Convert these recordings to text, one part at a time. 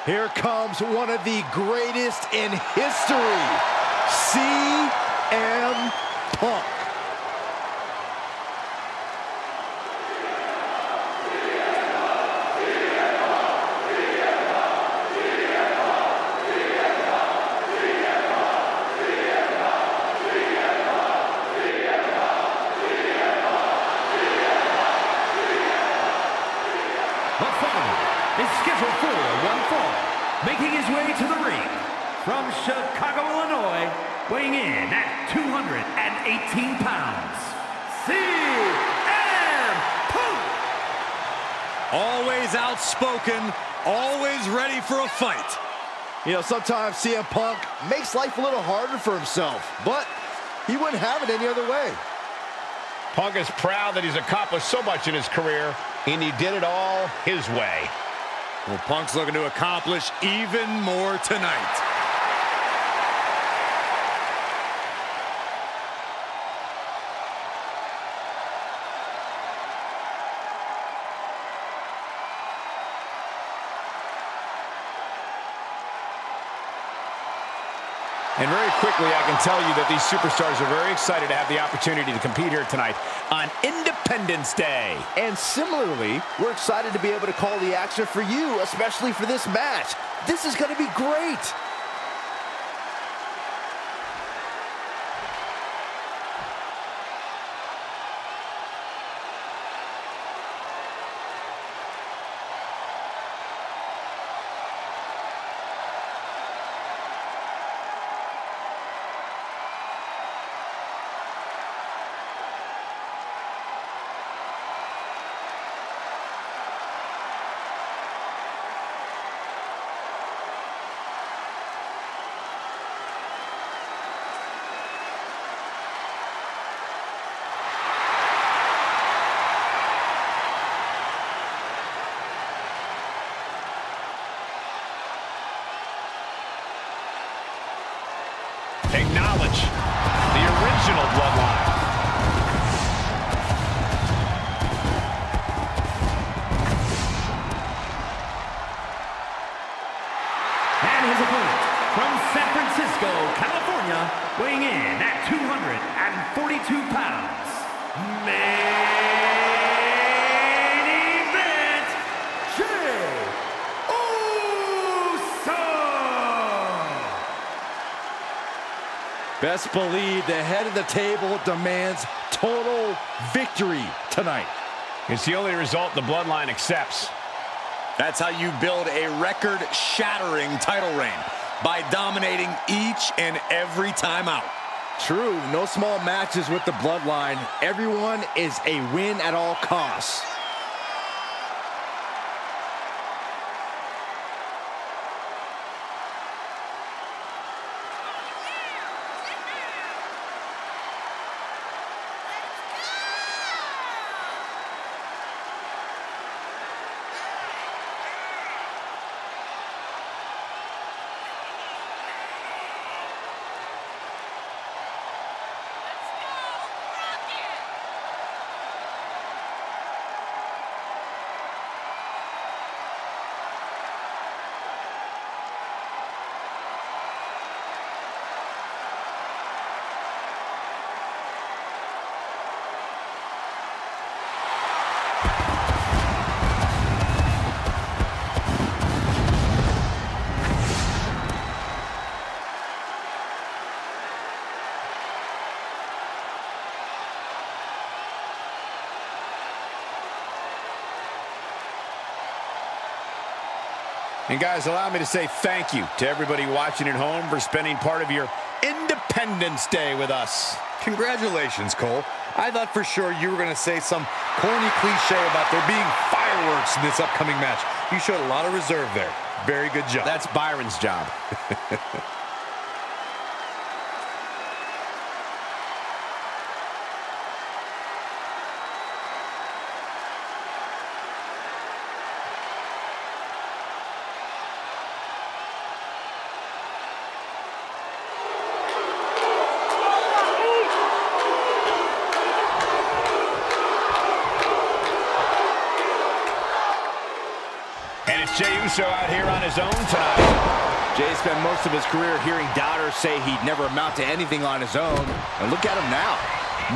Here comes one of the greatest in history, CM Punk. The following is scheduled for one fall, making his way to the ring from Chicago, Illinois, weighing in at 218 pounds, CM Punk! Always outspoken, always ready for a fight. You know, sometimes CM Punk makes life a little harder for himself, but he wouldn't have it any other way. Punk is proud that he's accomplished so much in his career, and he did it all his way. Well, Punk's looking to accomplish even more tonight. And very quickly, I can tell you that these superstars are very excited to have the opportunity to compete here tonight on Independence Day. And similarly, we're excited to be able to call the action for you, especially for this match. This is going to be great. Acknowledge the original bloodline. And his opponent from San Francisco, California, weighing in at 242 pounds, main event, Jey Uso! Best believe the head of the table demands total victory tonight. It's the only result the bloodline accepts. That's how you build a record-shattering title reign, by dominating each and every time out. True, no small matches with the bloodline. Everyone is a win at all costs. And guys, allow me to say thank you to everybody watching at home for spending part of your Independence Day with us. Congratulations, Cole. I thought for sure you were going to say some corny cliche about there being fireworks in this upcoming match. You showed a lot of reserve there. Very good job. That's Byron's job. Jey Uso out here on his own tonight. Jey spent most of his career hearing doubters say he'd never amount to anything on his own. And look at him now.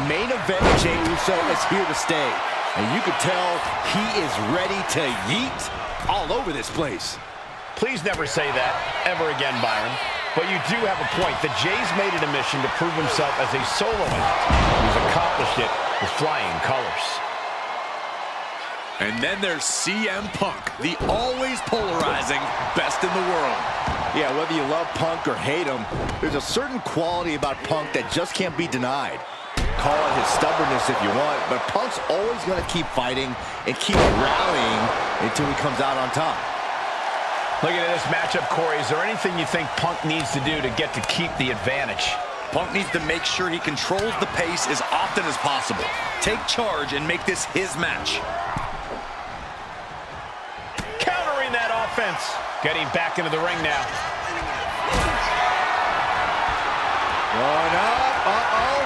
Main event Jey Uso is here to stay. And you can tell he is ready to yeet all over this place. Please never say that ever again, Byron. But you do have a point that Jey's made it a mission to prove himself as a soloist. He's accomplished it with flying colors. And then there's CM Punk, the always polarizing best in the world. Yeah, whether you love Punk or hate him, there's a certain quality about Punk that just can't be denied. Call it his stubbornness if you want, but Punk's always going to keep fighting and keep rallying until he comes out on top. Looking at this matchup, Corey, is there anything you think Punk needs to do to get to keep the advantage? Punk needs to make sure he controls the pace as often as possible. Take charge and make this his match. Countering that offense. Getting back into the ring now. Going up, uh-oh.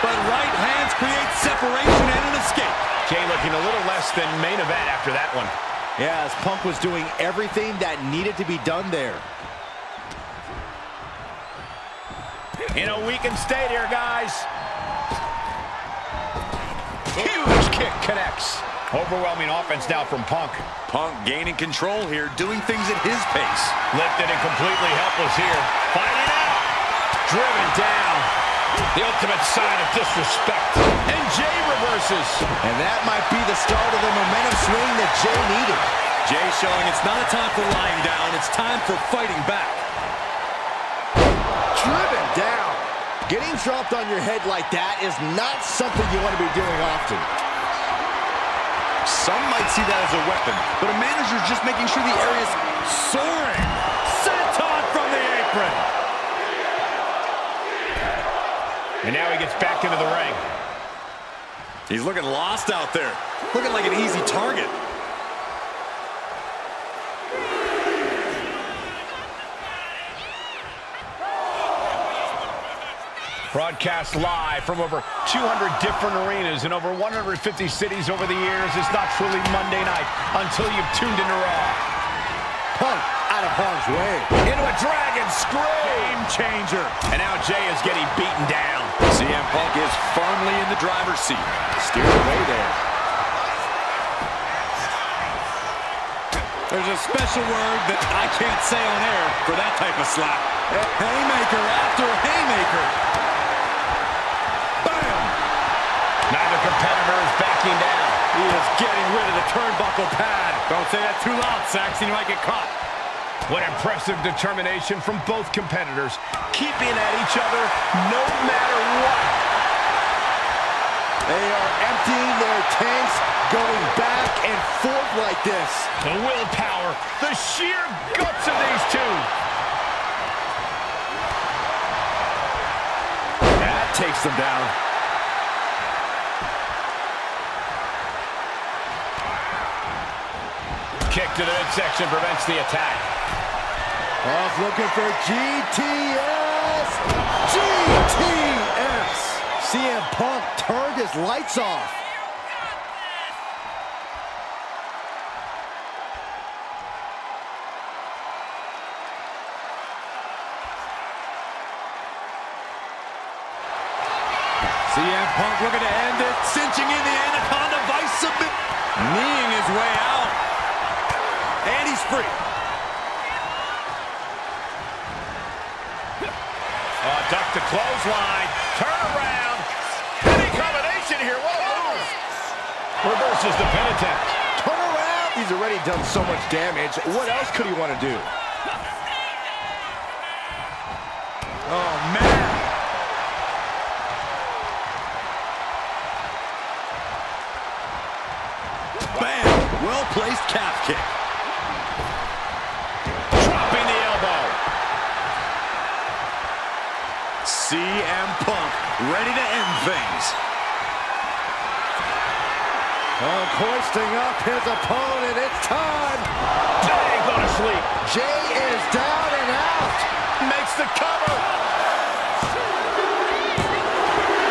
But right hands create separation and an escape. Jey looking a little less than main event after that one. Yeah, as Punk was doing everything that needed to be done there. In a weakened state here, guys. Huge kick connects. Overwhelming offense now from Punk. Punk gaining control here, doing things at his pace. Lifted and completely helpless here. Fighting out. Driven down. The ultimate sign of disrespect. And Jey reverses. And that might be the start of the momentum swing that Jey needed. Jey showing it's not a time for lying down, it's time for fighting back. Driven down. Getting dropped on your head like that is not something you want to be doing often. Some might see that as a weapon, but a manager's just making sure the area's soaring. Senton from the apron. And now he gets back into the ring. He's looking lost out there. Looking like an easy target. Broadcast live from over 200 different arenas in over 150 cities over the years. It's not truly Monday night until you've tuned into Raw. Punk out of harm's way. Into a dragon screw. Game changer. And now Jey is getting beaten down. CM Punk is firmly in the driver's seat. Steered away there. There's a special word that I can't say on air for that type of slap. Haymaker after haymaker. Bam! Neither competitor is backing down. He is getting rid of the turnbuckle pad. Don't say that too loud, Saxon. You might get caught. What impressive determination from both competitors, keeping at each other no matter what. They are emptying their tanks, going back and forth like this. The willpower, the sheer guts of these two. That takes them down. Kick to the midsection prevents the attack. Off looking for GTS. GTS. CM Punk turned his lights off. CM Punk looking to end it, cinching in the Anaconda Vice submit, kneeing his way out. And he's free. Duck the clothesline. Turn around. Any combination here. Whoa. Reverses the pin attempt. Turn around. He's already done so much damage. What else could he want to do? Oh, man. Bam! Well-placed calf kick. Dropping the elbow. CM Punk ready to end things. Hoisting up his opponent. It's time. Jey ain't gonna sleep. Jey is down and out. Makes the cover.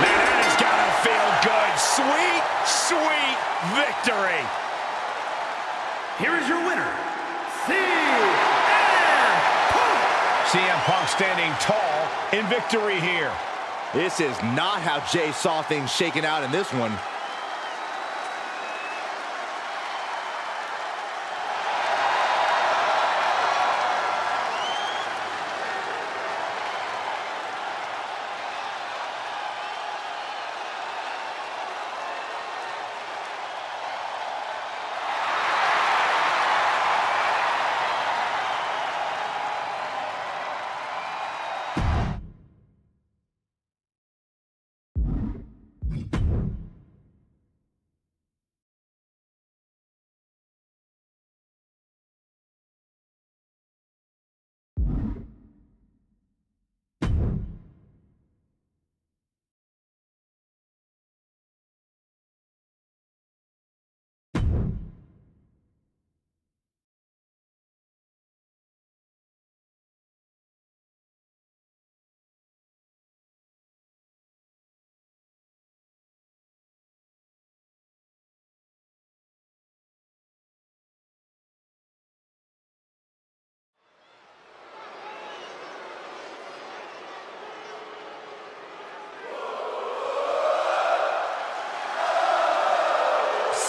Man, that has gotta feel good. Sweet, sweet victory. here is your winner, CM Punk. CM Punk standing tall in victory here. This is not how Jey saw things shaking out in this one.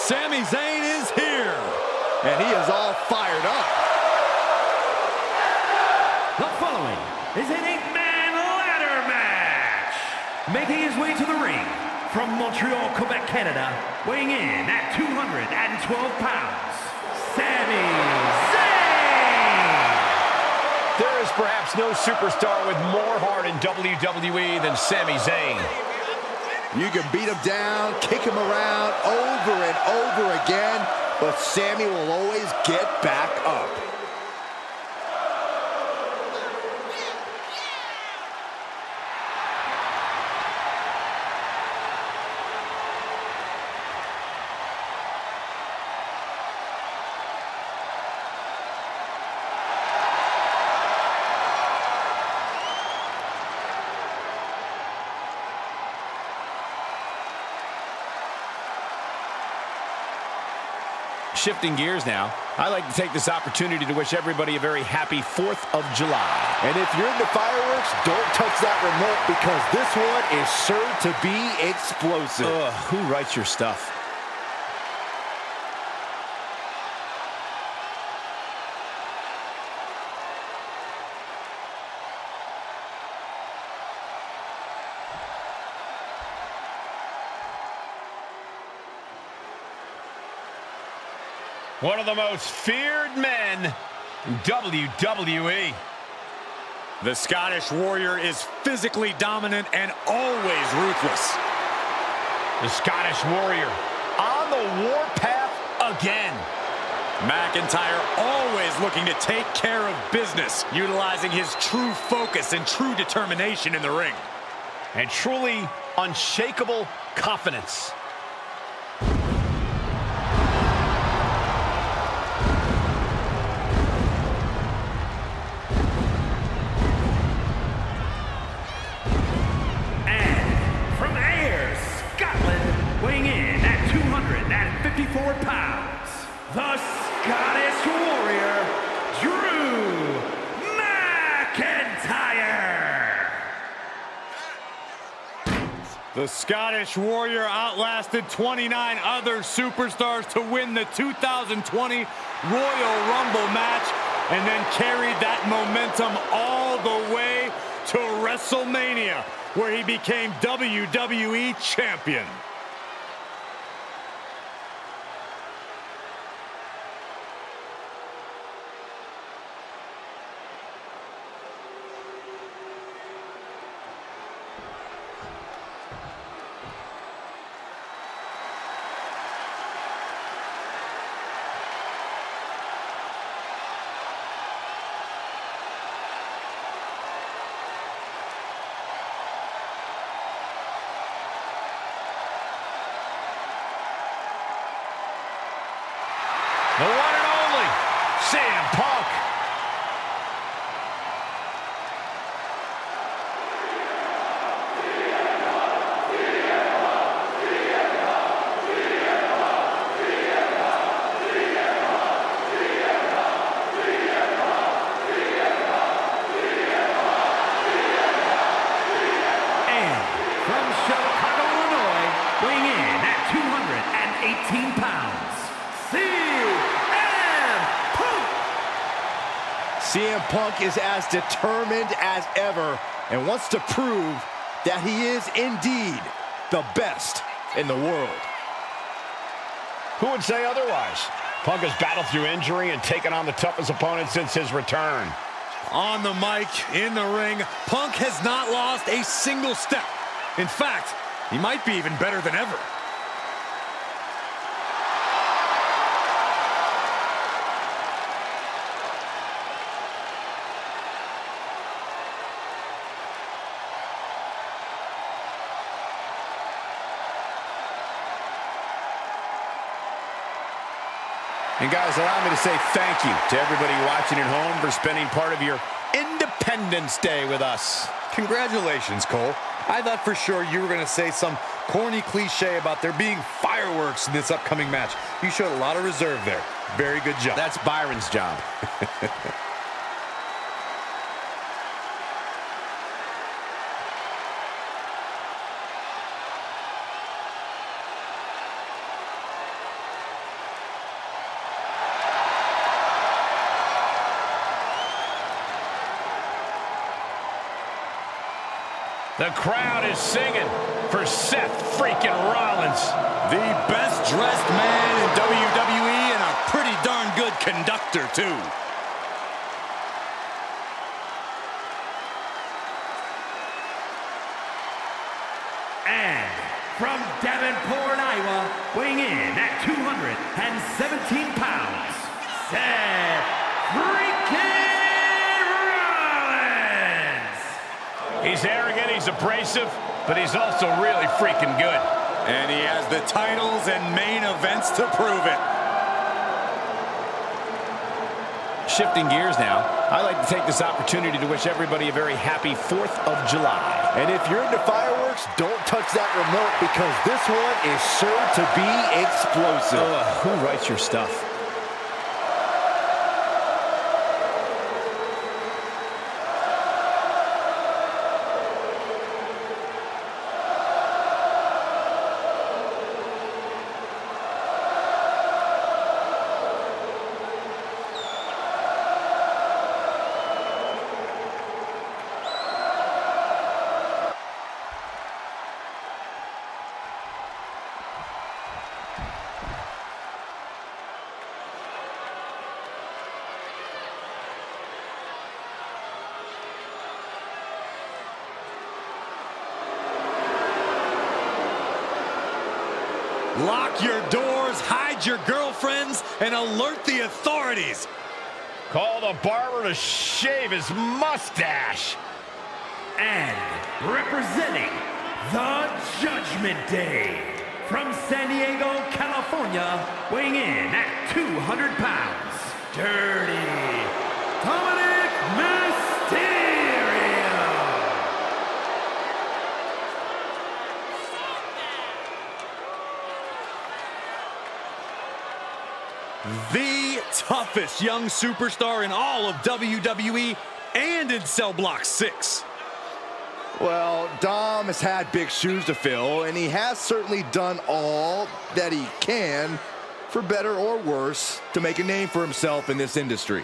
Sami Zayn is here. And he is all fired up. The following is an 8-man ladder match. Making his way to the ring from Montreal, Quebec, Canada, weighing in at 212 pounds, Sami Zayn. There is perhaps no superstar with more heart in WWE than Sami Zayn. You can beat him down, kick him around over and over again, but Sami will always get back up. Shifting gears now, I'd like to take this opportunity to wish everybody a very happy 4th of July. And if you're into fireworks, don't touch that remote because this one is sure to be explosive. Who writes your stuff? One of the most feared men in WWE. The Scottish Warrior is physically dominant and always ruthless. The Scottish Warrior on the warpath again. McIntyre always looking to take care of business, utilizing his true focus and true determination in the ring. And truly unshakable confidence. Weighing in at 254 pounds, the Scottish Warrior, Drew McIntyre. The Scottish Warrior outlasted 29 other superstars to win the 2020 Royal Rumble match and then carried that momentum all the way to WrestleMania, where he became WWE Champion. The one and only CM Punk. CM Punk is as determined as ever and wants to prove that he is indeed the best in the world. Who would say otherwise? Punk has battled through injury and taken on the toughest opponent since his return. On the mic, in the ring, Punk has not lost a single step. In fact, he might be even better than ever. And guys, allow me to say thank you to everybody watching at home for spending part of your Independence Day with us. Congratulations, Cole. I thought for sure you were going to say some corny cliche about there being fireworks in this upcoming match. You showed a lot of reserve there. Very good job. That's Byron's job. The crowd is singing for Seth freaking Rollins. The best dressed man in WWE and a pretty darn good conductor, too. And from Davenport, Iowa, weighing in at 217 pounds, Seth freaking Rollins! He's arrogant, he's abrasive, but he's also really freaking good. And he has the titles and main events to prove it. Shifting gears now, I'd like to take this opportunity to wish everybody a very happy 4th of July. And if you're into fireworks, don't touch that remote because this one is sure to be explosive. Who writes your stuff? Lock your doors, hide your girlfriends, and alert the authorities. Call the barber to shave his mustache. And representing the Judgment Day, from San Diego, California, weighing in at 200 pounds, Dirty Dominik Mysterio. The toughest young superstar in all of WWE and in Cell Block 6. Well, Dom has had big shoes to fill, and he has certainly done all that he can, for better or worse, to make a name for himself in this industry.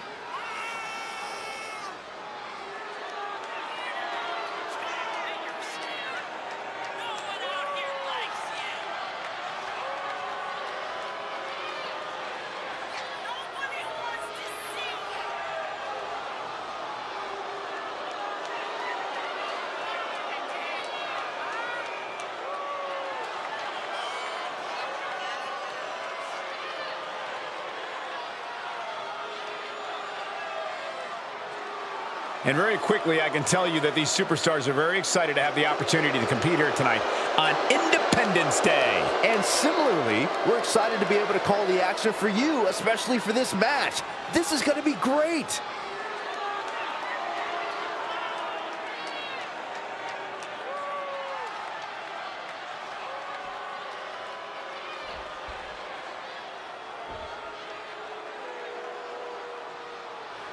And very quickly, I can tell you that these superstars are very excited to have the opportunity to compete here tonight on Independence Day. And similarly, we're excited to be able to call the action for you, especially for this match. This is going to be great.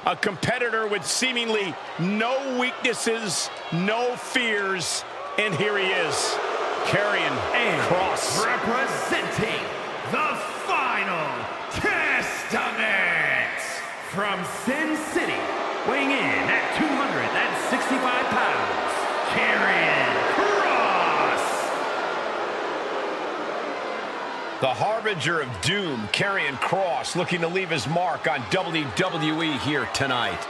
A competitor with seemingly no weaknesses, no fears, and here he is, Karrion And Kross. representing the Final Testament, from Sin City, weighing Karrion Kross. The harbinger of doom, Karrion Kross, looking to leave his mark on WWE here tonight.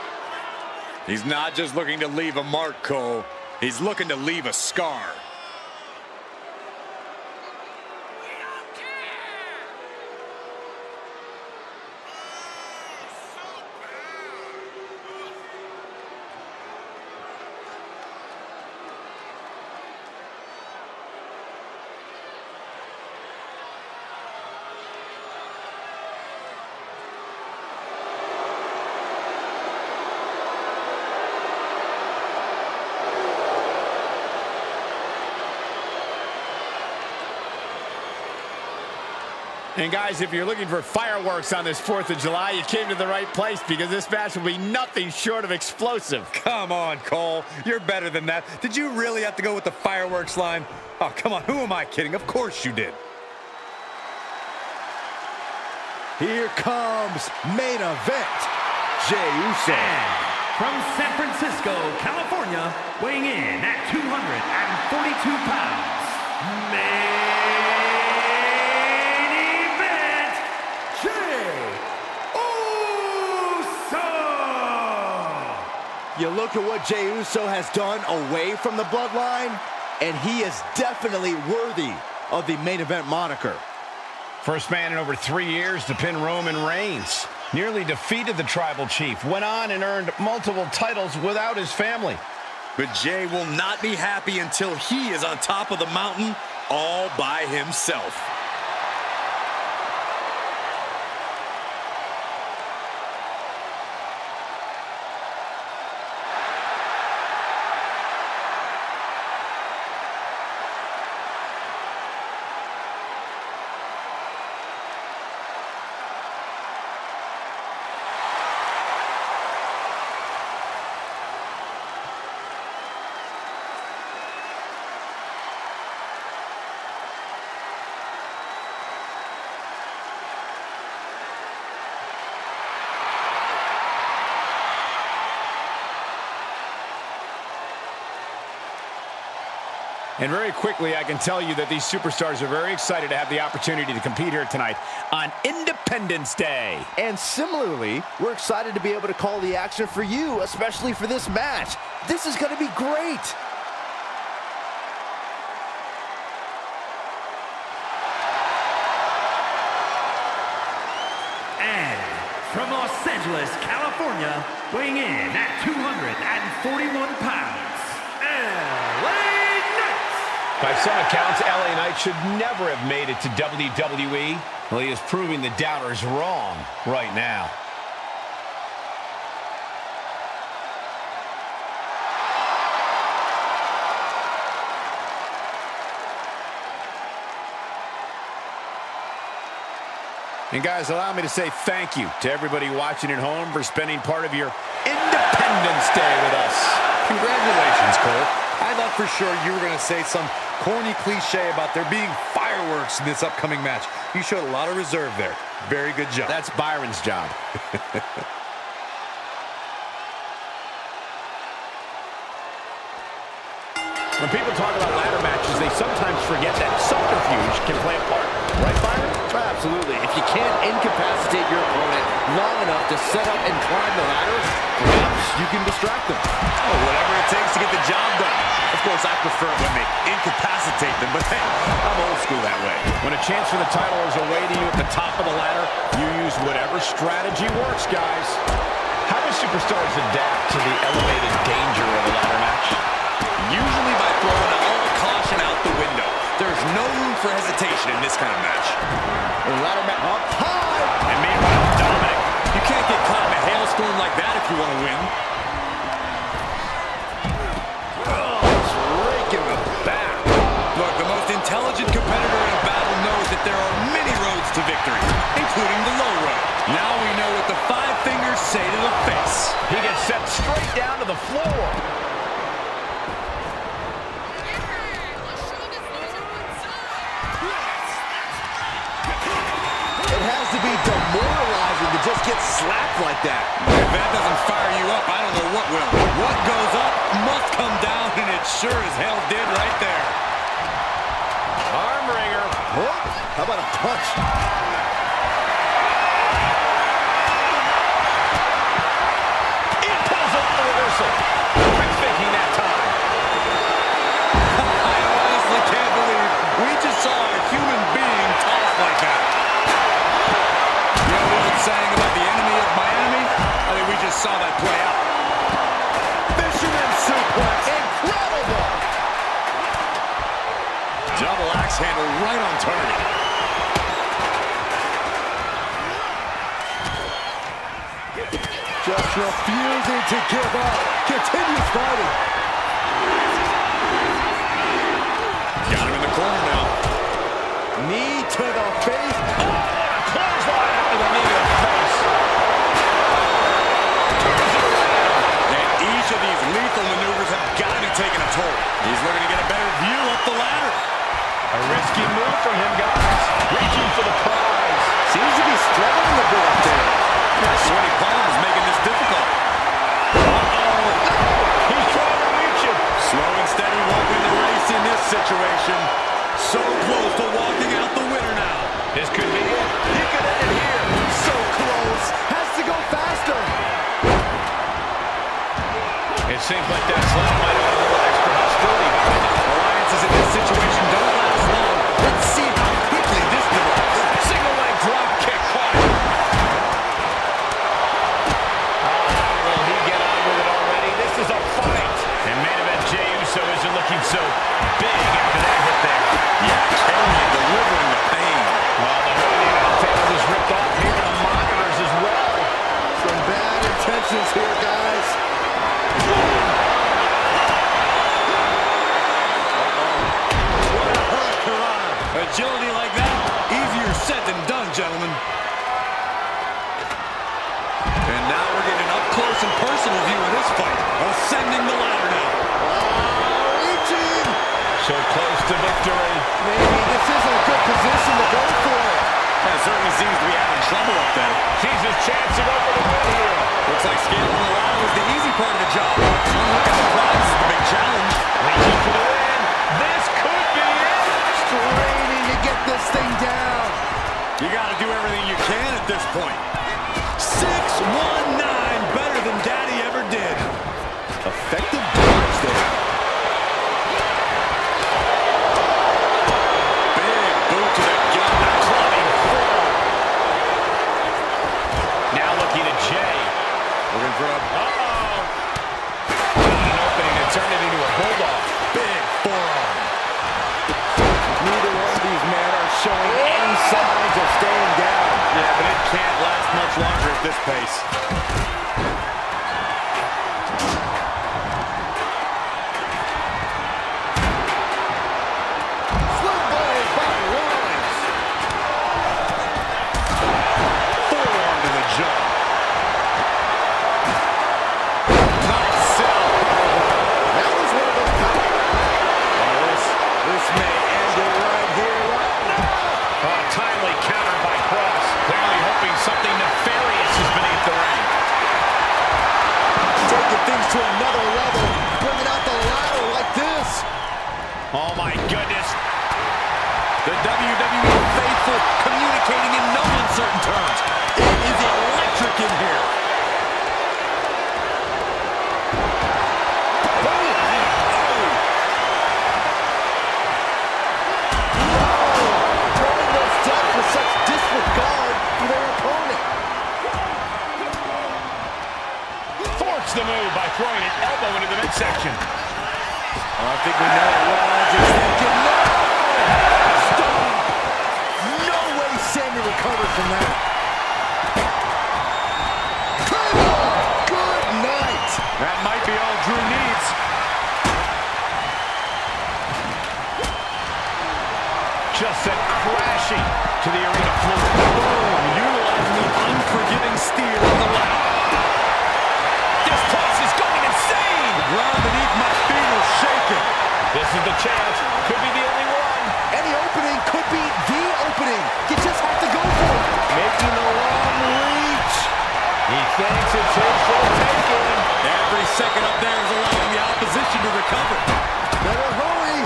He's not just looking to leave a mark, Cole. He's looking to leave a scar. And guys, if you're looking for fireworks on this 4th of July, you came to the right place, because this match will be nothing short of explosive. Come on, Cole. You're better than that. Did you really have to go with the fireworks line? Oh, come on. Who am I kidding? Of course you did. Here comes main event. Jey Uso. And from San Francisco, California, weighing in at 242 pounds, main event, Jey Uso! You look at what Jey Uso has done away from the bloodline, and he is definitely worthy of the main event moniker. First man in over 3 years to pin Roman Reigns. Nearly defeated the tribal chief. Went on and earned multiple titles without his family. But Jey will not be happy until he is on top of the mountain all by himself. And very quickly, I can tell you that these superstars are very excited to have the opportunity to compete here tonight on Independence Day. And similarly, we're excited to be able to call the action for you, especially for this match. This is going to be great. And from Los Angeles, California, weighing in at 241 pounds, LA Knight. By some accounts, LA Knight should never have made it to WWE. Well, he is proving the doubters wrong right now. And guys, allow me to say thank you to everybody watching at home for spending part of your Independence Day with us. Congratulations, Cole. I thought for sure you were going to say some corny cliche about there being fireworks in this upcoming match. You showed a lot of reserve there. Very good job. That's Byron's job. When people talk about ladder matches, they sometimes forget that subterfuge can play a part. Right, Byron? Absolutely. If you can't incapacitate your opponent long enough to set up and climb the ladder, perhaps you can distract them. Oh, whatever it takes to get the job done. Of course, I prefer it when they incapacitate them, but hey, I'm old school that way. When a chance for the title is awaiting you at the top of the ladder, you use whatever strategy works, guys. How do superstars adapt to the elevated danger of a ladder match? Usually by throwing all caution out the window. There's no room for hesitation in this kind of match. The ladder match up high. And meanwhile, Dominik, you can't get caught in a hailstorm like that if you want to win. Raking the back. Look, the most intelligent competitor in a battle knows that there are many roads to victory, including the low road. Now we know what the five fingers say to the face. He gets set straight down to the floor. It has to be demoralizing imagine to just get slapped like that. If that doesn't fire you up, I don't know what will. What goes up must come down, and it sure as hell did right there. Arm wringer. Oh, how about a punch? It pulls off the reversal. Quick thinking that time. I honestly can't believe we just saw a human being tossed like that. You know the old saying about the enemy of my enemy? I think we just saw that play out. Fisherman suplex. Incredible. Double axe handle right on target. Just refusing to give up. Continues fighting. Got him in the corner now. Knee to the face. Clothesline after the knee to the face. Turns it around. And each of these lethal maneuvers have got to be taking a toll. He's looking to get a better view up the ladder. A risky move from him, guys. Reaching for the prize. Seems to be struggling a bit up there. That sweaty palm is making this difficult. He's trying to reach it. Slow and steady won't win the race in this situation. So close to walking out the winner now. This could be it. He could end it here. So close. Has to go faster. It seems like that slam might have a little extra hostility behind it. Alliances in this situation don't last long. Let's see how quickly this develops. Single leg drop kick caught. Will he get on with it already? This is a fight. And main event Jey Uso isn't looking so big after that hit there. Yeah, Karrion delivering the pain. Well, the whole tail was ripped off here on the monitors as well. Some bad intentions here, guys. Agility like that, easier said than done, gentlemen. And now we're getting an up-close and personal view of this fight. Ascending the ladder now. Reaching. So close to victory. Maybe this isn't a good position to go for it. That certainly seems to be having trouble up there. Sees his chance to go for the win here. Looks like scaling the ladder was the easy part of the job. Unhooking the prize is the big challenge. Reaching for the win. This could be it. Straining to get this thing down. You got to do everything you can at this point. 6-1-9, better than Daddy ever did. Effective dodge there. Big boot to the gut. Clubbing forward. Now looking at Jey. Looking for a... An opening and turn it into a bulldog. Big forearm. Neither one of these men are showing any signs of staying down. Yeah, but it can't last much longer at this pace. Slim blade by Rollins. Forearm to the jaw. Nice sell. That was one of those times. This may end it right here, right now. A timely counter by Kross. Clearly hoping something nefarious is beneath the ring. Taking things to another level. Bringing out the ladder like this. Oh my goodness. The WWE faithful communicating in no uncertain terms. It is electric in here. Throwing those steps with such disregard for their opponent. Forks the move by throwing an elbow into the midsection. I think we know what Rollins is thinking. No! Stop. No way Sami recovers from that. Come on. Good night. That might be all Drew needs. Just sent crashing to the arena floor. Boom, utilizing the unforgiving steer on the ladder. This place is going insane. The ground beneath my feet is shaking. This is the chance. Could be the only one. Any opening could be the opening. You just have to go for it. Making the long reach. second up there is allowing the opposition to recover. Better hurry.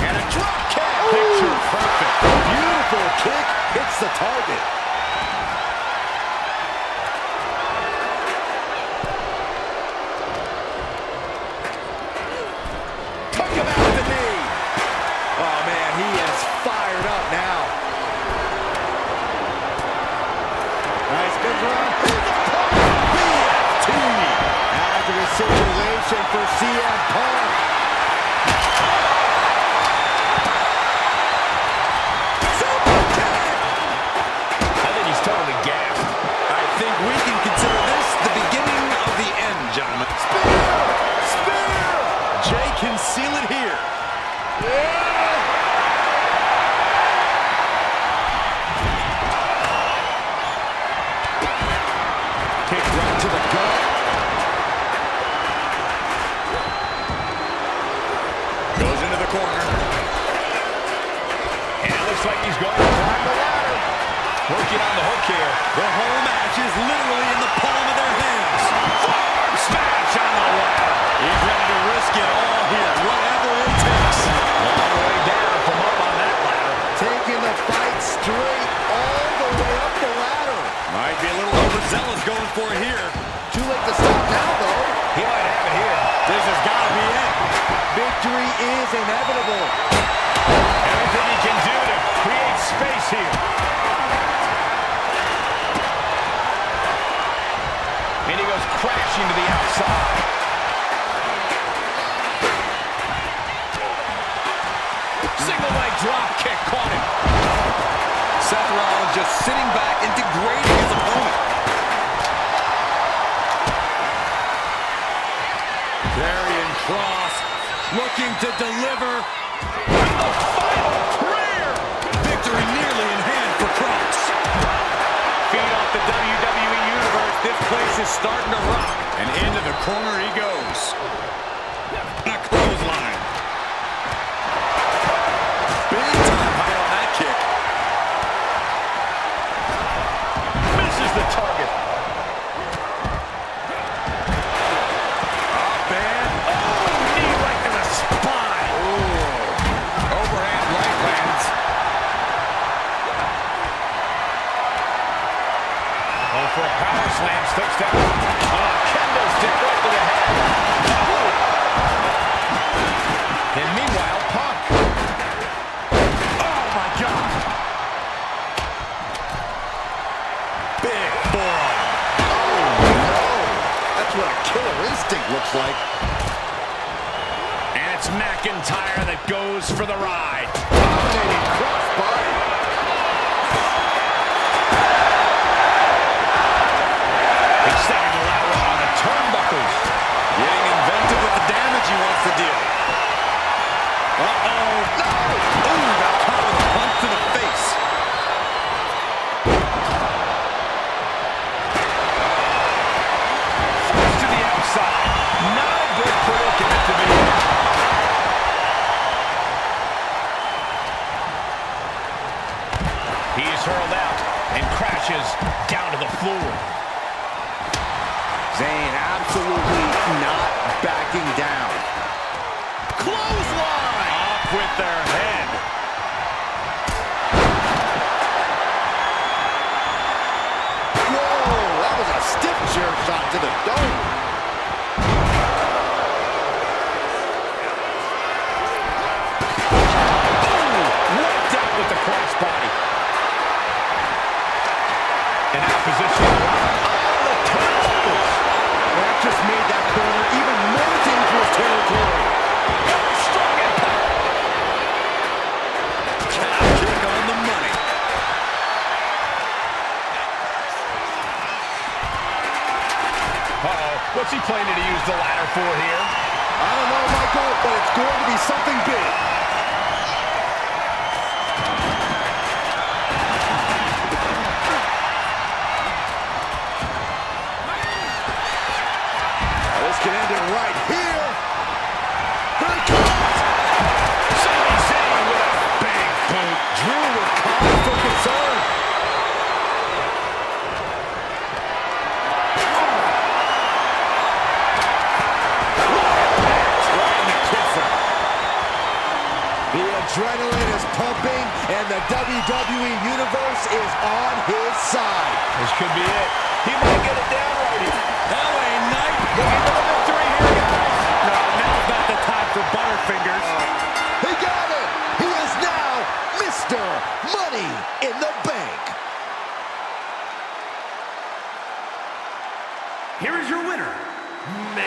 And a drop kick. Picture perfect. Beautiful kick. Hits the target. Took him out with the knee. Oh, man, he is fired up now. Nice spins around. BFT. After the situation for CM Punk. Super kick. I think he's totally gassed. I think we can consider this the beginning of the end, gentlemen. Spear. Spear. Jey can seal it here. Kick right to the gut. Goes into the corner. And it looks like he's going to climb the ladder. Working on the hook here. The whole match is literally in the palm of their hands. Smash on the ladder. He's ready to risk it all here, whatever it takes. Long way down from up on that ladder. Taking the fight straight all the way up the ladder. Might be a little overzealous going for it here. Too late to stop now, though. He might have it here. This has got to be it. Victory is inevitable. Everything he can do to create space here. And he goes crashing to the outside. Single leg drop kick caught him. Seth Rollins just sitting back and degrading his opponent. Karrion Kross looking to deliver the final prayer. Victory nearly in hand for Kross. Feed off the WWE Universe. This place is starting to rock. And into the corner he goes. A clothesline. Big time height on that kick. Misses the target. Up and Knee right to the spine. overhand right lands. Oh, for a power slam, steps down. Kendo stick right to the head. And meanwhile, Punk. Oh, my God. Big forearm. That's what a killer instinct looks like. And it's McIntyre that goes for the ride. Dominating crossbody. Extending the ladder on the turnbuckles. Getting inventive with the damage he wants to deal. Uh-oh. No! Ooh, got caught with a punch to the face. Forced to the outside. Not a good predicament to be in. He is hurled out and crashes down to the floor. Zayn absolutely not backing down. Clothesline! Off with their head. Whoa, that was a stiff chair shot to the dome. Wiped out with the crossbody. And now positioning on the turnbuckles. That just made that corner even more dangerous territory. Strong impact. Kick on the money. Uh-oh. What's he planning to use the ladder for here? I don't know, Michael, but it's going to be something big. This can end it right here. Here it comes. Sami Zayn with a big boot. Drew with cause for concern. The adrenaline is pumping, and the WWE Universe is on his side. This could be it. He might get it down right here. LA Knight looking for the victory here, guys. No, now's not the time for Butterfingers. He got it! He is now Mr. Money in the Bank. Here is your winner, main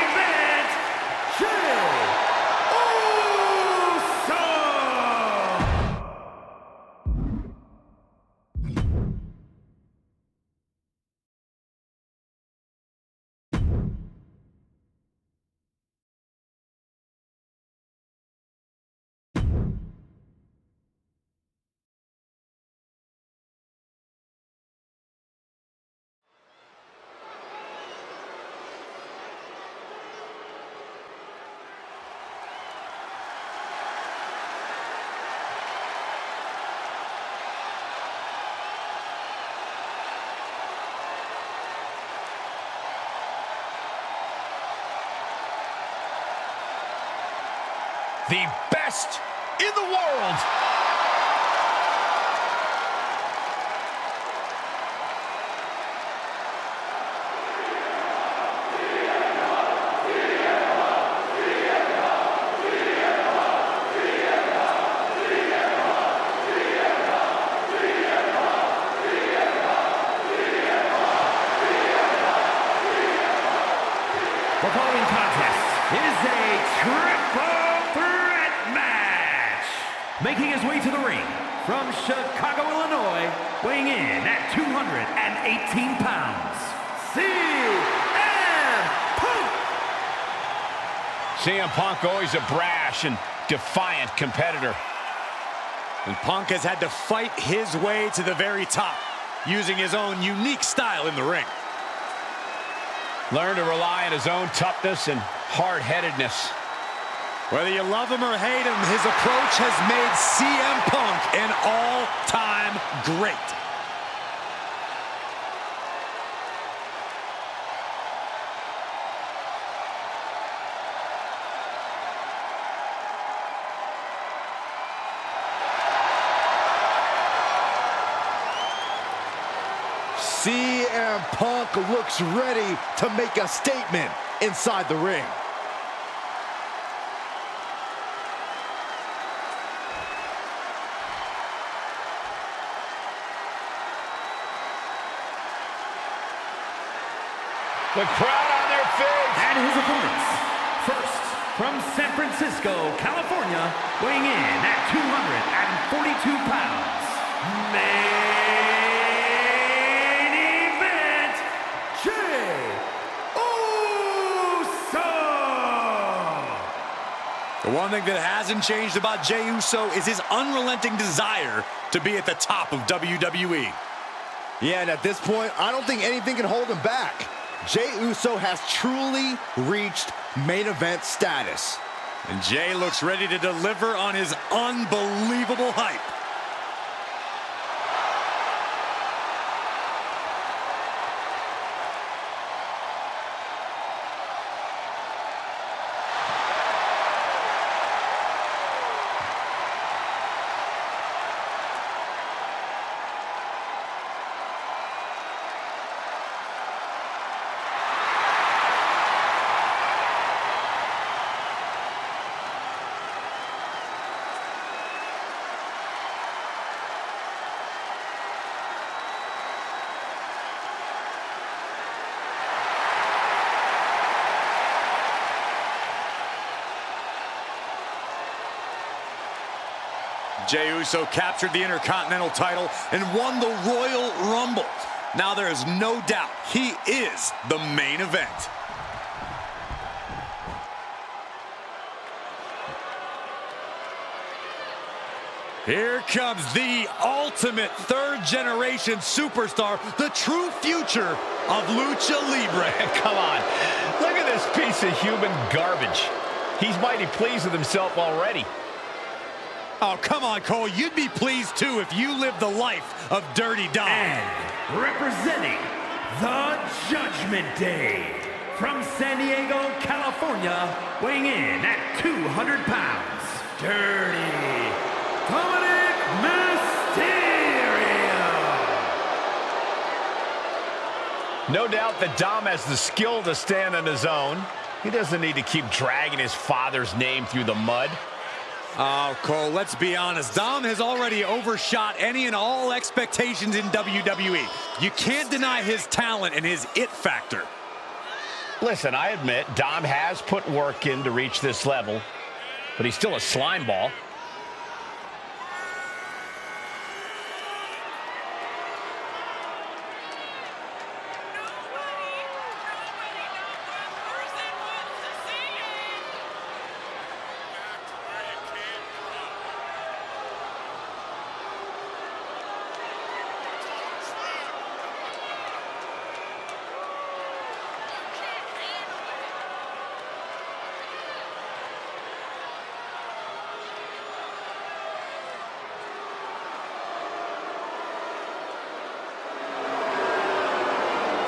event, Jey Uso! The best in the world. The following contest is a triple threat match. Making his way to the ring from Chicago, Illinois, weighing in at 218 pounds, CM Punk. CM Punk, always a brash and defiant competitor. And Punk has had to fight his way to the very top, using his own unique style in the ring. Learned to rely on his own toughness and hard-headedness. Whether you love him or hate him, his approach has made CM Punk an all-time great. CM Punk looks ready to make a statement inside the ring. The crowd on their feet. And his opponents, first, from San Francisco, California, weighing in at 242 pounds, main event, Jey Uso! The one thing that hasn't changed about Jey Uso is his unrelenting desire to be at the top of WWE. Yeah, and at this point, I don't think anything can hold him back. Jey Uso has truly reached main event status. And Jey looks ready to deliver on his unbelievable hype. Jey Uso captured the Intercontinental title and won the Royal Rumble. Now there is no doubt he is the main event. Here comes the ultimate third-generation superstar, the true future of Lucha Libre. Come on, look at this piece of human garbage. He's mighty pleased with himself already. Oh, come on, Cole. You'd be pleased, too, if you lived the life of Dirty Dom. And representing the Judgment Day, from San Diego, California, weighing in at 200 pounds, Dirty Dominik Mysterio. No doubt that Dom has the skill to stand on his own. He doesn't need to keep dragging his father's name through the mud. Oh, Cole, let's be honest. Dom has already overshot any and all expectations in WWE. You can't deny his talent and his it factor. Listen, I admit, Dom has put work in to reach this level, but he's still a slime ball.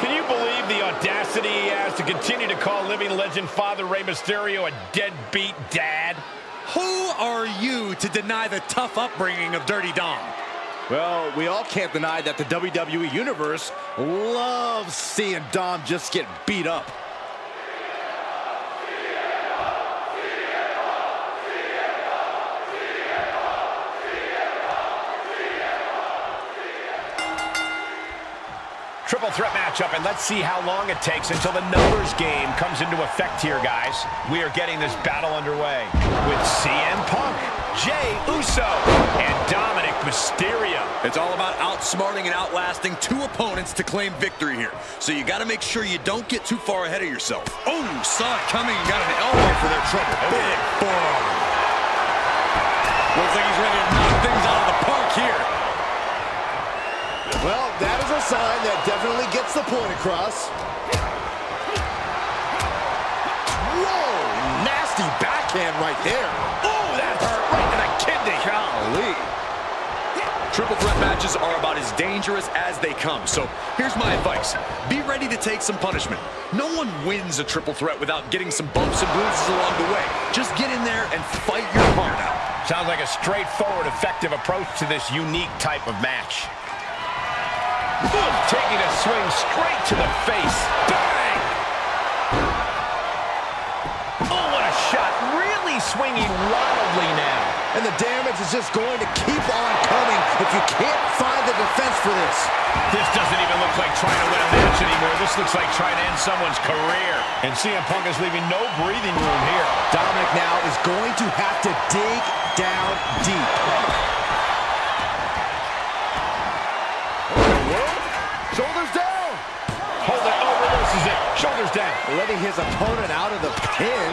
Can you believe the audacity he has to continue to call living legend Father Rey Mysterio a deadbeat dad? Who are you to deny the tough upbringing of Dirty Dom? Well, we all can't deny that the WWE Universe loves seeing Dom just get beat up. Triple threat matchup, and let's see how long it takes until the numbers game comes into effect here, guys. We are getting this battle underway with CM Punk, Jey Uso, and Dominik Mysterio. It's all about outsmarting and outlasting two opponents to claim victory here. So you got to make sure you don't get too far ahead of yourself. Oh, saw it coming and got an elbow for their trouble. Big forearm. Looks like he's ready to knock things out of the park here. Well, that is a sign that definitely gets the point across. Whoa, nasty backhand right there. Oh, that hurt right in the kidney. Golly. Triple threat matches are about as dangerous as they come. So here's my advice. Be ready to take some punishment. No one wins a triple threat without getting some bumps and bruises along the way. Just get in there and fight your heart out. Sounds like a straightforward, effective approach to this unique type of match. Boom, taking a swing straight to the face. Bang! Oh, what a shot. Really swinging wildly now. And the damage is just going to keep on coming if you can't find the defense for this. This doesn't even look like trying to win a match anymore. This looks like trying to end someone's career. And CM Punk is leaving no breathing room here. Dominik now is going to have to dig down deep. Shoulders down. Hold it. Oh, reverses it. Shoulders down. Letting his opponent out of the pin.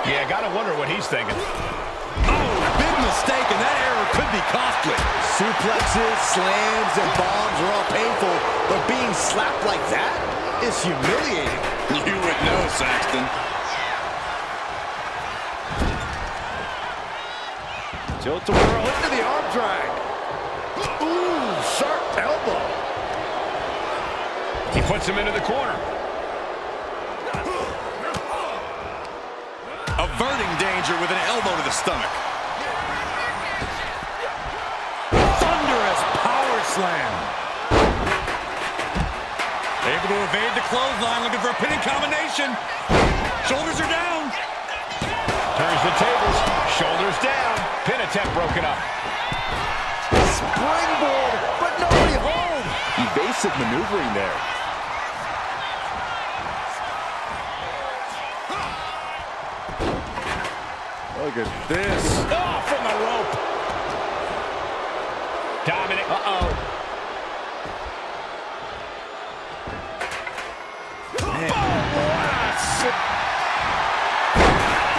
Yeah, gotta wonder what he's thinking. Oh, big mistake, and that error could be costly. Suplexes, slams, and bombs are all painful, but being slapped like that is humiliating. You would know, Saxton. Tilt-a-whirl into the arm drag. Ooh, sharp elbow. He puts him into the corner. Averting danger with an elbow to the stomach. Thunderous power slam. Able to evade the clothesline, looking for a pinning combination. Shoulders are down. Turns the tables. Shoulders down. Pin attempt broken up. Springboard, but nobody home. Evasive maneuvering there. Look at this. Oh, from the rope. Dominik. Uh-oh.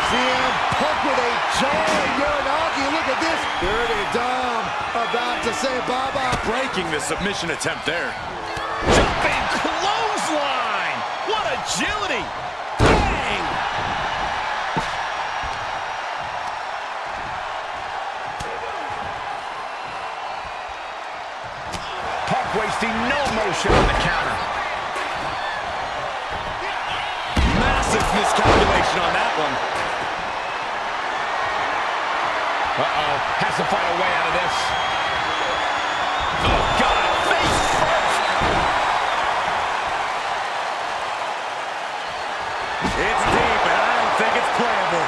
CM Punk with a giant Uranagi. Look at this. Dirty Dom about to say bye-bye. Breaking the submission attempt there. Jumping clothesline. What agility. Bang. Punk wasting no motion on the counter. combination on that one. Uh-oh, has to find a way out of this. Oh, God, face first. It's deep, and I don't think it's playable.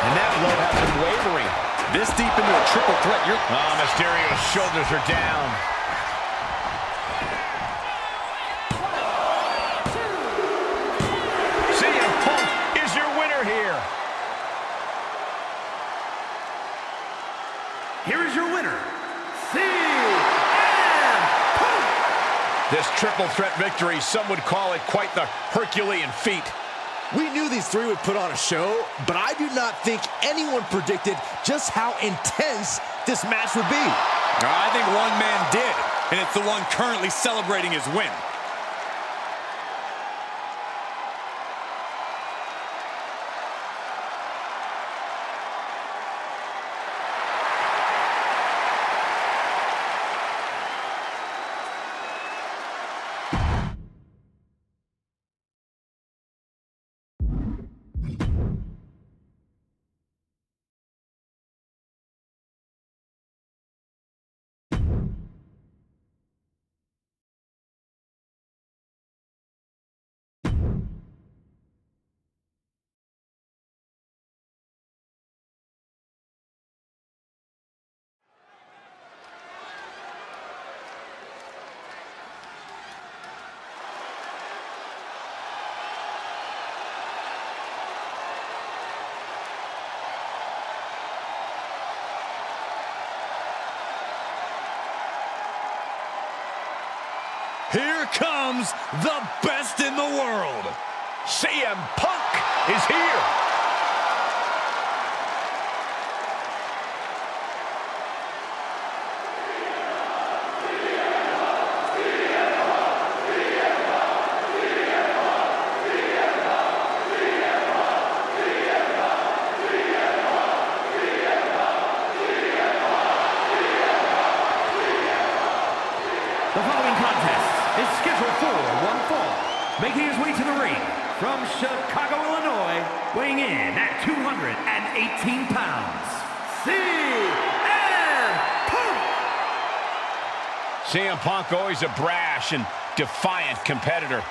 And that blow has been wavering. This deep into a triple threat, Mysterio's shoulders are down. CM Punk is your winner here. Here is your winner, CM Punk. This triple threat victory, some would call it quite the Herculean feat. We knew these three would put on a show, but I do not think anyone predicted just how intense this match would be. I think one man did, and it's the one currently celebrating his win. Here comes the best in the world. CM Punk is here. The following contest is scheduled for one fall. Making his way to the ring from Chicago, Illinois, weighing in at 218 pounds, CM Punk! CM Punk, always a brash and defiant competitor.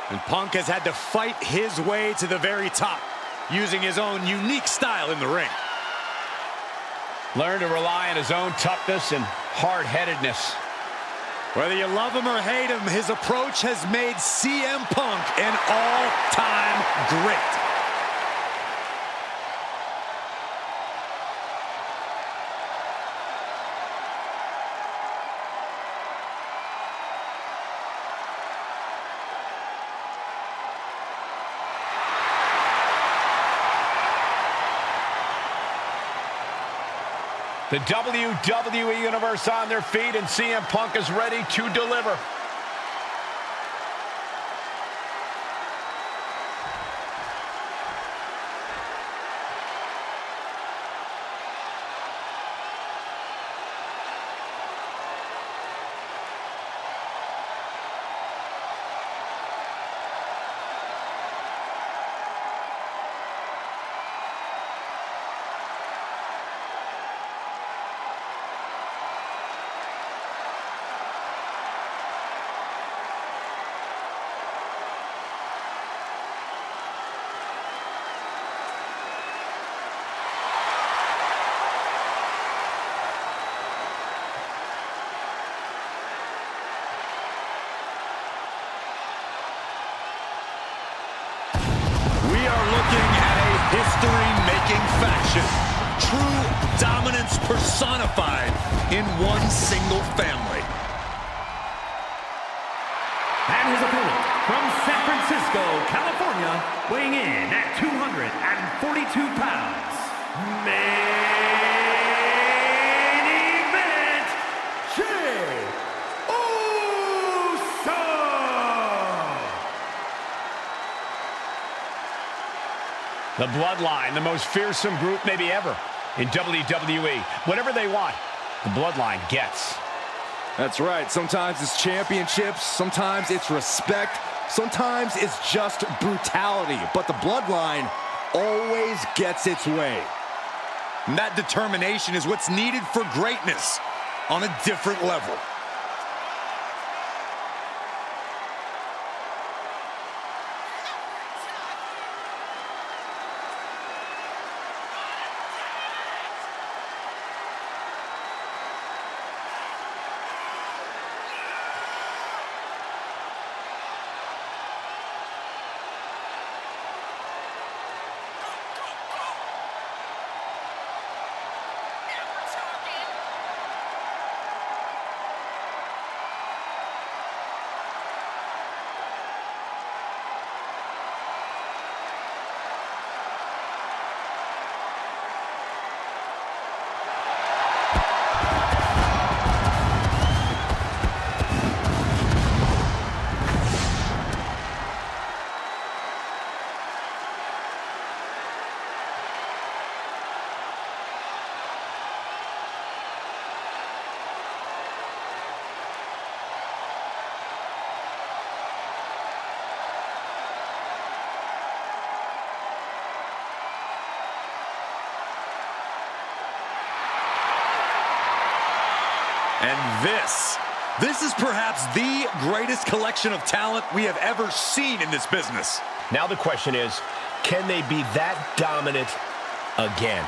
And Punk has had to fight his way to the very top, using his own unique style in the ring. Learn to rely on his own toughness and hard-headedness. Whether you love him or hate him, his approach has made CM Punk an all-time great. The WWE Universe on their feet, and CM Punk is ready to deliver. History-making faction. True dominance personified in one single family. And his opponent from San Francisco, California, weighing in at 242 pounds, main event, Jey Uso! The Bloodline, the most fearsome group maybe ever in WWE. Whatever they want, the Bloodline gets. That's right. Sometimes it's championships. Sometimes it's respect. Sometimes it's just brutality, but the bloodline always gets its way. And that determination is what's needed for greatness on a different level. And this is perhaps the greatest collection of talent we have ever seen in this business. Now the question is, can they be that dominant again?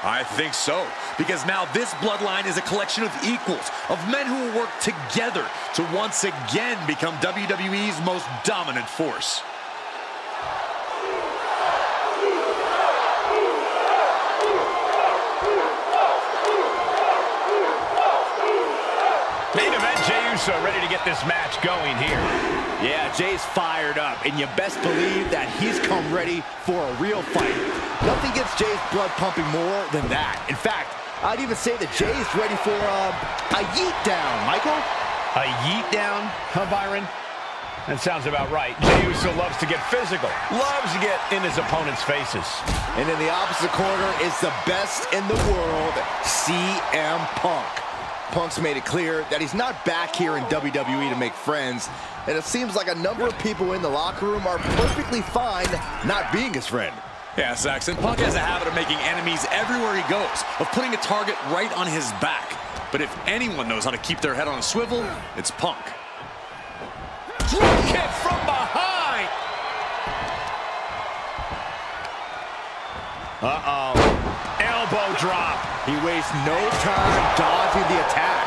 I think so, because now this bloodline is a collection of equals, of men who will work together to once again become WWE's most dominant force. Main event, Jey Uso ready to get this match going here. Yeah, Jey's fired up, and you best believe that he's come ready for a real fight. Nothing gets Jey's blood pumping more than that. In fact, I'd even say that Jey's ready for a yeet down, Michael. A yeet down, huh, Byron? That sounds about right. Jey Uso loves to get physical, loves to get in his opponent's faces. And in the opposite corner is the best in the world, CM Punk. Punk's made it clear that he's not back here in WWE to make friends, and it seems like a number of people in the locker room are perfectly fine not being his friend. Yeah, Saxon, Punk has a habit of making enemies everywhere he goes, of putting a target right on his back. But if anyone knows how to keep their head on a swivel, it's Punk. Drop kick from behind! Uh-oh. Elbow drop. He wastes no time dodging the attack.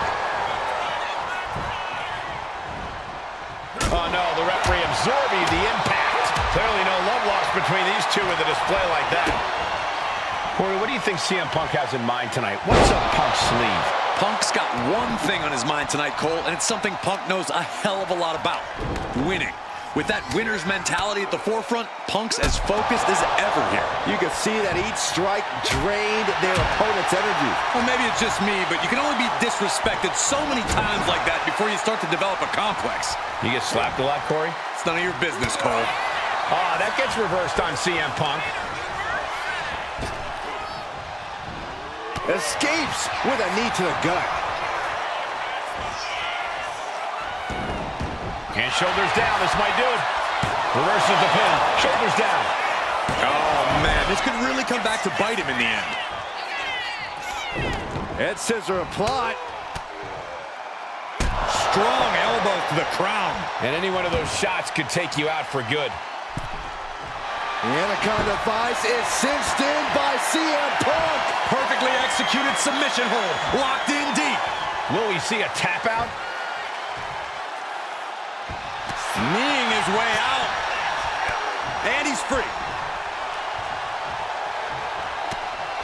Oh no, the referee absorbing the impact. Clearly no love lost between these two with a display like that. Corey, what do you think CM Punk has in mind tonight? What's up Punk's sleeve? Punk's got one thing on his mind tonight, Cole, and it's something Punk knows a hell of a lot about: winning. With that winner's mentality at the forefront, Punk's as focused as ever here. You can see that each strike drained their opponent's energy. Well, maybe it's just me, but you can only be disrespected so many times like that before you start to develop a complex. You get slapped a lot, Corey? It's none of your business, Cole. Ah, that gets reversed on CM Punk. Escapes with a knee to the gut. And shoulders down, this might do it. Reverses the pin, shoulders down. Oh, man, this could really come back to bite him in the end. Head scissor applied. Strong elbows to the crown. And any one of those shots could take you out for good. The Anaconda Vice is cinched in by CM Punk. Perfectly executed submission hold, locked in deep. Will we see a tap out? Kneeing his way out. And he's free.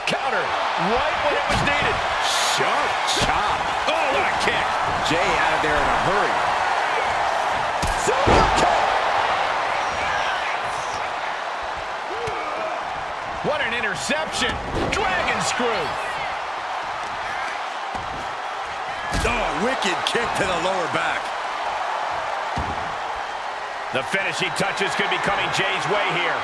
Counter, right when it was needed. Sharp chop. Oh, what a kick. Jey out of there in a hurry. Super kick. What an interception. Dragon screw. Oh, wicked kick to the lower back. The finishing touches could be coming Jey's way here.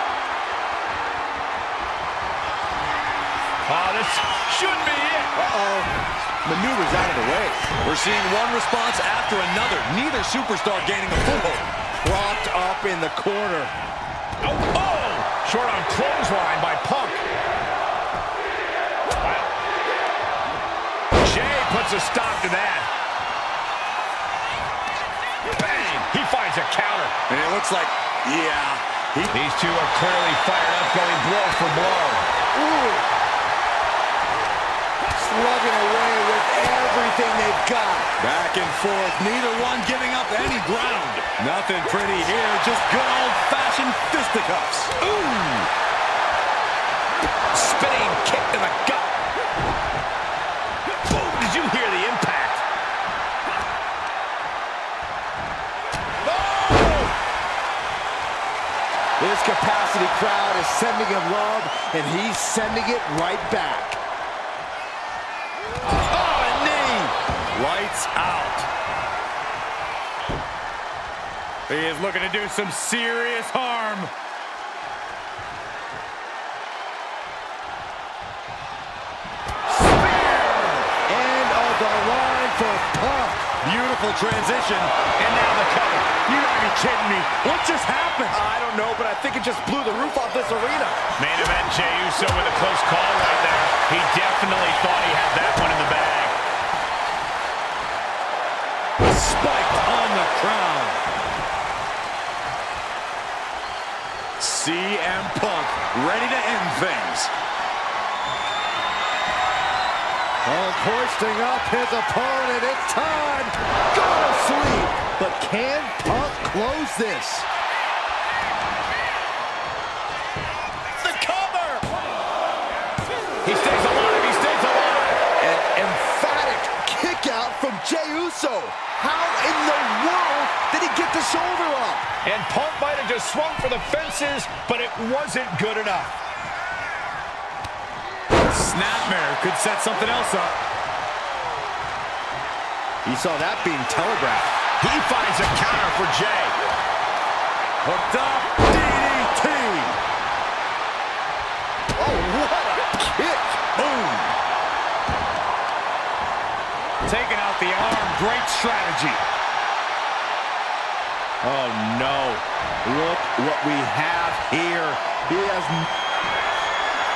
Oh, this should be it. Uh-oh. Maneuvers out of the way. We're seeing one response after another. Neither superstar gaining a foothold. propped up in the corner. Oh! Short on clothesline by Punk. Wow. Jey puts a stop to that. Bang! He finds a counter. And it looks like, yeah. These two are clearly fired up, going blow for blow. Ooh. Slugging away with everything they've got. Back and forth, neither one giving up any ground. Nothing pretty here, just good old-fashioned fisticuffs. Ooh! Spinning kick to the gut. Boom! Did you hear the impact? Oh! This capacity crowd is sending him love, and he's sending it right back. Oh, a knee! Lights out. He is looking to do some serious harm. End of the line for Punk. Beautiful transition. And now the cover. You gotta be kidding me. What just happened? I don't know, but I think it just blew the roof off this arena. Main event, Jey Uso with a close call right there. He definitely thought he had that one in the bag. Spiked on the crown. CM Punk ready to end things. Punk hoisting up his opponent. It's time. Go to sleep. But can Punk close this? The cover! He stays alive. He stays alive. An emphatic kick out from Jey Uso. How in the world did he get the shoulder up? And Punk might have just swung for the fences, but it wasn't good enough. Snapmare could set something else up. He saw that being telegraphed. He finds a counter for Jey. Hooked up. DDT. Oh, what a kick. Boom. Taking out the arm. Great strategy. Oh, no. Look what we have here. He has...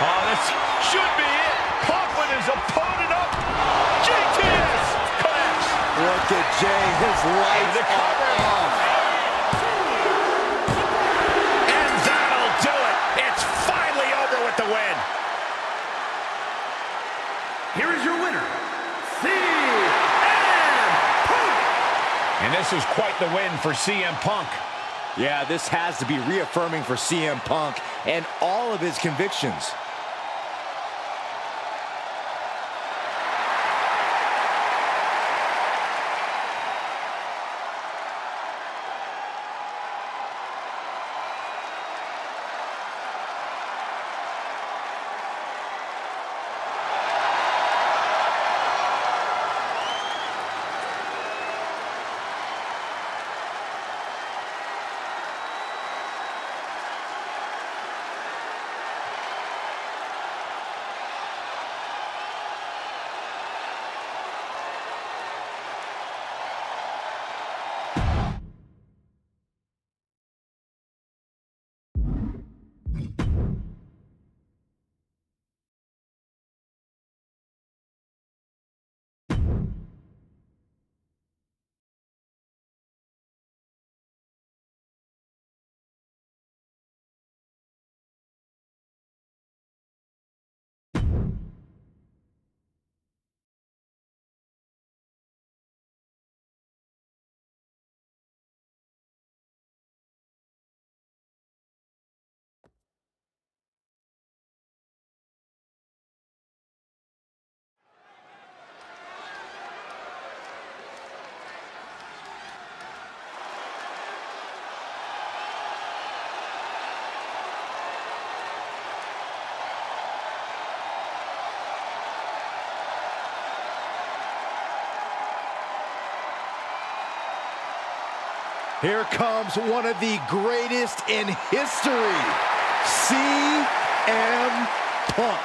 Oh, this should be it. Punk with his opponent up. GTS connects. Look at Jey. His lights The are cover. off. And that'll do it. It's finally over with the win. Here is your winner, CM Punk. And this is quite the win for CM Punk. Yeah, this has to be reaffirming for CM Punk and all of his convictions. Here comes one of the greatest in history, CM Punk.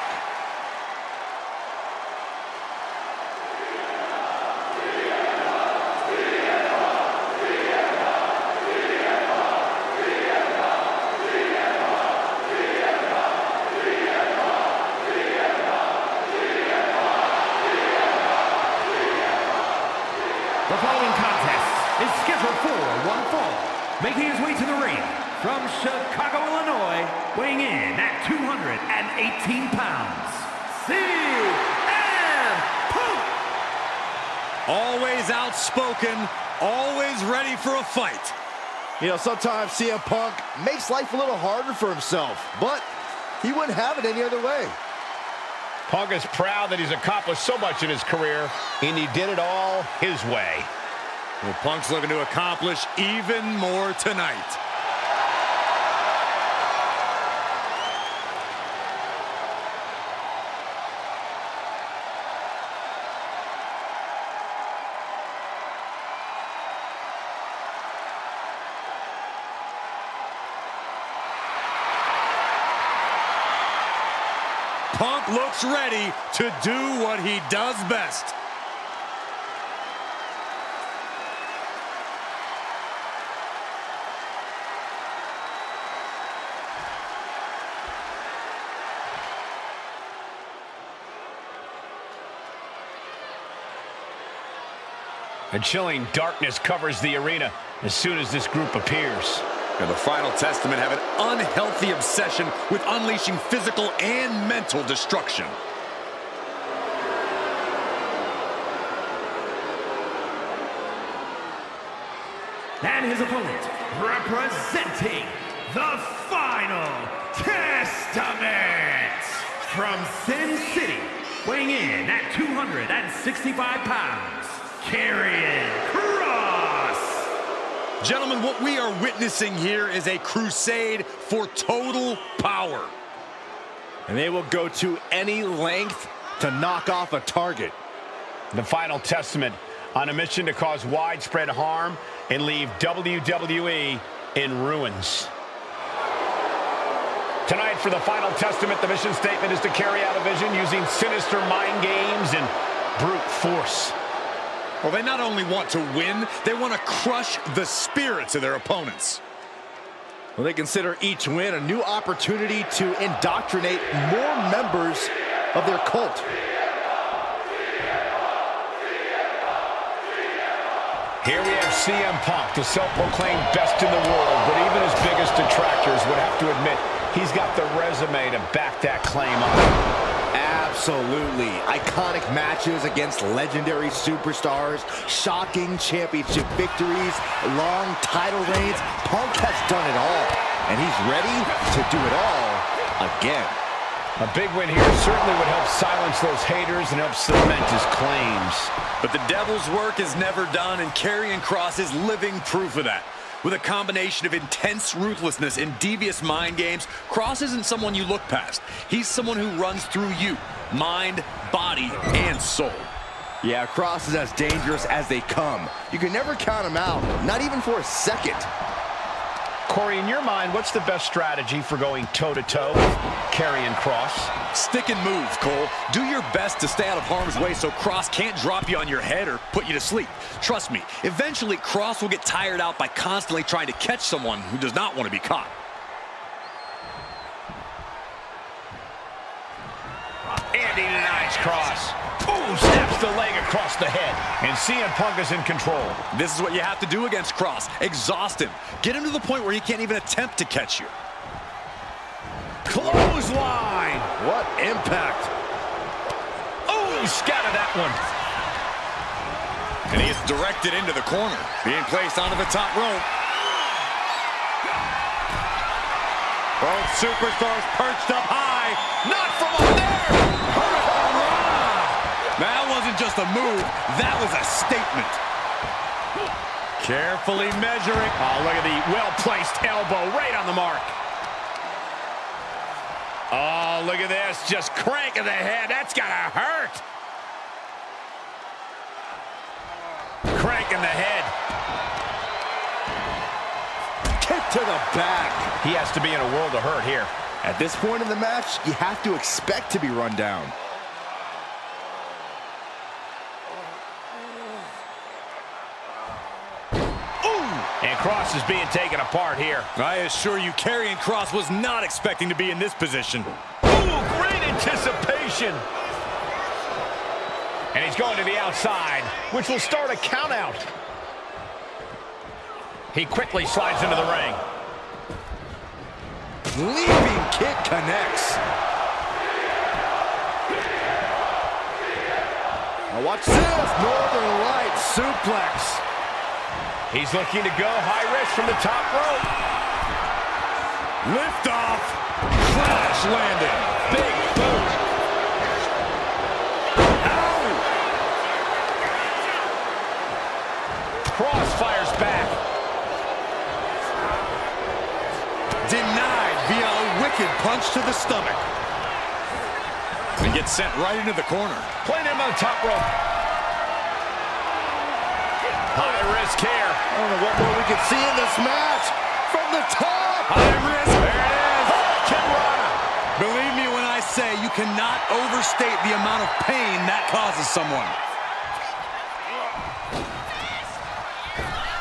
weighing in at 218 pounds, CM Punk! Always outspoken, always ready for a fight. You know, sometimes CM Punk makes life a little harder for himself, but he wouldn't have it any other way. Punk is proud that he's accomplished so much in his career, and he did it all his way. Well, Punk's looking to accomplish even more tonight. Punk looks ready to do what he does best. A chilling darkness covers the arena as soon as this group appears. And the Final Testament have an unhealthy obsession with unleashing physical and mental destruction. And his opponent, representing the Final Testament, from Sin City, weighing in at 265 pounds, Karrion Kross. Gentlemen, what we are witnessing here is a crusade for total power. And they will go to any length to knock off a target. The Final Testament on a mission to cause widespread harm and leave WWE in ruins. Tonight for the Final Testament, the mission statement is to carry out a vision using sinister mind games and brute force. Well, they not only want to win, they want to crush the spirits of their opponents. Well, they consider each win a new opportunity to indoctrinate more members of their cult. Here we have CM Punk, the self-proclaimed best in the world, but even his biggest detractors would have to admit he's got the resume to back that claim up. Absolutely. Iconic matches against legendary superstars, shocking championship victories, long title reigns. Punk has done it all, and he's ready to do it all again. A big win here certainly would help silence those haters and help cement his claims. But the devil's work is never done, and Karrion Kross is living proof of that. With a combination of intense ruthlessness and devious mind games, Kross isn't someone you look past. He's someone who runs through you, mind, body, and soul. Yeah, Kross is as dangerous as they come. You can never count him out, not even for a second. Corey, in your mind, what's the best strategy for going toe-to-toe with Karrion Kross? Stick and move, Cole. Do your best to stay out of harm's way so Kross can't drop you on your head or put you to sleep. Trust me, eventually Kross will get tired out by constantly trying to catch someone who does not want to be caught. And he denies Kross. Ooh, snaps the leg across the head. And CM Punk is in control. This is what you have to do against Kross. Exhaust him. Get him to the point where he can't even attempt to catch you. Clothesline. What impact. Ooh, scattered that one. And he is directed into the corner, being placed onto the top rope. Both superstars perched up high. Not from up there. That wasn't just a move, that was a statement. Carefully measuring. Oh, look at the well-placed elbow right on the mark. Oh, look at this. Just cranking the head. That's gotta hurt. Cranking the head. Kick to the back. He has to be in a world of hurt here. At this point in the match, you have to expect to be run down. And Kross is being taken apart here. I assure you, Karrion Kross was not expecting to be in this position. Ooh, great anticipation. And he's going to the outside, which will start a count out. He quickly slides into the ring. Leaping kick connects. Now watch this. Northern Light suplex. He's looking to go high risk from the top rope. Lift off. Crash landing. Big boot. Ow! Kross fires back. Denied via a wicked punch to the stomach. And gets sent right into the corner. Playing him on the top rope. High risk here. I don't know what more we could see in this match. From the top. High risk. There it is. Kimbrana. Believe me when I say you cannot overstate the amount of pain that causes someone.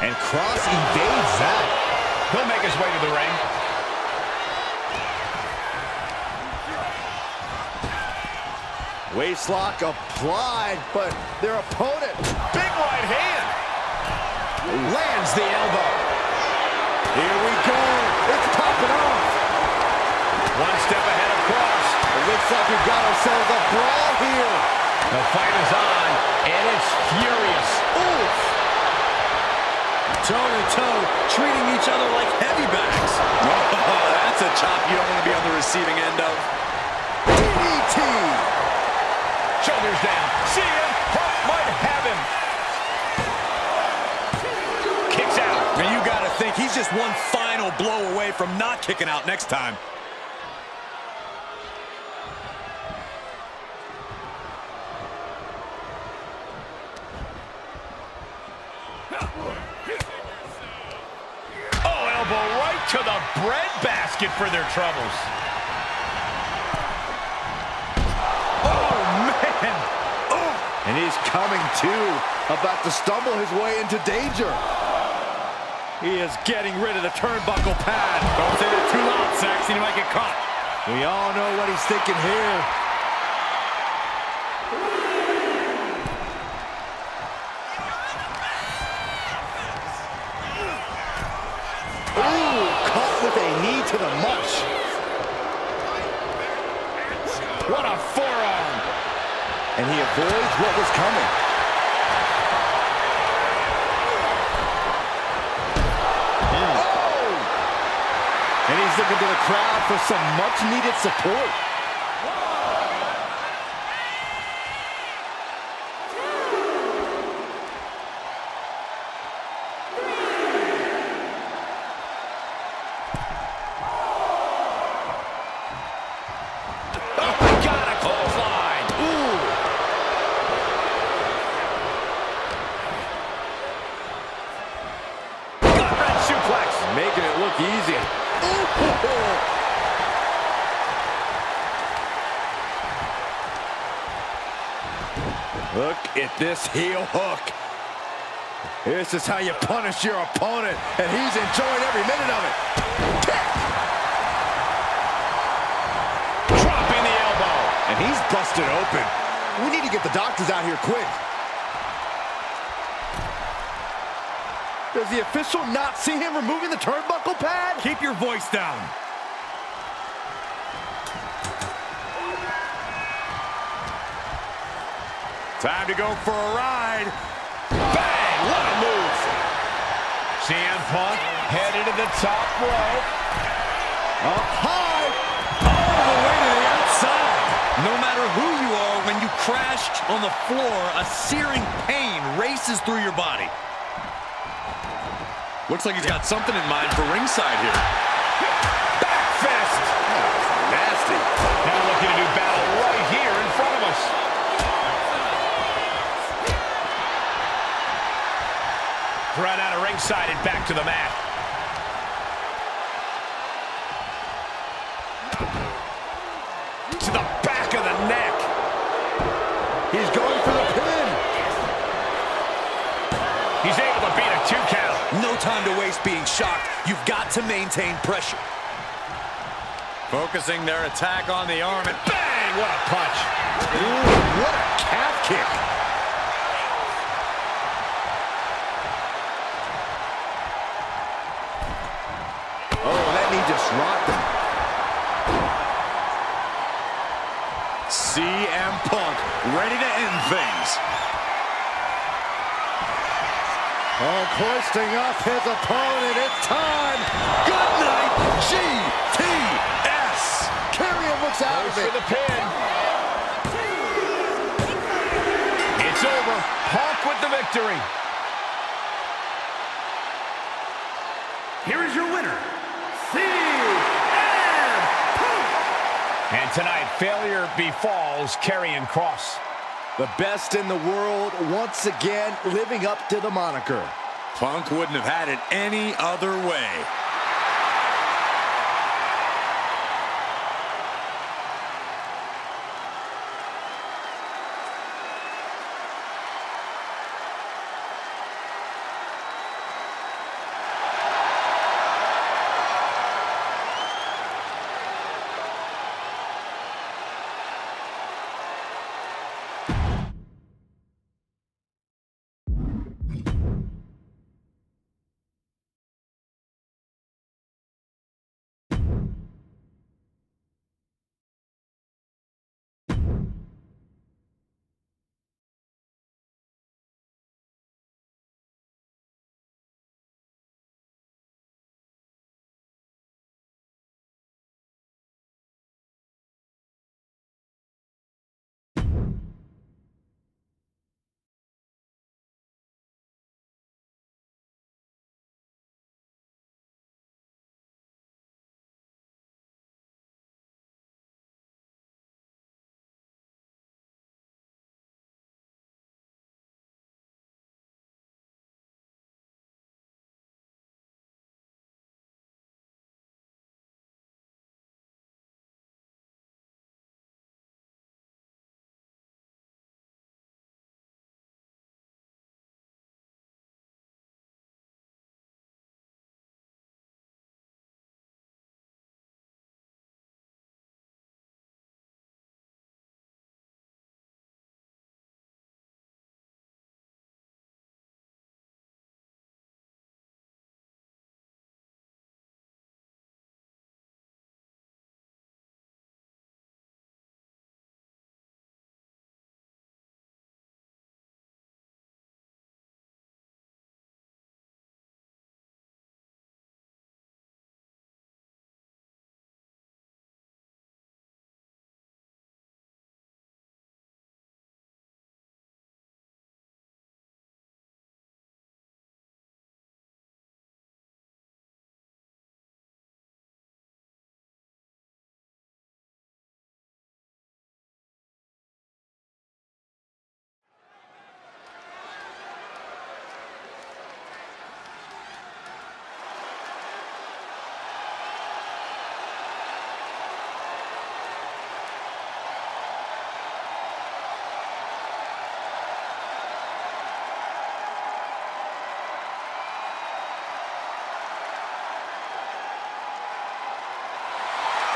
And Kross evades that. He'll make his way to the ring. Waistlock applied, but their opponent. Big right hand. Lands the elbow. Here we go. It's popping off. One step ahead of Kross. It looks like we've got ourselves a brawl here. The fight is on, and it's furious. Oof. Toe-to-toe, treating each other like heavy bags. Oh, that's a chop you don't want to be on the receiving end of. DDT. Shoulders down. CM Punk might have him. Kicks out. And you got to think he's just one final blow away from not kicking out next time. Oh, elbow right to the breadbasket for their troubles. And he's coming to, about to stumble his way into danger. He is getting rid of the turnbuckle pad. Don't say that too loud, Saxon. He might get caught. We all know what he's thinking here. Ooh, caught with a knee to the mush. What a forearm. And he avoids what was coming. Oh! And he's looking to the crowd for some much-needed support. Making it look easy. Look at this heel hook. This is how you punish your opponent, and he's enjoying every minute of it. Kick! Dropping the elbow. And he's busted open. We need to get the doctors out here quick. Does the official not see him removing the turnbuckle pad? Keep your voice down. Time to go for a ride. Bang! What a move. CM Punk headed to the top rope. Up high. All the way to the outside. No matter who you are, when you crash on the floor, a searing pain races through your body. Looks like he's got something in mind for ringside here. Back fist. Nasty. Now looking to do battle right here in front of us. Run out of ringside and back to the mat. To the back of the neck. He's going for the pin. He's able to beat a 2 count. No time to waste being shocked. You've got to maintain pressure. Focusing their attack on the arm, and Bang! What a punch. Ooh, what a calf kick. Oh, that knee just rocked him. CM Punk ready to end things. Punk hoisting up his opponent. It's time. Good night, GTS. Karrion looks out of For it. the pin. It's over. Punk with the victory. Here is your winner, CM Punk. And tonight, failure befalls Karrion Kross. The best in the world once again living up to the moniker. Punk wouldn't have had it any other way.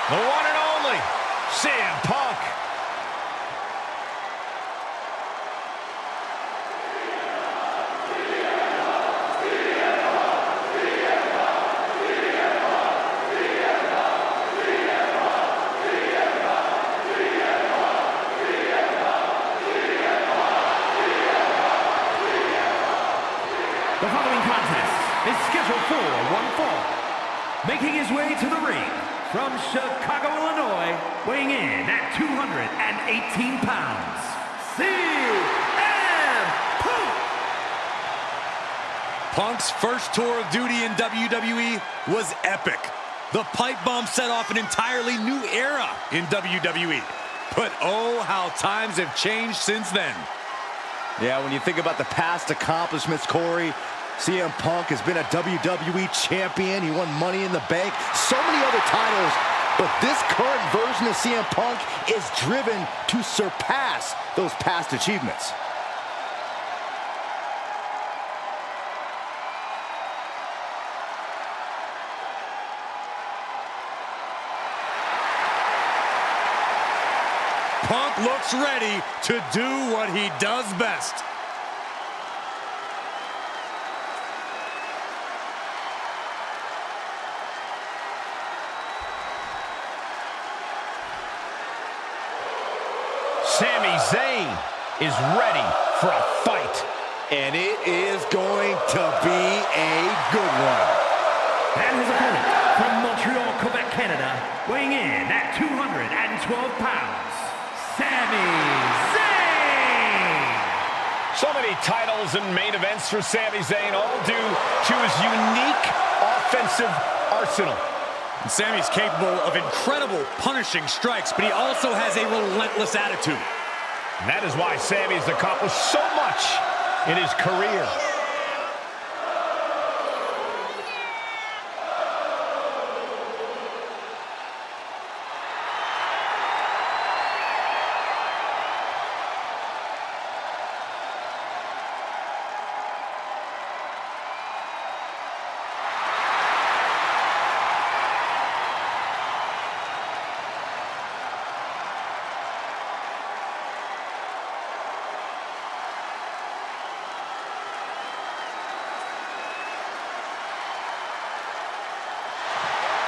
The one and only CM Punk. The following contest is scheduled for one fall. Making his way to the ring from Chicago, Illinois, weighing in at 218 pounds, CM Punk! Punk's first tour of duty in WWE was epic. The pipe bomb set off an entirely new era in WWE. But oh, how times have changed since then. Yeah, when you think about the past accomplishments, Corey, CM Punk has been a WWE champion. He won Money in the Bank, so many other titles. But this current version of CM Punk is driven to surpass those past achievements. Punk looks ready to do what he does best. Sami Zayn is ready for a fight. And it is going to be a good one. And his opponent from Montreal, Quebec, Canada, weighing in at 212 pounds, Sami Zayn! So many titles and main events for Sami Zayn, all due to his unique offensive arsenal. And Sami's capable of incredible punishing strikes, but he also has a relentless attitude. And that is why Sami's accomplished so much in his career.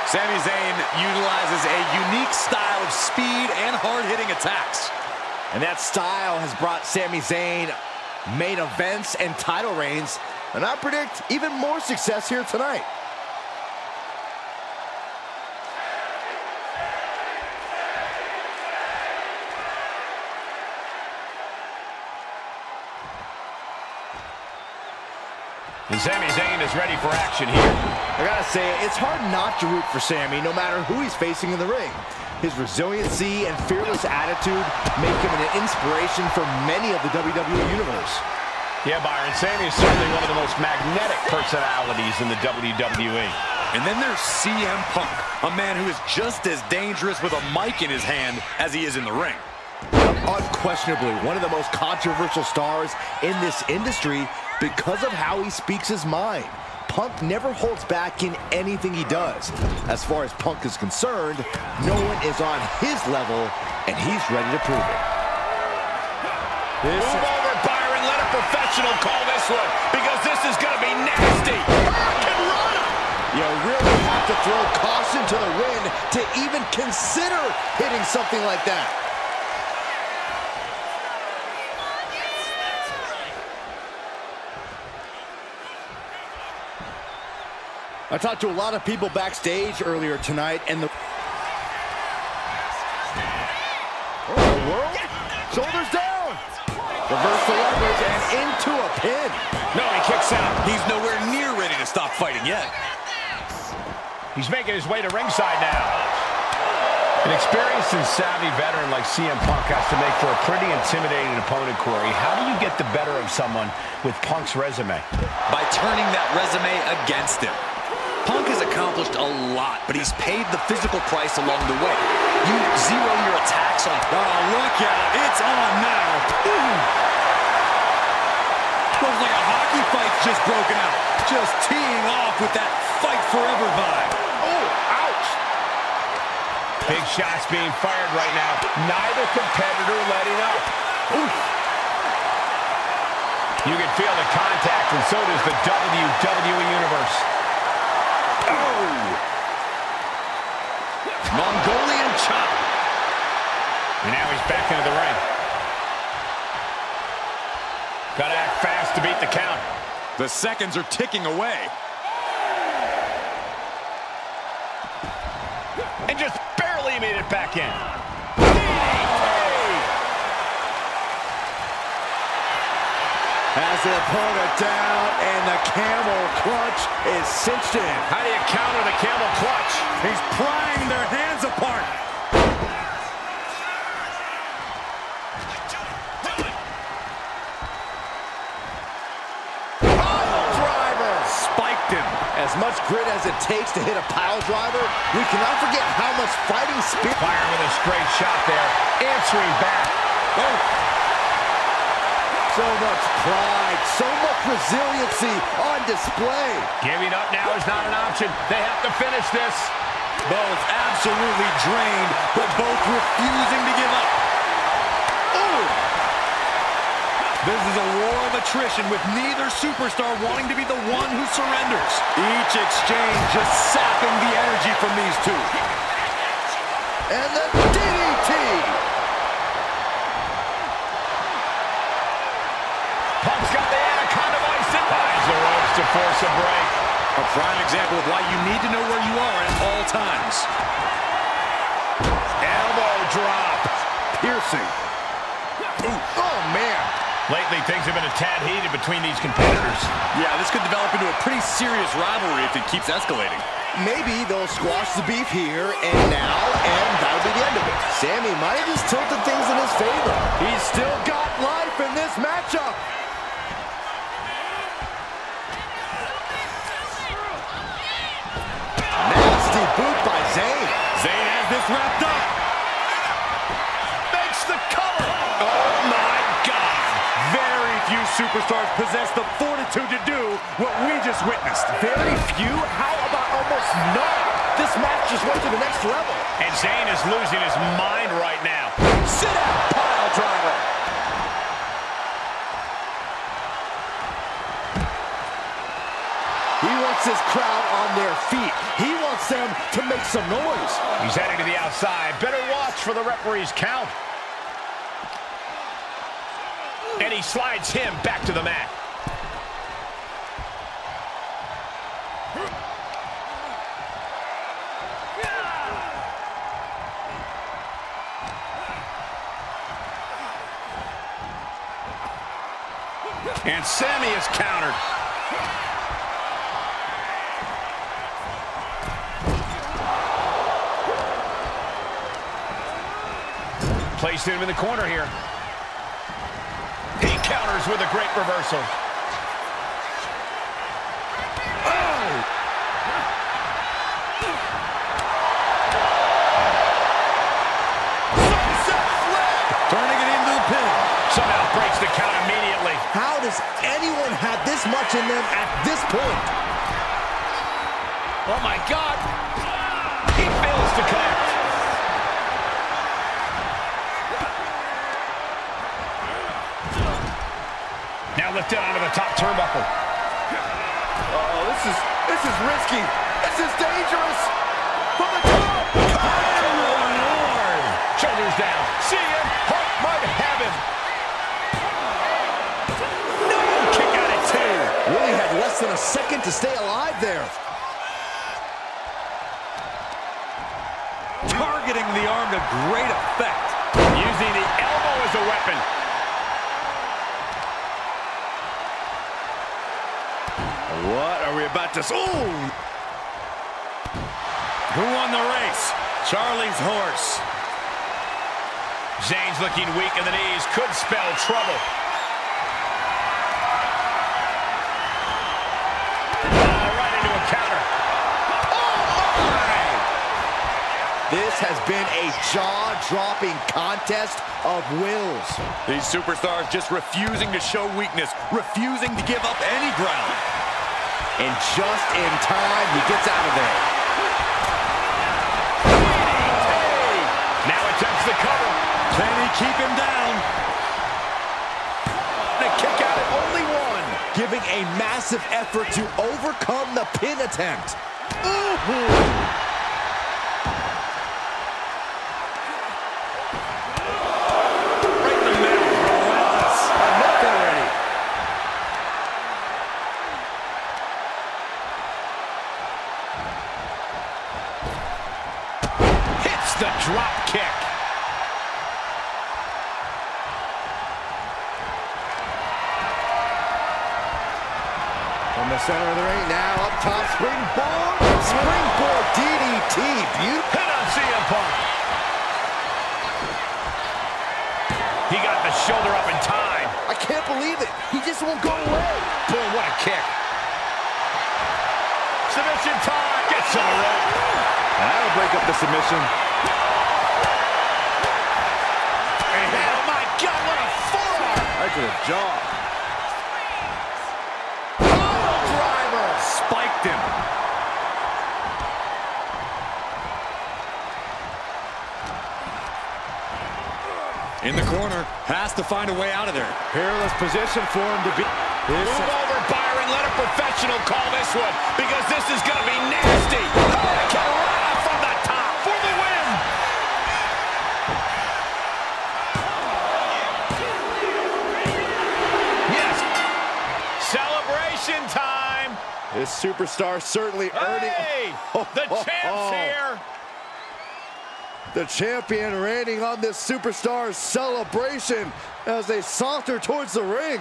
Sami Zayn utilizes a unique style of speed and hard-hitting attacks. And that style has brought Sami Zayn main events and title reigns, and I predict even more success here tonight. And Sami Zayn is ready for action here. I gotta say, it's hard not to root for Sami, no matter who he's facing in the ring. His resiliency and fearless attitude make him an inspiration for many of the WWE Universe. Yeah, Byron, Sami is certainly one of the most magnetic personalities in the WWE. And then there's CM Punk, a man who is just as dangerous with a mic in his hand as he is in the ring. Unquestionably one of the most controversial stars in this industry because of how he speaks his mind. Punk never holds back in anything he does. As far as Punk is concerned, no one is on his level, and he's ready to prove it. Move over, Byron. Let a professional call this one, because this is going to be nasty. Karrion! You really have to throw caution to the wind to even consider hitting something like that. I talked to a lot of people backstage earlier tonight, and the world, shoulders down, reverse the leverage, and into a pin. No, he kicks out. He's nowhere near ready to stop fighting yet. He's making his way to ringside now. An experienced and savvy veteran like CM Punk has to make for a pretty intimidating opponent, Corey. How do you get the better of someone with Punk's resume? By turning that resume against him. Punk has accomplished a lot, but he's paid the physical price along the way. You zero your attacks on... Oh, look out. It's on now. Ooh. Looks like a hockey fight's just broken out. Just teeing off with that fight forever vibe. Oh, ouch. Big shots being fired right now. Neither competitor letting up. Oof. You can feel the contact, and so does the WWE Universe. Oh! Mongolian chop. And now he's back into the ring. Gotta act fast to beat the count. The seconds are ticking away. And just barely made it back in. Has the opponent down, and the camel clutch is cinched in. How do you counter the camel clutch? He's prying their hands apart. Pile driver! Spiked him. As much grit as it takes to hit a pile driver, we cannot forget how much fighting spirit... Byron with a straight shot there, answering back. Oh. So much pride, so much resiliency on display. Giving up now is not an option. They have to finish this. Both absolutely drained, but both refusing to give up. Ooh! This is a war of attrition with neither superstar wanting to be the one who surrenders. Each exchange just sapping the energy from these two. And the DDT! force a break. A prime example of why you need to know where you are at all times. Elbow drop. Piercing. Ooh. Oh, man. Lately, things have been a tad heated between these competitors. Yeah, this could develop into a pretty serious rivalry if it keeps escalating. Maybe they'll squash the beef here and now, and that'll be the end of it. Sami might have just tilted things in his favor. He's still got life in this matchup. Nasty boot by Zayn. Zayn has this wrapped up. Makes the cover. Oh, my God. Very few superstars possess the fortitude to do what we just witnessed. Very few? How about almost none? This match just went to the next level. And Zayn is losing his mind right now. Sit out, pile driver. He wants his crowd on their feet. He wants them to make some noise. He's heading to the outside. Better watch for the referee's count. And he slides him back to the mat. And Sami is countered. Placed him in the corner here. He counters with a great reversal. Turning it into the pin. Somehow breaks the count immediately. How does anyone have this much in them at this point? Oh my God. He fails to connect. Now lifted onto the top turnbuckle. Oh, this is risky. This is dangerous. From the top. Oh, Lord. Shoulders down. CM Punk might have him. No, kick out at two. Really had less than a second to stay alive there. Targeting the arm to great effect. Using the elbow as a weapon. What are we about to... Ooh! Who won the race? Charlie's horse. Zayn's looking weak in the knees. Could spell trouble. Right into a counter. Oh, my! This has been a jaw-dropping contest of wills. These superstars just refusing to show weakness, refusing to give up any ground. And just in time, he gets out of there. Now attempts the cover. Can he keep him down? The kick out at only one. Giving a massive effort to overcome the pin attempt. Ooh. The drop kick. From the center of the ring now, up top, springboard DDT. Beautiful. Hit on CM Punk. He got the shoulder up in time. I can't believe it. He just won't go away. Boom, what a kick. Submission time. Gets to the rope. That'll break up the submission. Oh my God, what a forearm. Right to the jaw. Pile driver. Spiked him. In the corner, has to find a way out of there. Perilous position for him to be. Move over, Byron. Let a professional call this one because this is going to be nasty. Karrion from the top for the win. Yes. Celebration time. This superstar certainly earning... Hey! The champ's here! The champion reigning on this superstar's celebration as they saunter towards the ring.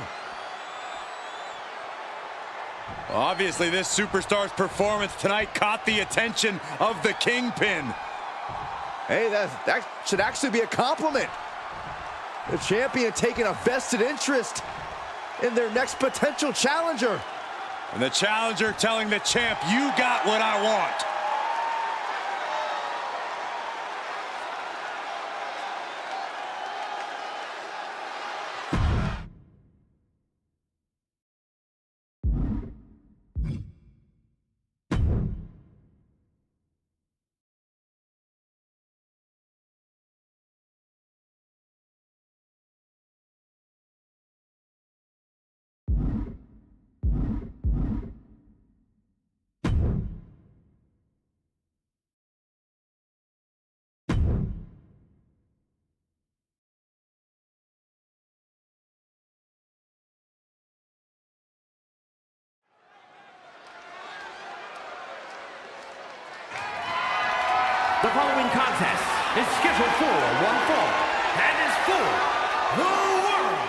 Obviously, this superstar's performance tonight caught the attention of the Kingpin. Hey, that should actually be a compliment. The champion taking a vested interest in their next potential challenger. And the challenger telling the champ, you got what I want. The following contest is scheduled for one fall and is for the World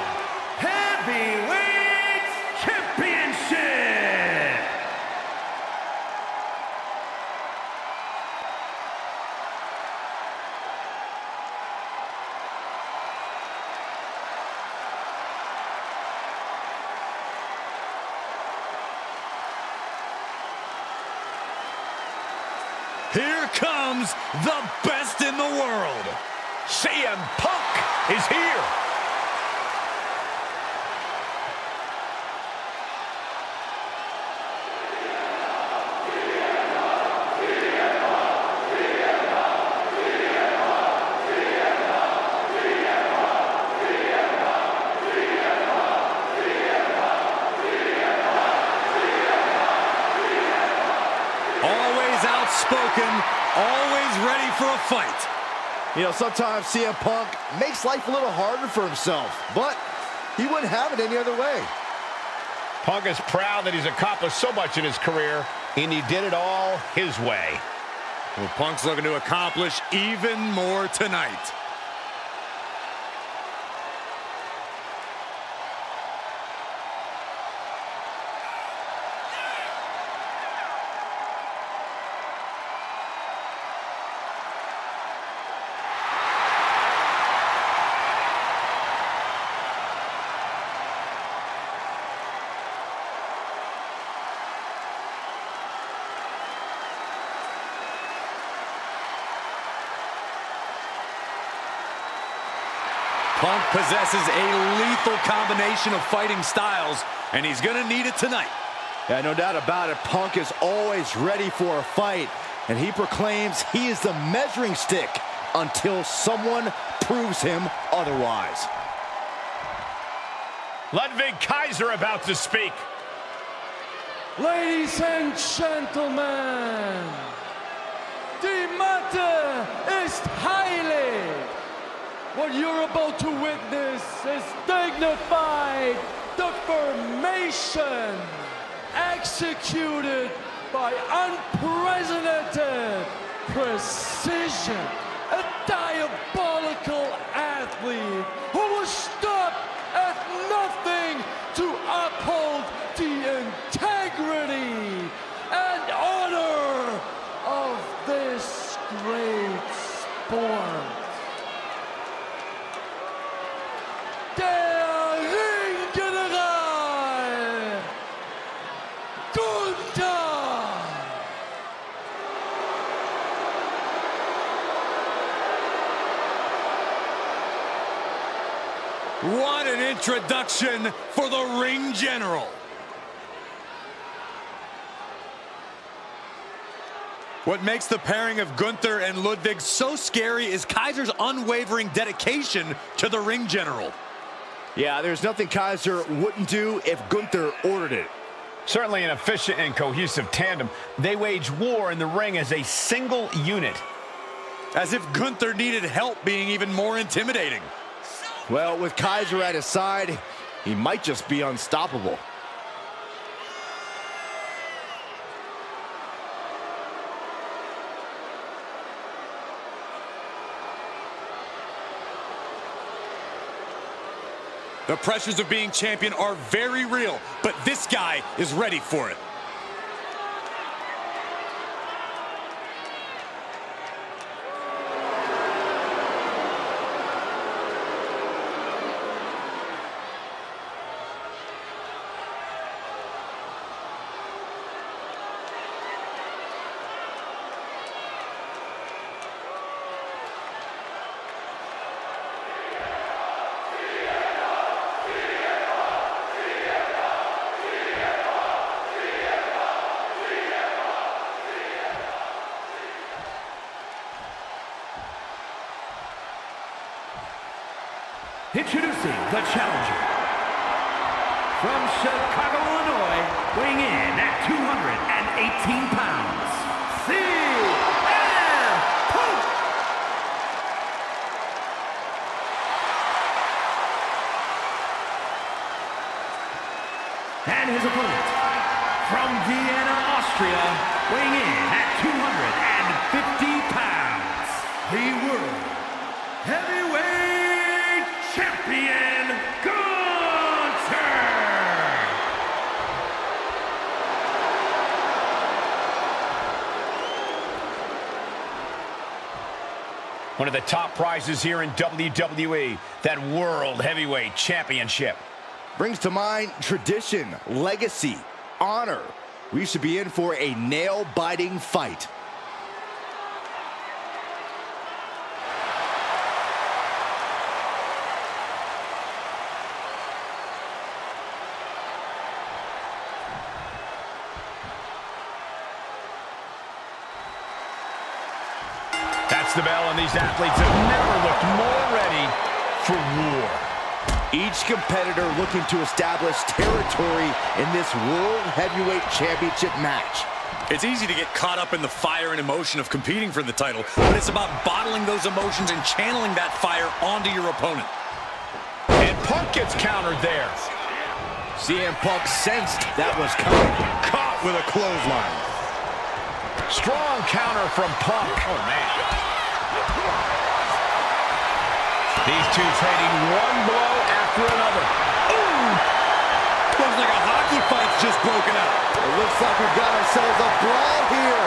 Heavyweight Championship. Here comes the best in the world. CM Punk is here. Always outspoken, always ready for a fight. You know, sometimes CM Punk makes life a little harder for himself, but he wouldn't have it any other way. Punk is proud that he's accomplished so much in his career, and he did it all his way. Well, Punk's looking to accomplish even more tonight. Punk possesses a lethal combination of fighting styles, and he's going to need it tonight. Yeah, no doubt about it. Punk is always ready for a fight, and he proclaims he is the measuring stick until someone proves him otherwise. Ludwig Kaiser about to speak. Ladies and gentlemen, the matter is highly. What you're about to witness is dignified deformation executed by unprecedented precision. A diabolical athlete who will stop at nothing to uphold the integrity and honor of this great sport. Der Ringgeneral Gunther. What an introduction for the Ring General. What makes the pairing of Gunther and Ludwig so scary is Kaiser's unwavering dedication to the Ring General. Yeah, there's nothing Kaiser wouldn't do if Gunther ordered it. Certainly an efficient and cohesive tandem. They wage war in the ring as a single unit. As if Gunther needed help being even more intimidating. Well, with Kaiser at his side, he might just be unstoppable. The pressures of being champion are very real, but this guy is ready for it. Introducing the challenger from Chicago, Illinois, weighing in at 218 pounds, CM Punk! And his opponent from Vienna, Austria, weighing in at 250 pounds, the World Heavyweight Champion, Gunther! One of the top prizes here in WWE, that World Heavyweight Championship. Brings to mind tradition, legacy, honor. We should be in for a nail-biting fight. That's the bell, and these athletes have never looked more ready for war. Each competitor looking to establish territory in this World Heavyweight Championship match. It's easy to get caught up in the fire and emotion of competing for the title, but it's about bottling those emotions and channeling that fire onto your opponent. And Punk gets countered there. CM Punk sensed that was coming. Caught with a clothesline. Strong counter from Punk. Oh, man. These two trading one blow after another. Ooh! Looks like a hockey fight's just broken out. It looks like we've got ourselves a brawl here.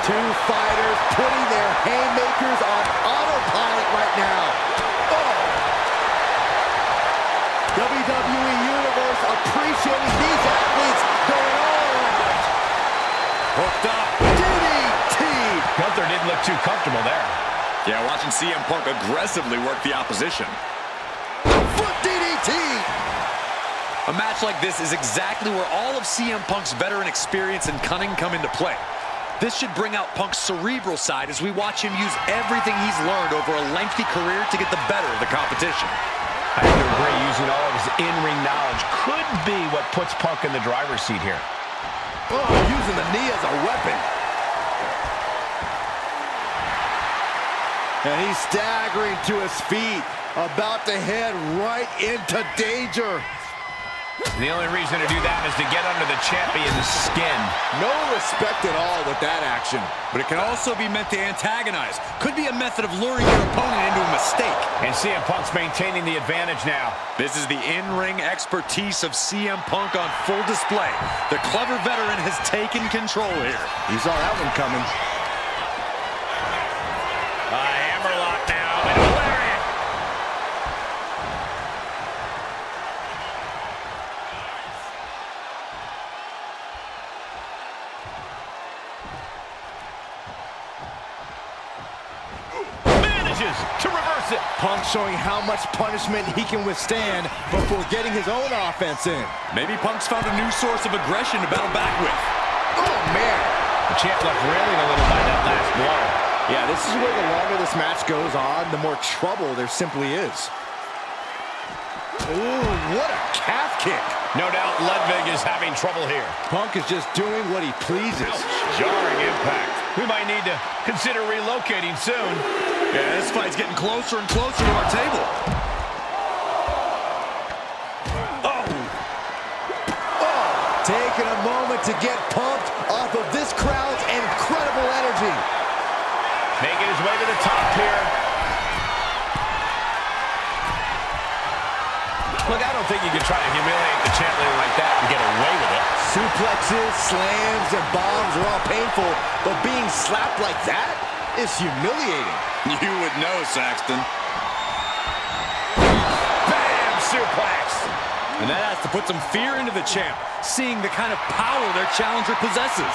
Two fighters putting their haymakers on autopilot right now. WWE Universe appreciating these athletes going all out. Hooked up. DDT. Gunther didn't look too comfortable there. Yeah, watching CM Punk aggressively work the opposition. Foot DDT. A match like this is exactly where all of CM Punk's veteran experience and cunning come into play. This should bring out Punk's cerebral side as we watch him use everything he's learned over a lengthy career to get the better of the competition. I have to agree, using all of his in-ring knowledge could be what puts Punk in the driver's seat here. Oh, using the knee as a weapon. And he's staggering to his feet, about to head right into danger. The only reason to do that is to get under the champion's skin. No respect at all with that action. But it can also be meant to antagonize. Could be a method of luring your opponent into a mistake. And CM Punk's maintaining the advantage now. This is the in-ring expertise of CM Punk on full display. The clever veteran has taken control here. You saw that one coming. Hammerlock now, and a lariat. Manages to reverse it. Punk showing how much punishment he can withstand before getting his own offense in. Maybe Punk's found a new source of aggression to battle back with. Oh, man. The champ left railing a little by that last blow. Yeah, this is where the longer this match goes on, the more trouble there simply is. Ooh, what a calf kick. No doubt Ludwig is having trouble here. Punk is just doing what he pleases. Jarring impact. We might need to consider relocating soon. Yeah, this fight's getting closer and closer to our table. Taking a moment to get pumped off of this crowd's incredible energy. Making his way to the top here. don't think you can try to humiliate the champion like that and get away with it. Suplexes, slams, and bombs are all painful, but being slapped like that is humiliating. You would know, Saxton. Bam! Suplex! And that has to put some fear into the champ, seeing the kind of power their challenger possesses.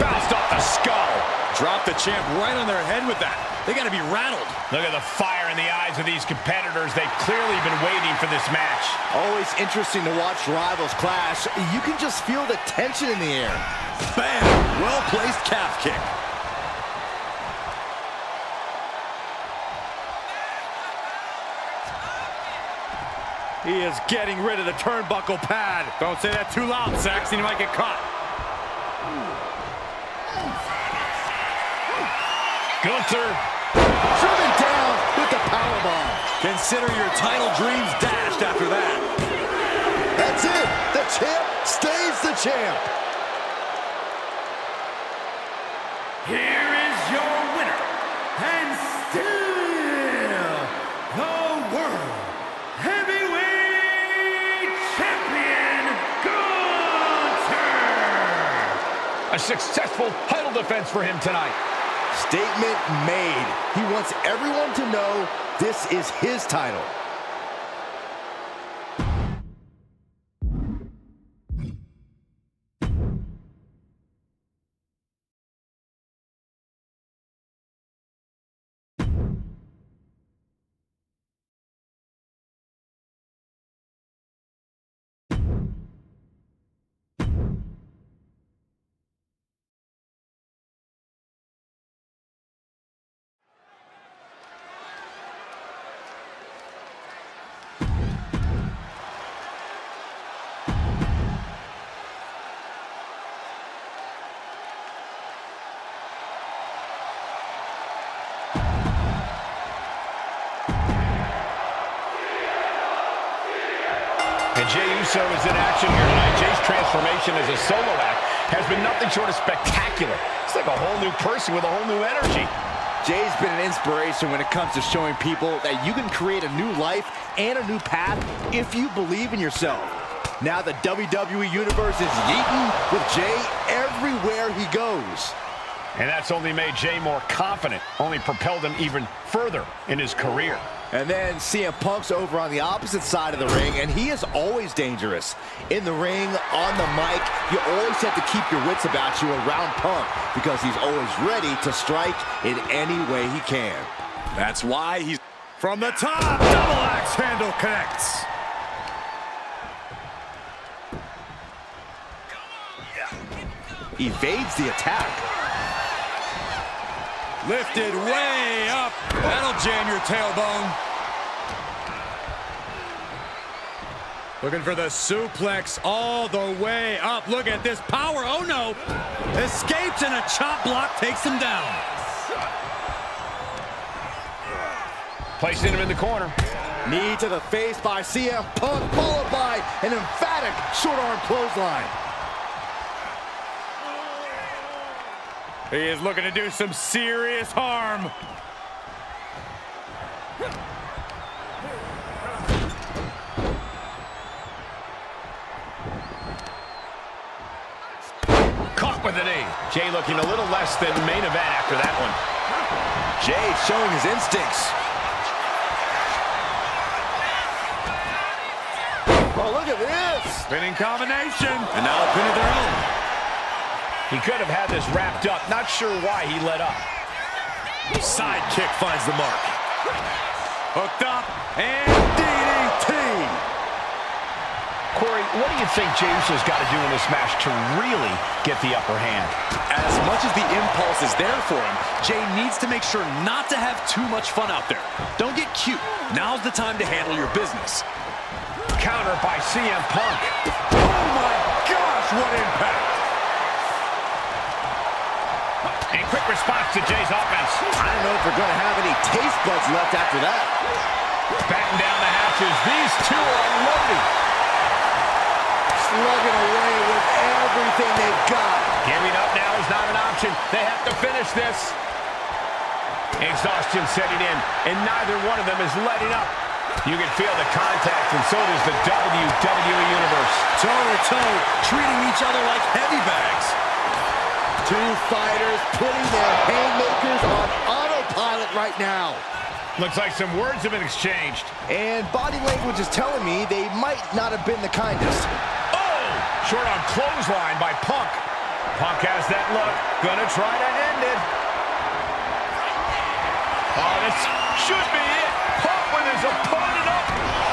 Bounced off the skull. Drop the champ right on their head with that. They got to be rattled. Look at the fire in the eyes of these competitors. They've clearly been waiting for this match. Always interesting to watch rivals clash. You can just feel the tension in the air. Bam! Well-placed calf kick. He is getting rid of the turnbuckle pad. Don't say that too loud, Saxton. You might get caught. Gunther. Driven down with the powerbomb. Consider your title dreams dashed after that. That's it. The champ stays the champ. Here is your winner, and still the World Heavyweight Champion, Gunther! A successful title defense for him tonight. Statement made. He wants everyone to know this is his title. And Jey Uso is in action here tonight. Jey's transformation as a solo act has been nothing short of spectacular. It's like a whole new person with a whole new energy. Jey's been an inspiration when it comes to showing people that you can create a new life and a new path if you believe in yourself. Now the WWE Universe is yeeting with Jey everywhere he goes. And that's only made Jey more confident, only propelled him even further in his career. And then CM Punk's over on the opposite side of the ring, and he is always dangerous. In the ring, on the mic, you always have to keep your wits about you around Punk because he's always ready to strike in any way he can. That's why he's... From the top, double axe handle connects. Evades the attack. Lifted way up. That'll jam your tailbone. Looking for the suplex all the way up. Look at this power. Oh, no. Escapes and a chop block takes him down. Placing him in the corner. Knee to the face by CM Punk, followed by an emphatic short arm clothesline. He is looking to do some serious harm. Caught with a knee. Jey looking a little less than main event after that one. Jey showing his instincts. Oh, look at this. Spinning combination. And now a pin of their own. He could have had this wrapped up. Not sure why he let up. Side kick finds the mark. Hooked up and DDT. Corey, what do you think Jey Uso's got to do in this match to really get the upper hand? As much as the impulse is there for him, Jey needs to make sure not to have too much fun out there. Don't get cute. Now's the time to handle your business. Counter by CM Punk. Oh my gosh, what impact. And quick response to Jey's offense. I don't know if we're going to have any taste buds left after that. Batten down the hatches. These two are unloaded. Slugging away with everything they've got. Giving up now is not an option. They have to finish this. Exhaustion setting in, and neither one of them is letting up. You can feel the contact, and so does the WWE Universe. Toe-to-toe, treating each other like heavy bags. Two fighters putting their haymakers on autopilot right now. Looks like some words have been exchanged. And body language is telling me they might not have been the kindest. Oh! Short on clothesline by Punk. Punk has that look. Gonna try to end it. Oh, this should be it. Punk with his opponent up.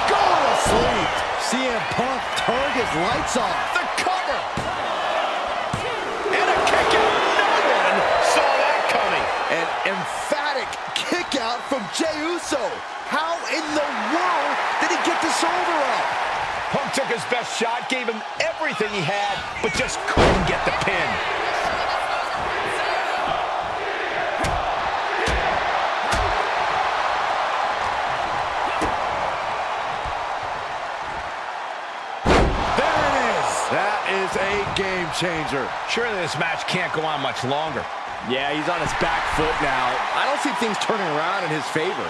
Go to sleep. CM Punk turned his lights off. The cover. And a kick out. No one saw that coming. An emphatic kick out from Jey Uso. How in the world did he get the shoulder up? Punk took his best shot, gave him everything he had, but just couldn't get the pin. That is a game changer. Surely this match can't go on much longer. Yeah, he's on his back foot now. I don't see things turning around in his favor.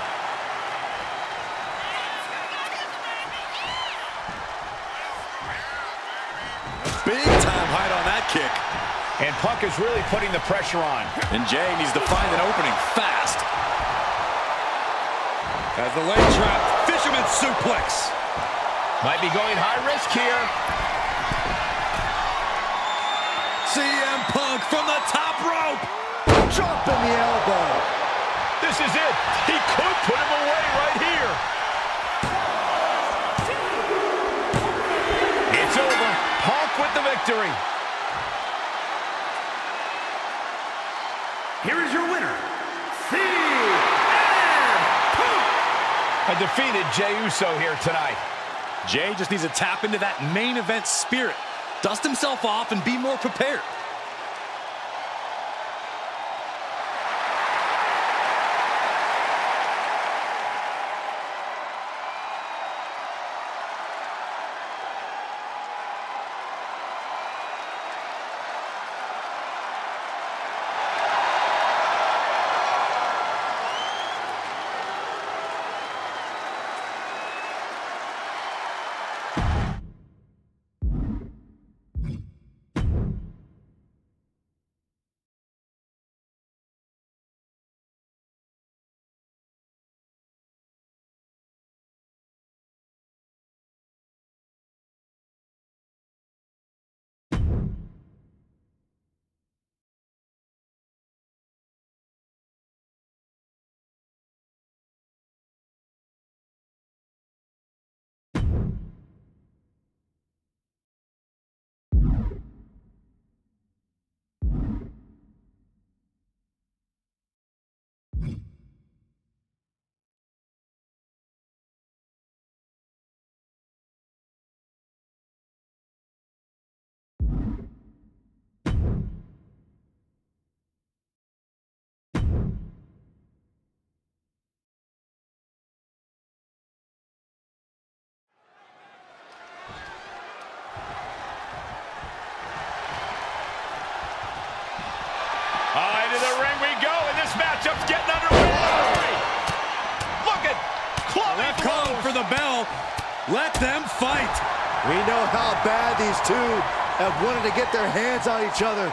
Big time height on that kick. And Punk is really putting the pressure on. And Jey needs to find an opening fast. As the leg trap, fisherman suplex. Might be going high risk here. CM Punk from the top rope. Dropping the elbow. This is it. He could put him away right here. It's over. Punk with the victory. Here is your winner, CM Punk. A defeated Jey Uso here tonight. Jey just needs to tap into that main event spirit. Dust himself off and be more prepared. Into the ring we go, and this matchup's getting underway. Look at clubbing Calling for the bell. Let them fight. We know how bad these two have wanted to get their hands on each other.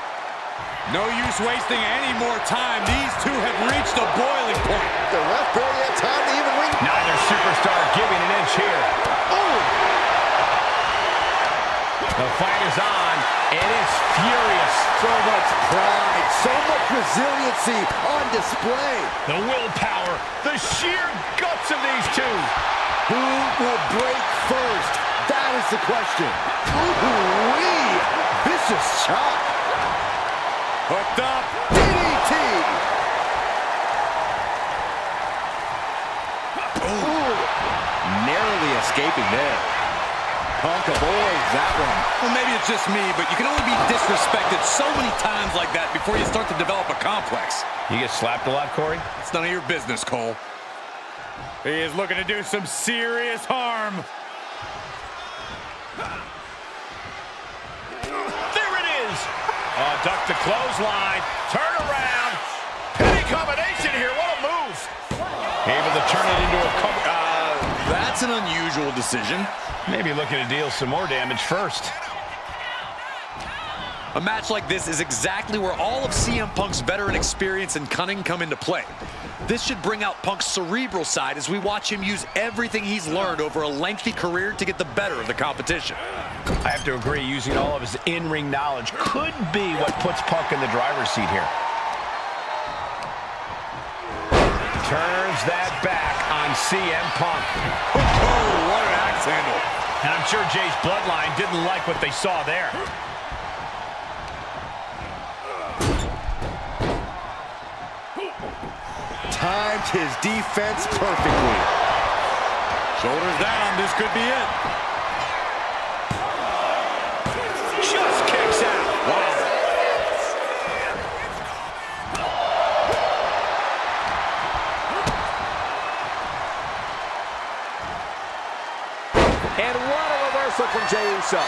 No use wasting any more time. These two have reached a boiling point. The ref barely had time to even ring. Neither superstar giving an inch here. Oh! The fight is on, and it's furious. So much pride, so much resiliency on display. The willpower, the sheer guts of these two. Who will break first? That is the question. Ooh-wee! Vicious chop. Hooked up. DDT! Ooh. Narrowly escaping there. Punk avoids that one. Well, maybe it's just me, but you can only be disrespected so many times like that before you start to develop a complex. You get slapped a lot, Corey? It's none of your business, Cole. He is looking to do some serious harm. There it is! Duck the clothesline. Turn around. Penny combination here. What a move. Able to turn it into a cover. That's an unusual decision. Maybe looking to deal some more damage first. A match like this is exactly where all of CM Punk's veteran experience and cunning come into play. This should bring out Punk's cerebral side as we watch him use everything he's learned over a lengthy career to get the better of the competition. I have to agree, using all of his in-ring knowledge could be what puts Punk in the driver's seat here. Turns that back on CM Punk. Oh, what an axe handle. And I'm sure Jey's bloodline didn't like what they saw there. Timed his defense perfectly. Shoulders down, this could be it. Just kicks out. Wow. And what a reversal from Jey Uso.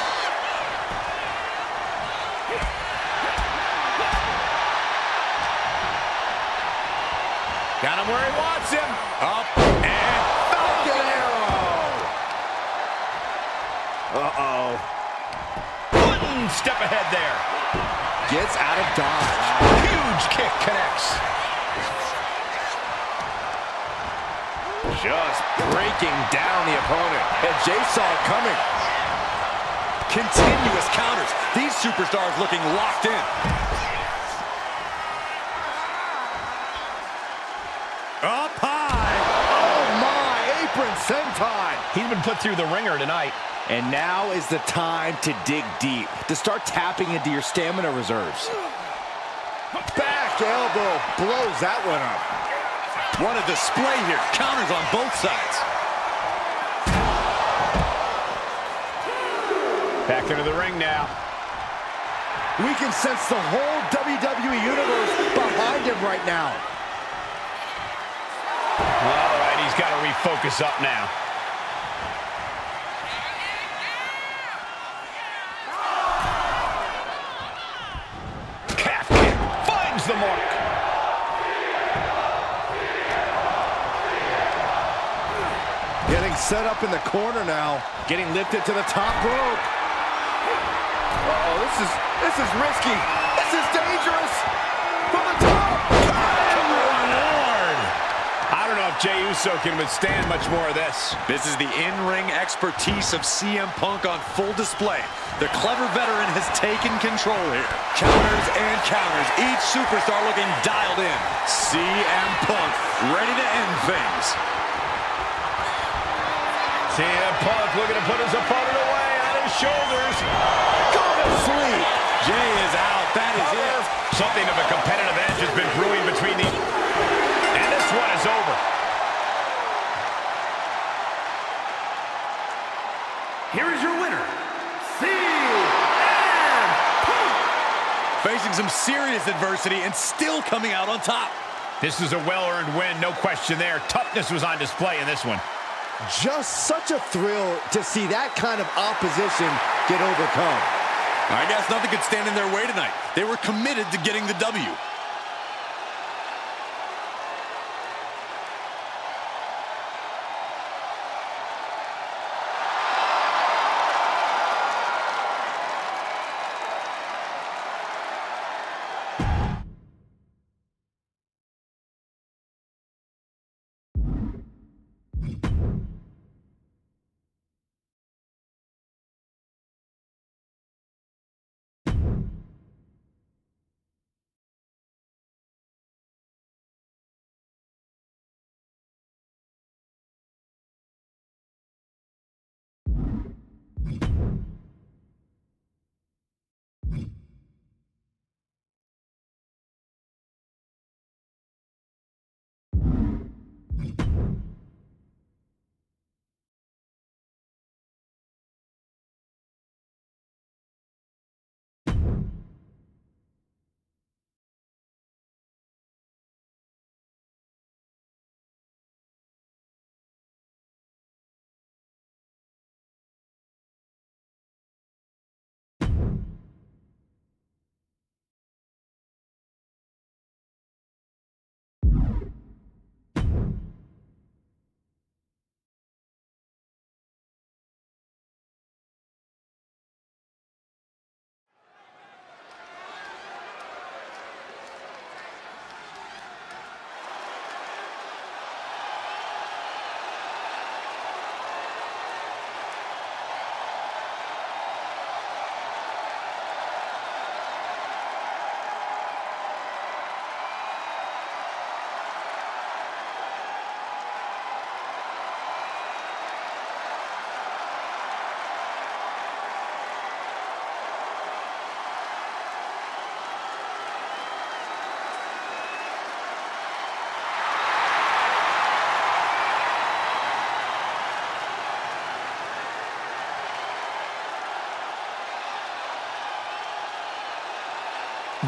Got him where he wants him. Up and Falcon Arrow. Uh-oh. One step ahead there. Gets out of dodge. Huge kick connects. Just breaking down the opponent. And Jey saw it coming. continuous counters. These superstars looking locked in. Up high. Oh my, apron senton. He's been put through the ringer tonight. And now is the time to dig deep, to start tapping into your stamina reserves. Back elbow blows that one up. What a display here. Counters on both sides. Back into the ring now. We can sense the whole WWE Universe behind him right now. All right, he's got to refocus up now. Calf kick finds the mark. Getting set up in the corner now. Getting lifted to the top rope. Uh-oh, this is risky. This is dangerous. From the top. Lord. I don't know if Jey Uso can withstand much more of this. This is the in-ring expertise of CM Punk on full display. The clever veteran has taken control here. Counters and counters. Each superstar looking dialed in. CM Punk ready to end things. CM Punk looking to put his opponent away on his shoulders. Go to sleep. Jey is out. That is it. Something of a competitive edge has been brewing between these. And this one is over. Here is your winner, CM Punk. Facing some serious adversity and still coming out on top. This is a well-earned win, no question there. Toughness was on display in this one. Just such a thrill to see that kind of opposition get overcome. I guess nothing could stand in their way tonight. They were committed to getting the W.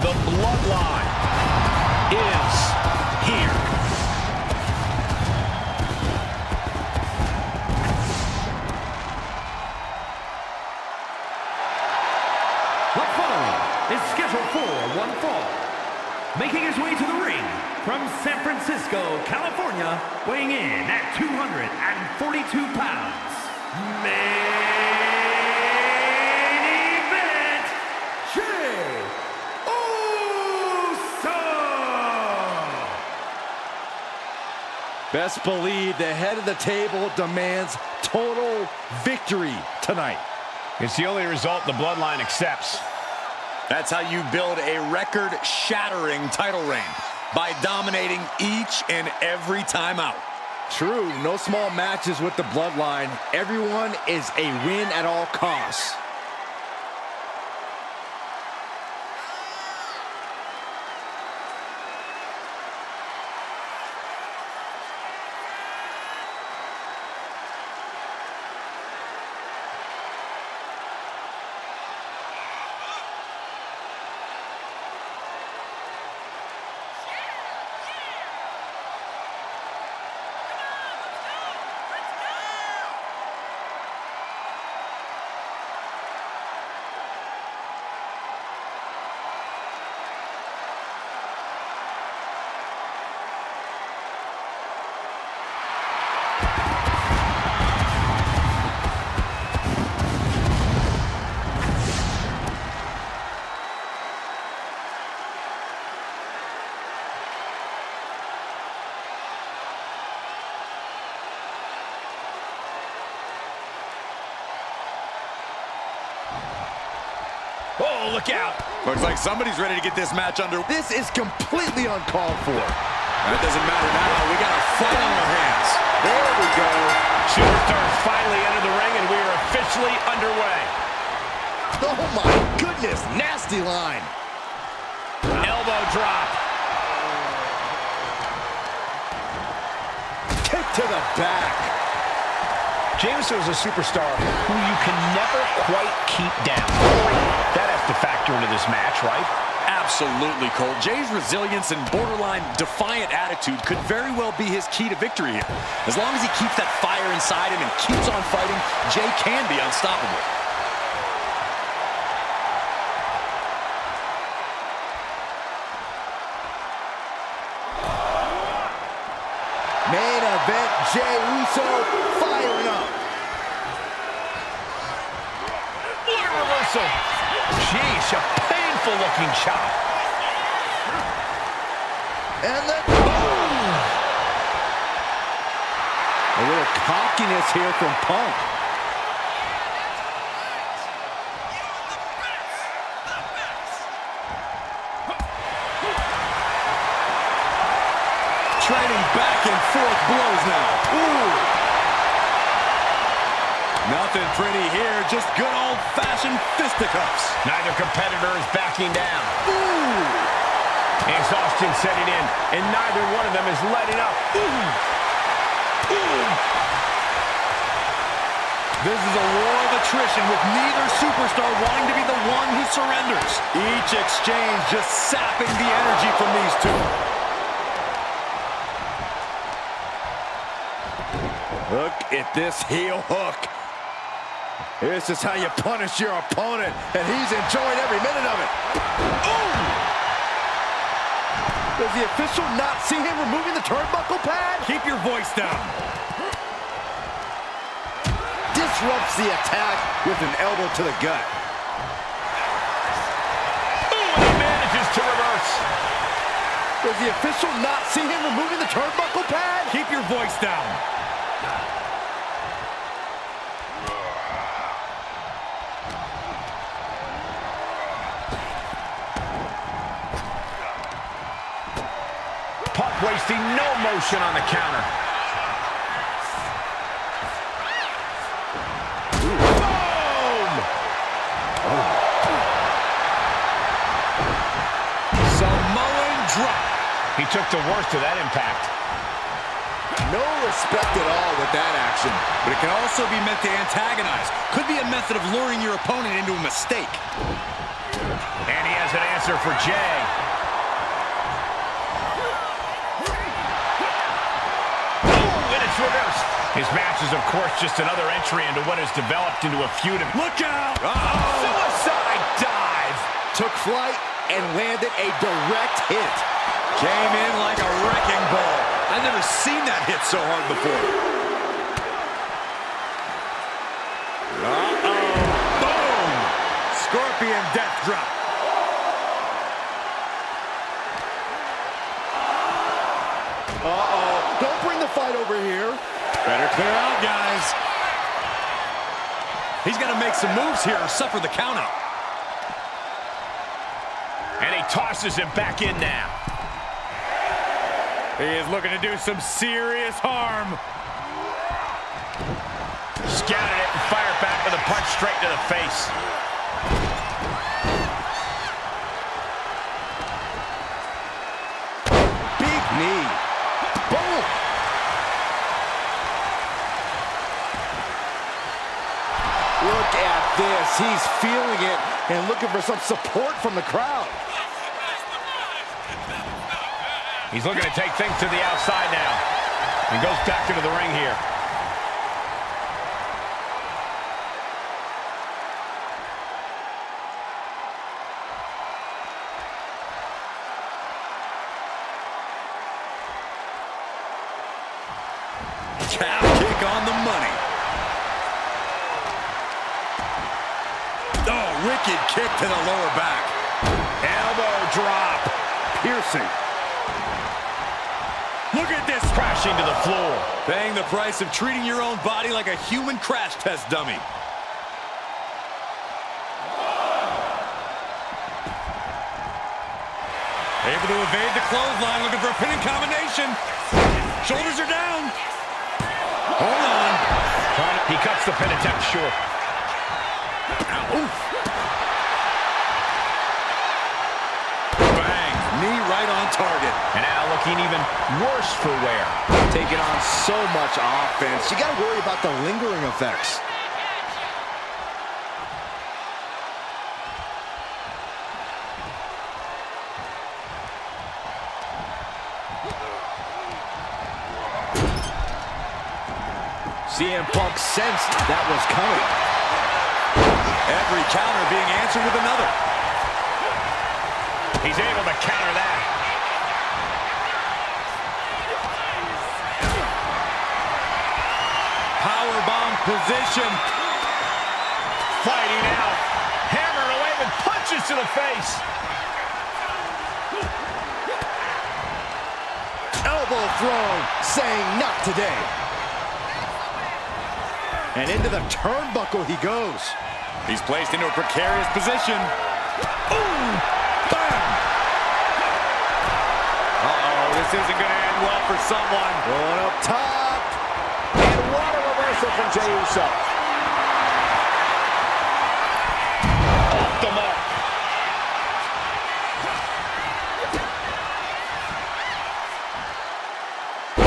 The bloodline is here. The following is scheduled for one fall. Making his way to the ring from San Francisco, California, weighing in at 242 pounds. Main event, Jey Uso! Best believe the head of the table demands total victory tonight. It's the only result the bloodline accepts. That's how you build a record-shattering title reign, by dominating each and every time out. True, no small matches with the bloodline. Everyone is a win at all costs. Oh, look out. Looks like somebody's ready to get this match under. This is completely uncalled for. That doesn't matter now. We got a fight on our hands. There we go. Superstars finally enter the ring, and we are officially underway. Oh my goodness, nasty line. Elbow drop. Kick to the back. Jey Uso is a superstar who you can never quite keep down. That has to factor into this match, right? Absolutely, Cole. Jay's resilience and borderline defiant attitude could very well be his key to victory here. As long as he keeps that fire inside him and keeps on fighting, Jey can be unstoppable. Main event, Jey Uso firing up. What a reversal. Jeez, a painful looking chop. And then boom! A little cockiness here from Punk. Trading back and forth blows now. Ooh. Nothing pretty here, just good old-fashioned fisticuffs. Neither competitor is backing down. Ooh. Exhaustion setting in, and neither one of them is letting up. Ooh. Ooh. This is a war of attrition with neither superstar wanting to be the one who surrenders. Each exchange just sapping the energy from these two. Look at this heel hook. This is how you punish your opponent, and he's enjoying every minute of it. Ooh! Does the official not see him removing the turnbuckle pad? Keep your voice down. Disrupts the attack with an elbow to the gut. Ooh, and he manages to reverse. Does the official not see him removing the turnbuckle pad? Keep your voice down. Punk wasting no motion on the counter. Boom! Samoan drop. He took the worst of that impact. No respect at all with that action. But it can also be meant to antagonize. Could be a method of luring your opponent into a mistake. And he has an answer for Jey. Oh, and it's reversed. His match is, of course, just another entry into what has developed into a feud of... Look out! Suicide dive! Took flight and landed a direct hit. Came in like a wrecking ball. I've never seen that hit so hard before. Boom! Scorpion death drop. Don't bring the fight over here. Better clear out, guys. He's got to make some moves here or suffer the countout. And he tosses him back in now. He is looking to do some serious harm. Scouted it and fired back with a punch straight to the face. Big knee. Boom. Look at this. He's feeling it and looking for some support from the crowd. He's looking to take things to the outside now. And goes back into the ring here. Calf kick on the money. Oh, wicked kick to the lower back. Elbow drop. Piercing. Look at this, crashing to the floor. Paying the price of treating your own body like a human crash test dummy. Able to evade the clothesline, looking for a pinning combination. Shoulders are down. Hold on. He cuts the pin attempt short. Oof. Bang. Knee right on target. And now looking even worse for wear. Taking on so much offense. You got to worry about the lingering effects. CM Punk sensed that was coming. Every counter being answered with another. He's able to counter that. Powerbomb position. Fighting out. Hammering away with punches to the face. Elbow thrown, saying not today. And into the turnbuckle he goes. He's placed into a precarious position. Boom! Bam! Uh-oh, this isn't going to end well for someone. Going up top. And what a reversal from Jey Uso. Off the mark.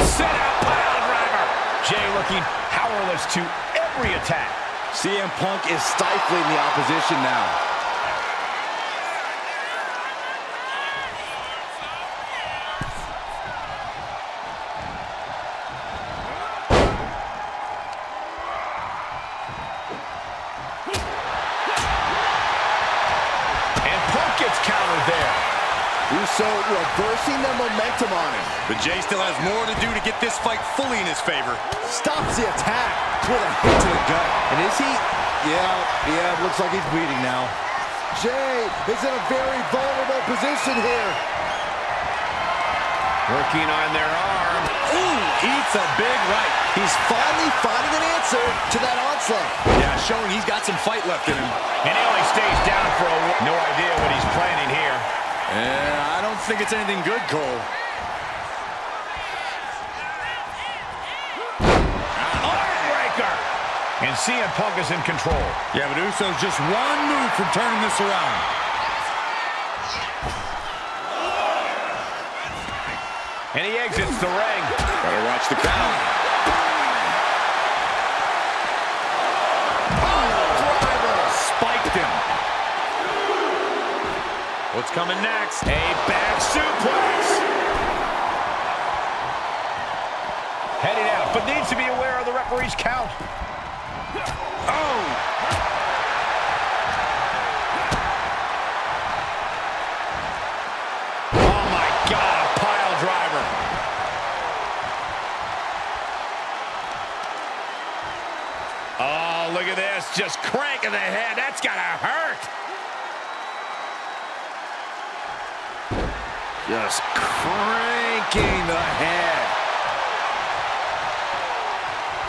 Set out pile driver. Jey looking powerless to every attack. CM Punk is stifling the opposition now. And Punk gets countered there. Uso reversing the momentum on him. But Jey still has more to do to get this fight fully in his favor. Stops the attack with a hit to the gut. And is he? Yeah, it looks like he's bleeding now. Jey is in a very vulnerable position here. Working on their arm. Ooh, eats a big right. He's finally finding an answer to that onslaught. Yeah, showing he's got some fight left in him. And he only stays down for a while. No idea what he's planning here. Yeah, I don't think it's anything good, Cole. Armbreaker! And CM Punk is in control. Yeah, but Uso's just one move from turning this around. And he exits the ring. Better watch the count. Driver Spiked him. What's coming next? A back suplex. Heading out, but needs to be aware of the referee's count. Oh! Oh my God, a pile driver. Oh, look at this, just cranking the head. That's gotta hurt. Just cranking the head.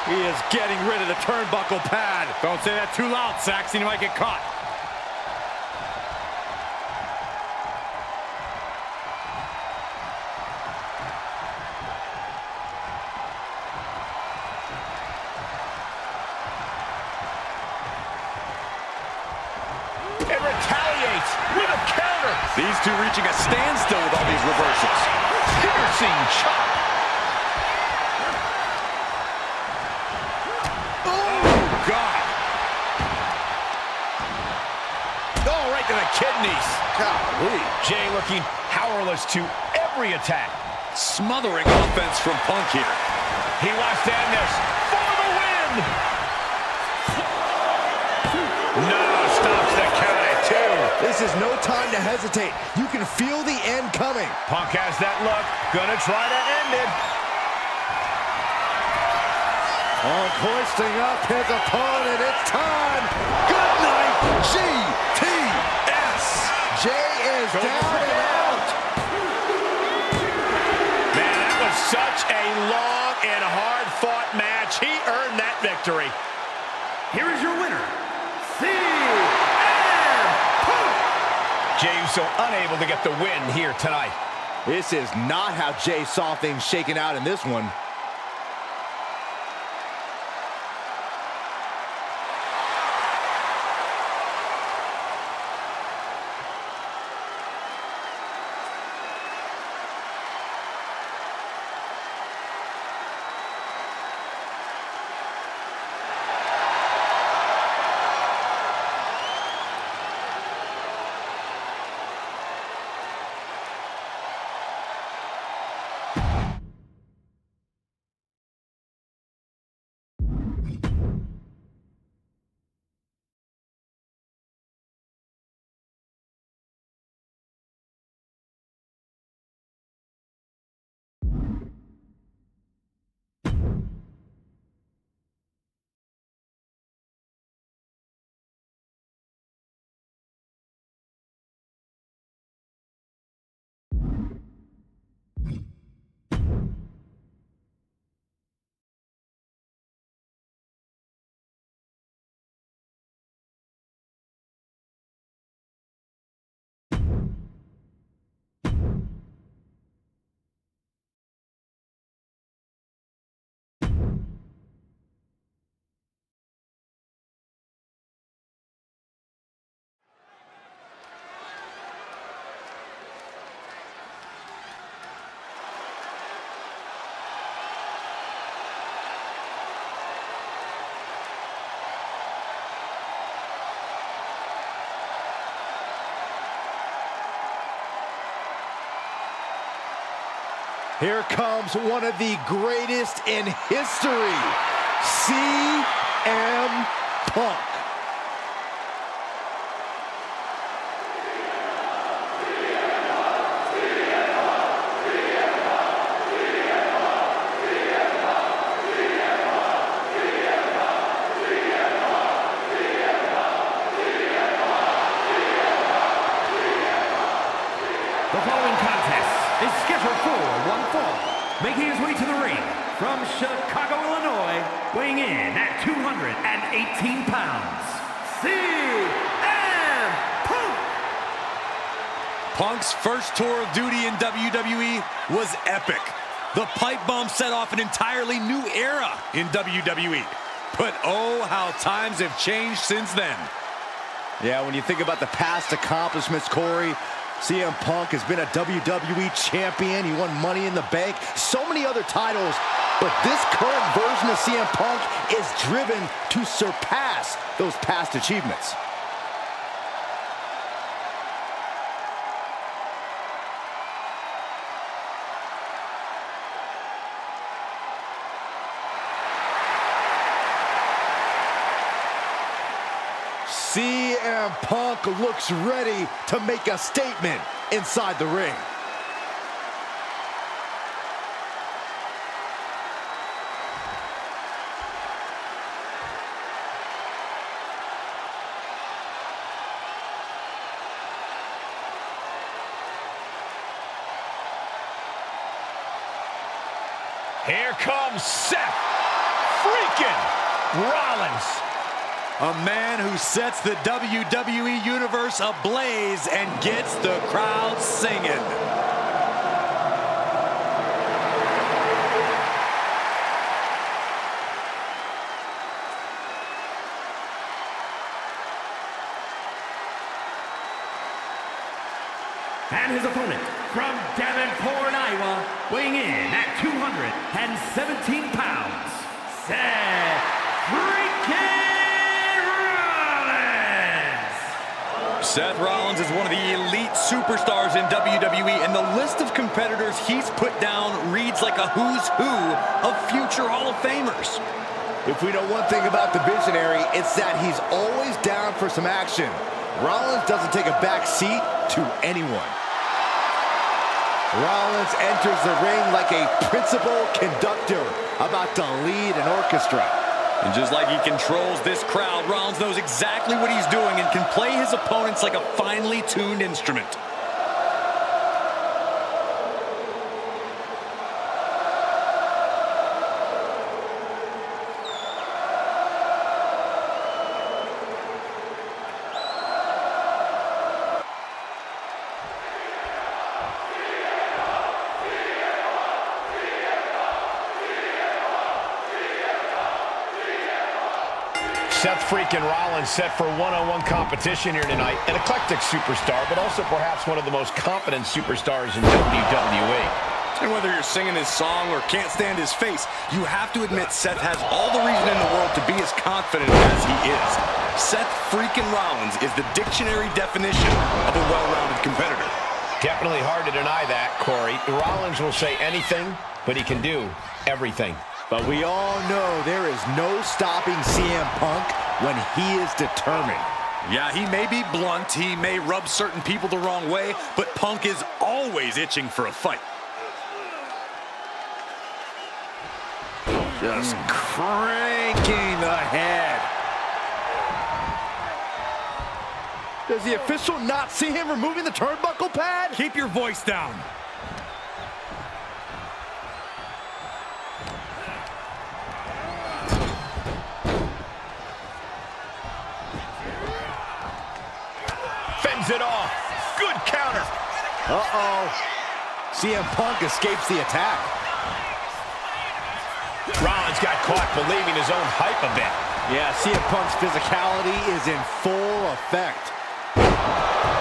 He is getting rid of the turnbuckle pad. Don't say that too loud, Saxon. You might get caught. It retaliates with a counter. These two reaching a standstill with all these reversals. Piercing chop. God. Oh, right to the kidneys. Golly. Jey looking powerless to every attack. Smothering offense from Punk here. He wants to end this for the win. No, stops the count at 2. This is no time to hesitate. You can feel the end coming. Punk has that look. Gonna try to end it. Punk hoisting up his opponent. It's time. Good night, GTS. Jey is down and out. Man, that was such a long and hard-fought match. He earned that victory. Here is your winner, CM Punk. Jey Uso unable to get the win here tonight. This is not how Jey saw things shaking out in this one. Here comes one of the greatest in history, CM Punk. The following contest is scheduled for one fall. Making his way to the ring from Chicago, Illinois, weighing in at 218 pounds, CM Punk. Punk's first tour of duty in WWE was epic. The pipe bomb set off an entirely new era in WWE. But oh, how times have changed since then. Yeah, when you think about the past accomplishments, Corey, CM Punk has been a WWE champion. He won Money in the Bank, so many other titles. But this current version of CM Punk is driven to surpass those past achievements. CM Punk looks ready to make a statement inside the ring. Here comes Seth freaking Rollins. A man who sets the WWE Universe ablaze and gets the crowd singing. And his opponent from Davenport, Iowa, weighing in at 217 pounds, Seth freaking Rollins! Seth Rollins is one of the elite superstars in WWE, and the list of competitors he's put down reads like a who's who of future Hall of Famers. If we know one thing about the Visionary, it's that he's always down for some action. Rollins doesn't take a back seat to anyone. Rollins enters the ring like a principal conductor about to lead an orchestra. And just like he controls this crowd, Rollins knows exactly what he's doing and can play his opponents like a finely tuned instrument. Seth freaking Rollins set for one-on-one competition here tonight. An eclectic superstar, but also perhaps one of the most confident superstars in WWE. And whether you're singing his song or can't stand his face, you have to admit Seth has all the reason in the world to be as confident as he is. Seth freaking Rollins is the dictionary definition of a well-rounded competitor. Definitely hard to deny that, Corey. Rollins will say anything, but he can do everything. But we all know there is no stopping CM Punk when he is determined. Yeah, he may be blunt, he may rub certain people the wrong way, but Punk is always itching for a fight. Just cranking the head. Does the official not see him removing the turnbuckle pad? Keep your voice down. Fends it off. Good counter. Uh-oh. CM Punk escapes the attack. Rollins got caught believing his own hype a bit. Yeah, CM Punk's physicality is in full effect.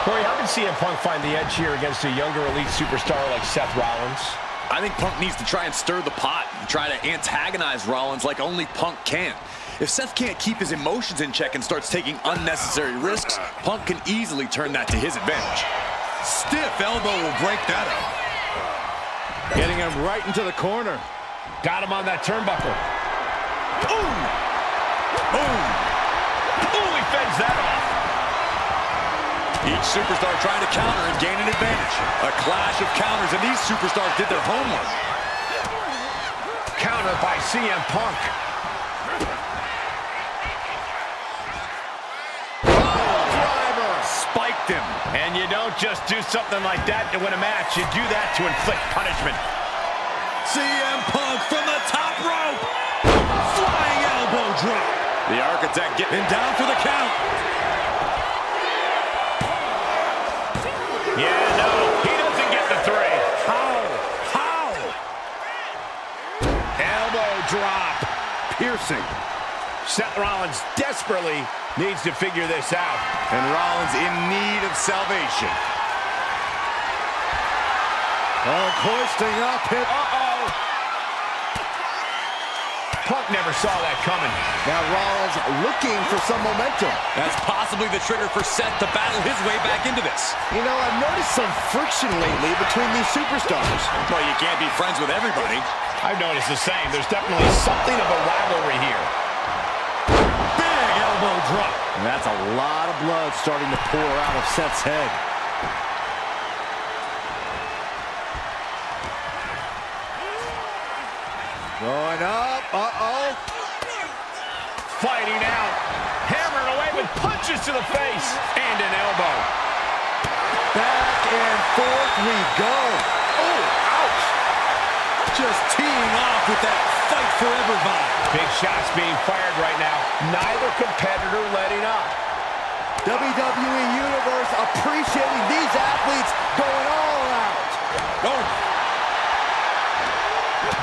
Corey, how can CM Punk find the edge here against a younger elite superstar like Seth Rollins? I think Punk needs to try and stir the pot and try to antagonize Rollins like only Punk can. If Seth can't keep his emotions in check and starts taking unnecessary risks, Punk can easily turn that to his advantage. Stiff elbow will break that up. Getting him right into the corner. Got him on that turnbuckle. Boom! Boom! Ooh, he fends that off. Each superstar trying to counter and gain an advantage. A clash of counters, and these superstars did their homework. Counter by CM Punk. Spiked him. And you don't just do something like that to win a match. You do that to inflict punishment. CM Punk from the top rope. Flying elbow drop. The Architect getting down for the count. Yeah, no, he doesn't get the three. How? Elbow drop. Piercing. Seth Rollins desperately needs to figure this out. And Rollins in need of salvation. Hoisting up hit. Uh-oh. Punk never saw that coming. Now Rollins looking for some momentum. That's possibly the trigger for Seth to battle his way back into this. You know, I've noticed some friction lately between these superstars. Well, you can't be friends with everybody. I've noticed the same. There's definitely something of a rivalry here. Big elbow elbow drop. And that's a lot of blood starting to pour out of Seth's head. Going up. Uh-oh. Fighting out. Hammered away with punches to the face. And an elbow. Back and forth we go. Oh, ouch. Just teeing off with that fight forever vibe. Big shots being fired right now. Neither competitor letting up. WWE Universe appreciating these athletes going all out. Oh.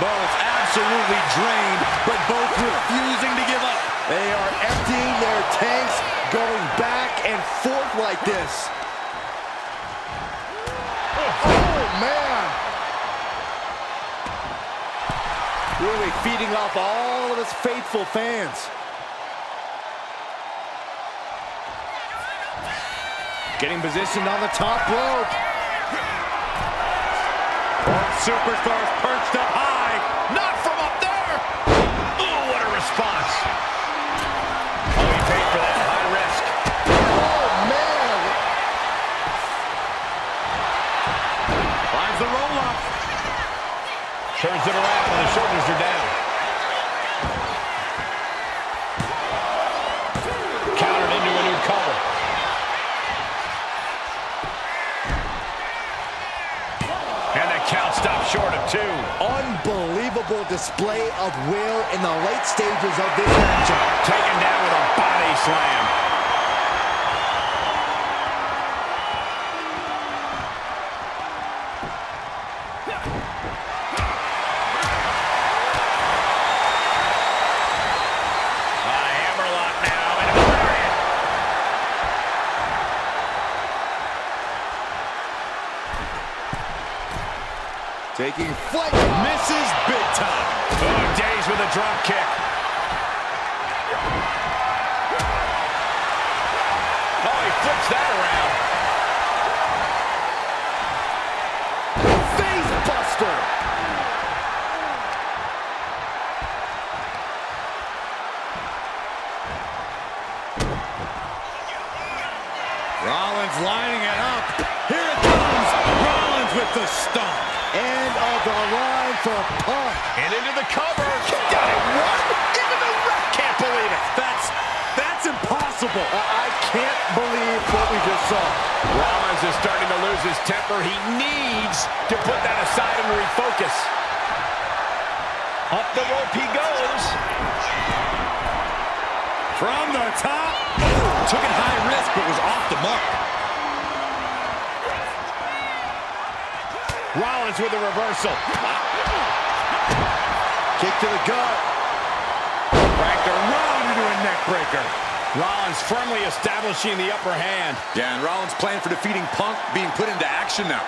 Both absolutely drained, but both refusing to give up. They are emptying their tanks, going back and forth like this. Oh, man. Really feeding off all of his faithful fans. Getting positioned on the top rope. Both superstars perched up high. Not from up there. Ooh, what a response. Oh, he paid for that. High risk. Oh, man. Finds the roll-up. Turns it around and the shoulders are down. Countered into a new cover. And the count stopped short of 2. Unbelievable display of will in the late stages of this matchup. Taken down with a body slam. Taking flight. Misses big time. Oh, Days with a drop kick. Oh, he flips that around. Face buster. Rollins lining it up. Here it comes. Rollins with the stomp. End of the line for Punk. And into the cover. Got it. What? Into the ref. Can't believe it. That's impossible. I can't believe what we just saw. Rollins is starting to lose his temper. He needs to put that aside and refocus. Up the rope he goes. From the top. Oh, took it high risk, but was off the mark. Rollins with a reversal. Kick to the gut. Cracked around into a neck breaker. Rollins firmly establishing the upper hand. Yeah, and Rollins' plan for defeating Punk being put into action now.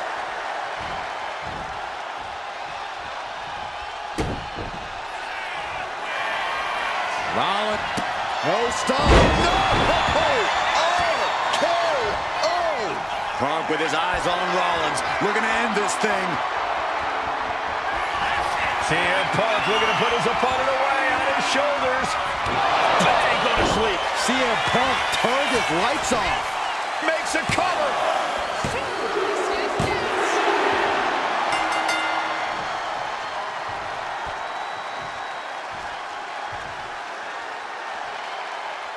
Rollins. No stop. No! Oh! Punk with his eyes on Rollins, looking to end this thing. CM Punk looking to put his opponent away on his shoulders. Bang, go to sleep. CM Punk turned his lights off. Makes a cover.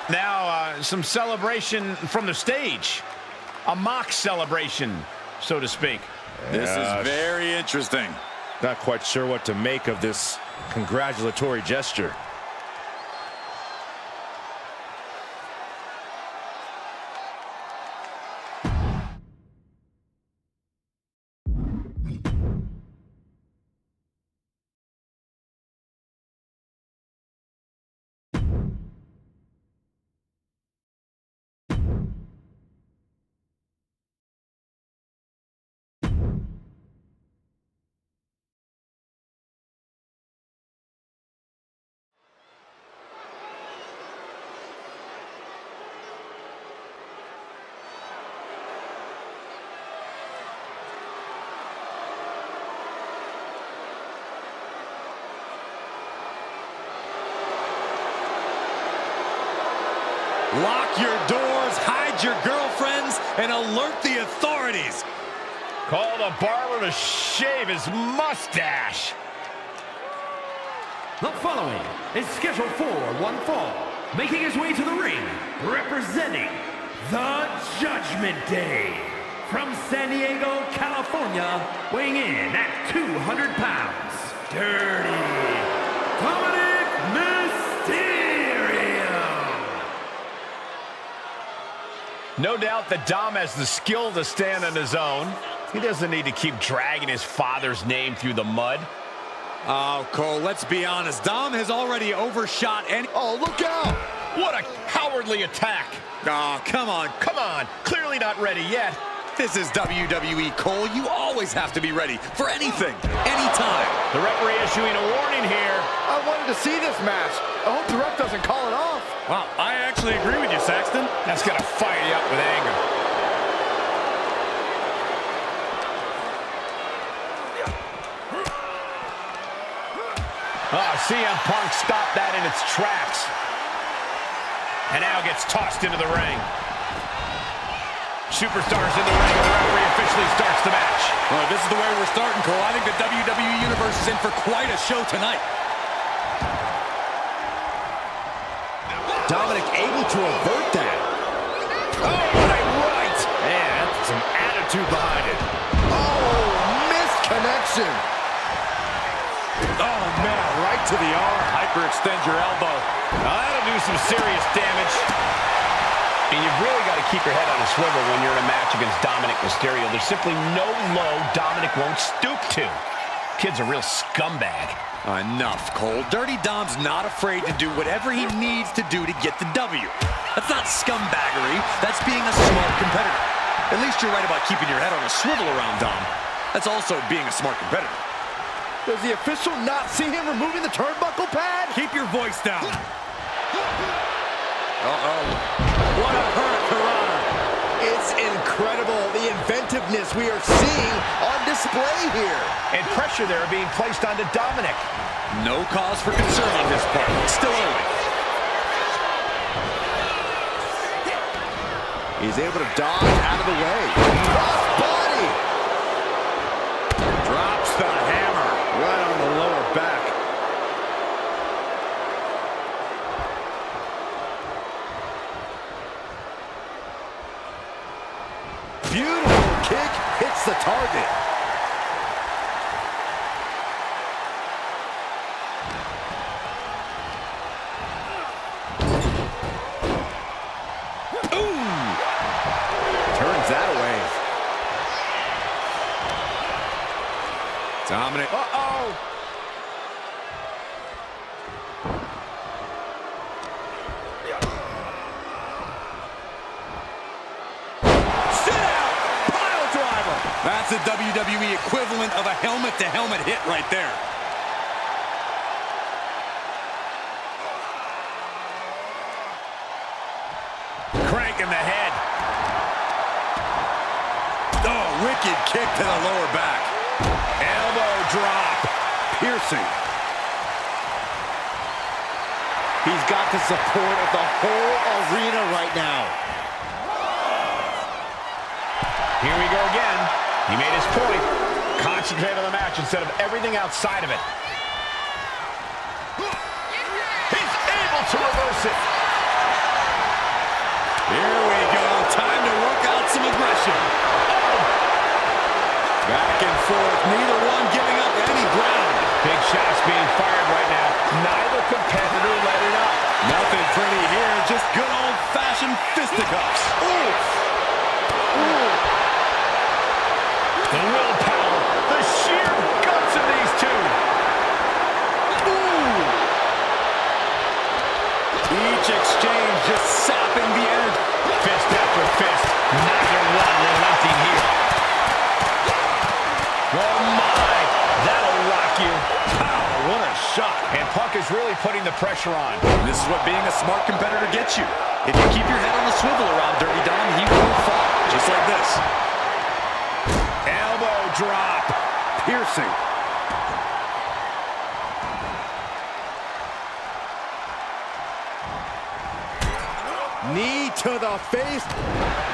Now, some celebration from the stage. A mock celebration, so to speak. This is very interesting. Not quite sure what to make of this congratulatory gesture. Lock your doors, hide your girlfriends, and alert the authorities. Call the barber to shave his mustache. The following is scheduled for one fall, making his way to the ring, representing the Judgment Day. From San Diego, California, weighing in at 200 pounds, Dirty Dominik Mysterio. No doubt that Dom has the skill to stand on his own. He doesn't need to keep dragging his father's name through the mud. Oh, Cole, let's be honest. Dom has already overshot any... Oh, look out! What a cowardly attack. Oh, come on. Come on, clearly not ready yet. This is WWE, Cole. You always have to be ready for anything, anytime. The referee issuing a warning here. I wanted to see this match. I hope the ref doesn't call it off. Wow, I actually agree with you, Saxton. That's gonna fire you up with anger. Oh, CM Punk stopped that in its tracks. And now gets tossed into the ring. Superstars in the ring, and the referee officially starts the match. Well, this is the way we're starting, Cole. I think the WWE Universe is in for quite a show tonight. Dominik able to avert that. Oh, what a right! Man, that's some attitude behind it. Oh, missed connection. Oh, man, right to the arm. Hyperextend your elbow. Now, that'll do some serious damage. And you've really got to keep your head on a swivel when you're in a match against Dominik Mysterio. There's simply no low Dominik won't stoop to. Kid's a real scumbag. Enough, Cole. Dirty Dom's not afraid to do whatever he needs to do to get the W. That's not scumbaggery. That's being a smart competitor. At least you're right about keeping your head on a swivel around Dom. That's also being a smart competitor. Does the official not see him removing the turnbuckle pad? Keep your voice down. Uh-oh. What a hurricane. It's incredible, the inventiveness we are seeing on display here. And pressure there being placed onto Dominik. No cause for concern on his part. Still early. He's able to dodge out of the way. Cross body. Drops the hammer. Right on the lower back. Beautiful kick hits the target. Ooh! Turns that away. Dominik. Uh-oh! That's the WWE equivalent of a helmet-to-helmet hit right there. Crank in the head. Oh, wicked kick to the lower back. Elbow drop. Piercing. He's got the support of the whole arena right now. Here we go again. He made his point. Concentrate on the match instead of everything outside of it. He's able to reverse it. Here we go. Time to work out some aggression. Back and forth. Neither one giving up any ground. Big shots being fired right now. Neither competitor let it up. Nothing pretty here. Just good old-fashioned fisticuffs. Ooh. Ooh. The willpower, the sheer guts of these two. Ooh. Each exchange just sapping the energy. Fist after fist, neither one relenting here. Oh my, that'll rock you. Wow, what a shot. And Punk is really putting the pressure on. This is what being a smart competitor gets you. If you keep your head on a swivel around Dirty Dom, he will fall, just like this. Elbow drop. Piercing. Knee to the face.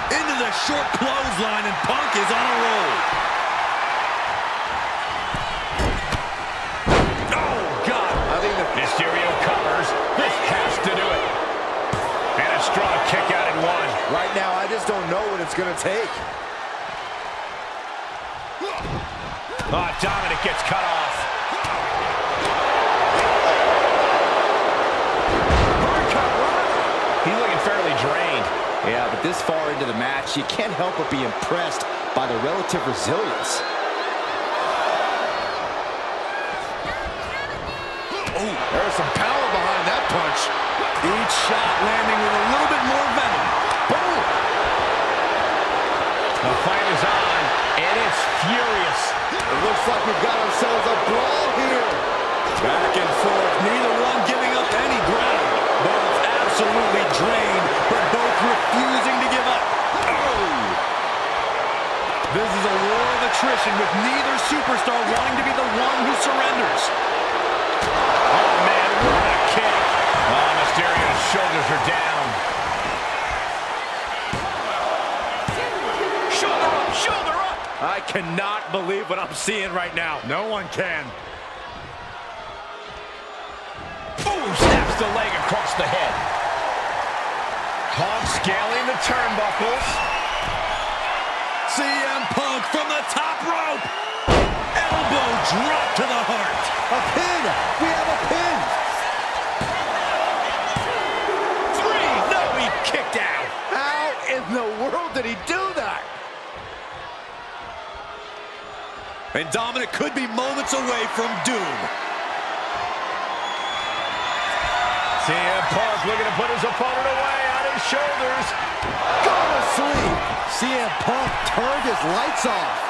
Into the short clothesline, and Punk is on a roll. Oh, God. I think the Mysterio covers. This has to do it. And a strong kick out at one. right now, I just don't know what it's going to take. Oh, Dominik gets cut off. He's looking fairly drained. Yeah, but this far into the match, you can't help but be impressed by the relative resilience. Oh, there's some power behind that punch. Each shot landing with a little bit more venom. Boom! The fight is on, and it's furious. It looks like we've got ourselves a brawl here. Back and forth, neither one giving up any ground. Both absolutely drained, but both refusing to give up. Oh! This is a war of attrition with neither superstar wanting to be the one who surrenders. Oh, man, what a kick. Oh, Mysterio's shoulders are down. Shoulder up, shoulder up. I cannot believe what I'm seeing right now. No one can. Boom, snaps the leg across the head. Punk scaling the turnbuckles. CM Punk from the top rope. Elbow drop to the heart. A pin! We have a pin! 3, no, he kicked out. How in the world did he do that? And Dominik could be moments away from doom. CM Punk looking to put his opponent away on his shoulders. Go to sleep! CM Punk turned his lights off.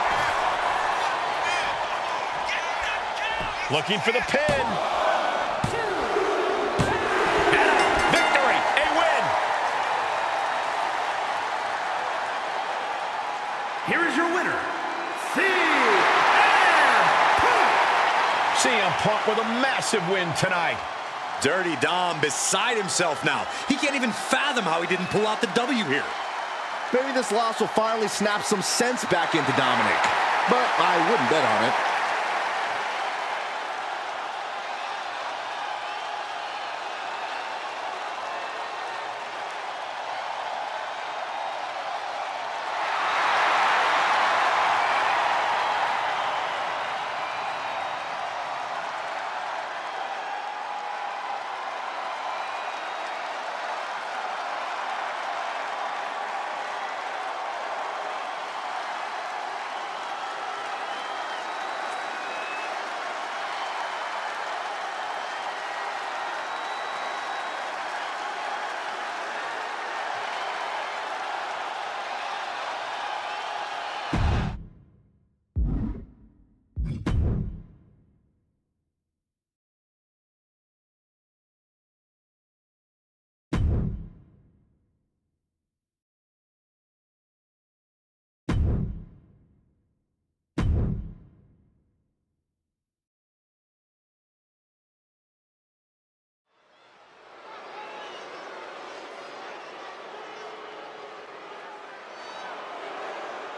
Looking for the pin. And a victory, a win. Here is your winner, CM Punk with a massive win tonight. Dirty Dom beside himself now. He can't even fathom how he didn't pull out the W here. Maybe this loss will finally snap some sense back into Dominik. But I wouldn't bet on it.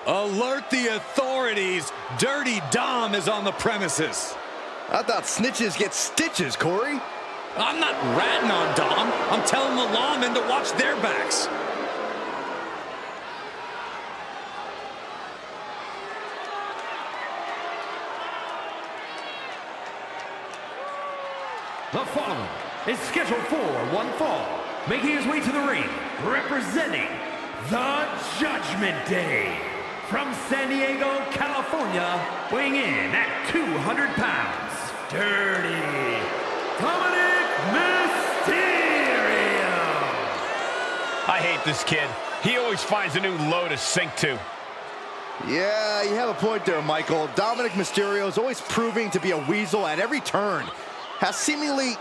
Alert the authorities. Dirty Dom is on the premises. I thought snitches get stitches, Corey. I'm not ratting on Dom. I'm telling the lawmen to watch their backs. The following is scheduled for one fall, making his way to the ring, representing the Judgment Day. From San Diego, California, weighing in at 200 pounds, Dirty Dominik Mysterio. I hate this kid. He always finds a new low to sink to. Yeah, you have a point there, Michael. Dominik Mysterio is always proving to be a weasel at every turn. Has seemingly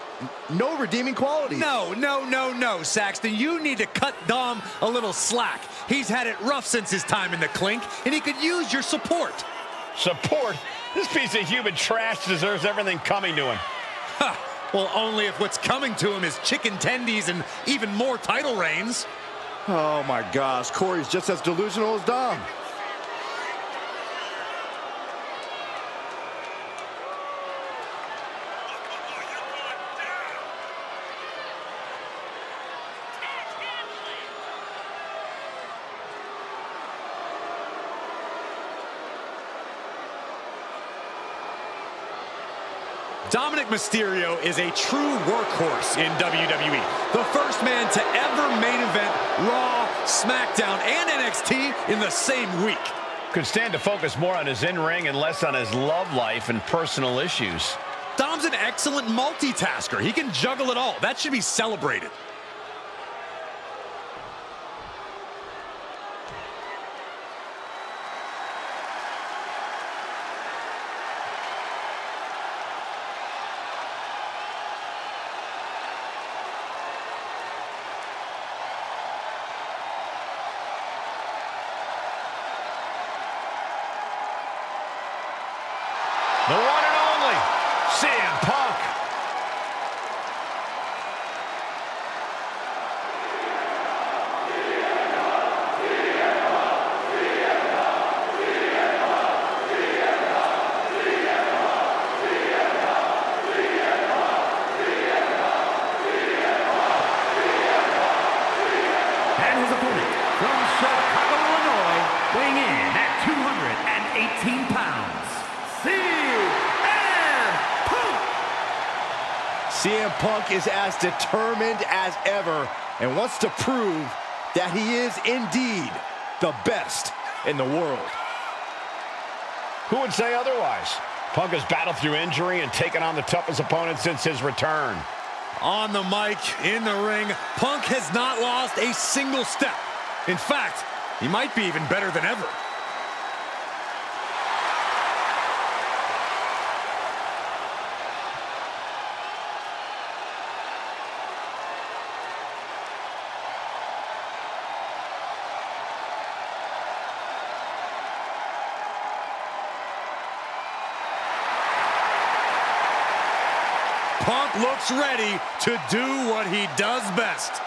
no redeeming qualities. No, Saxton. You need to cut Dom a little slack. He's had it rough since his time in the clink, and he could use your support. Support? This piece of human trash deserves everything coming to him. Ha! Well, only if what's coming to him is chicken tendies and even more title reigns. Oh my gosh, Corey's just as delusional as Dom. Dominik Mysterio is a true workhorse in WWE. The first man to ever main event Raw, SmackDown, and NXT in the same week. Could stand to focus more on his in-ring and less on his love life and personal issues. Dom's an excellent multitasker. He can juggle it all. That should be celebrated. The one and only CM Punk. And his opponent from Chicago, Illinois, weighing in at 218 pounds, CM Punk is as determined as ever and wants to prove that he is indeed the best in the world. Who would say otherwise? Punk has battled through injury and taken on the toughest opponent since his return. On the mic, in the ring, Punk has not lost a single step. In fact, he might be even better than ever. Punk looks ready to do what he does best.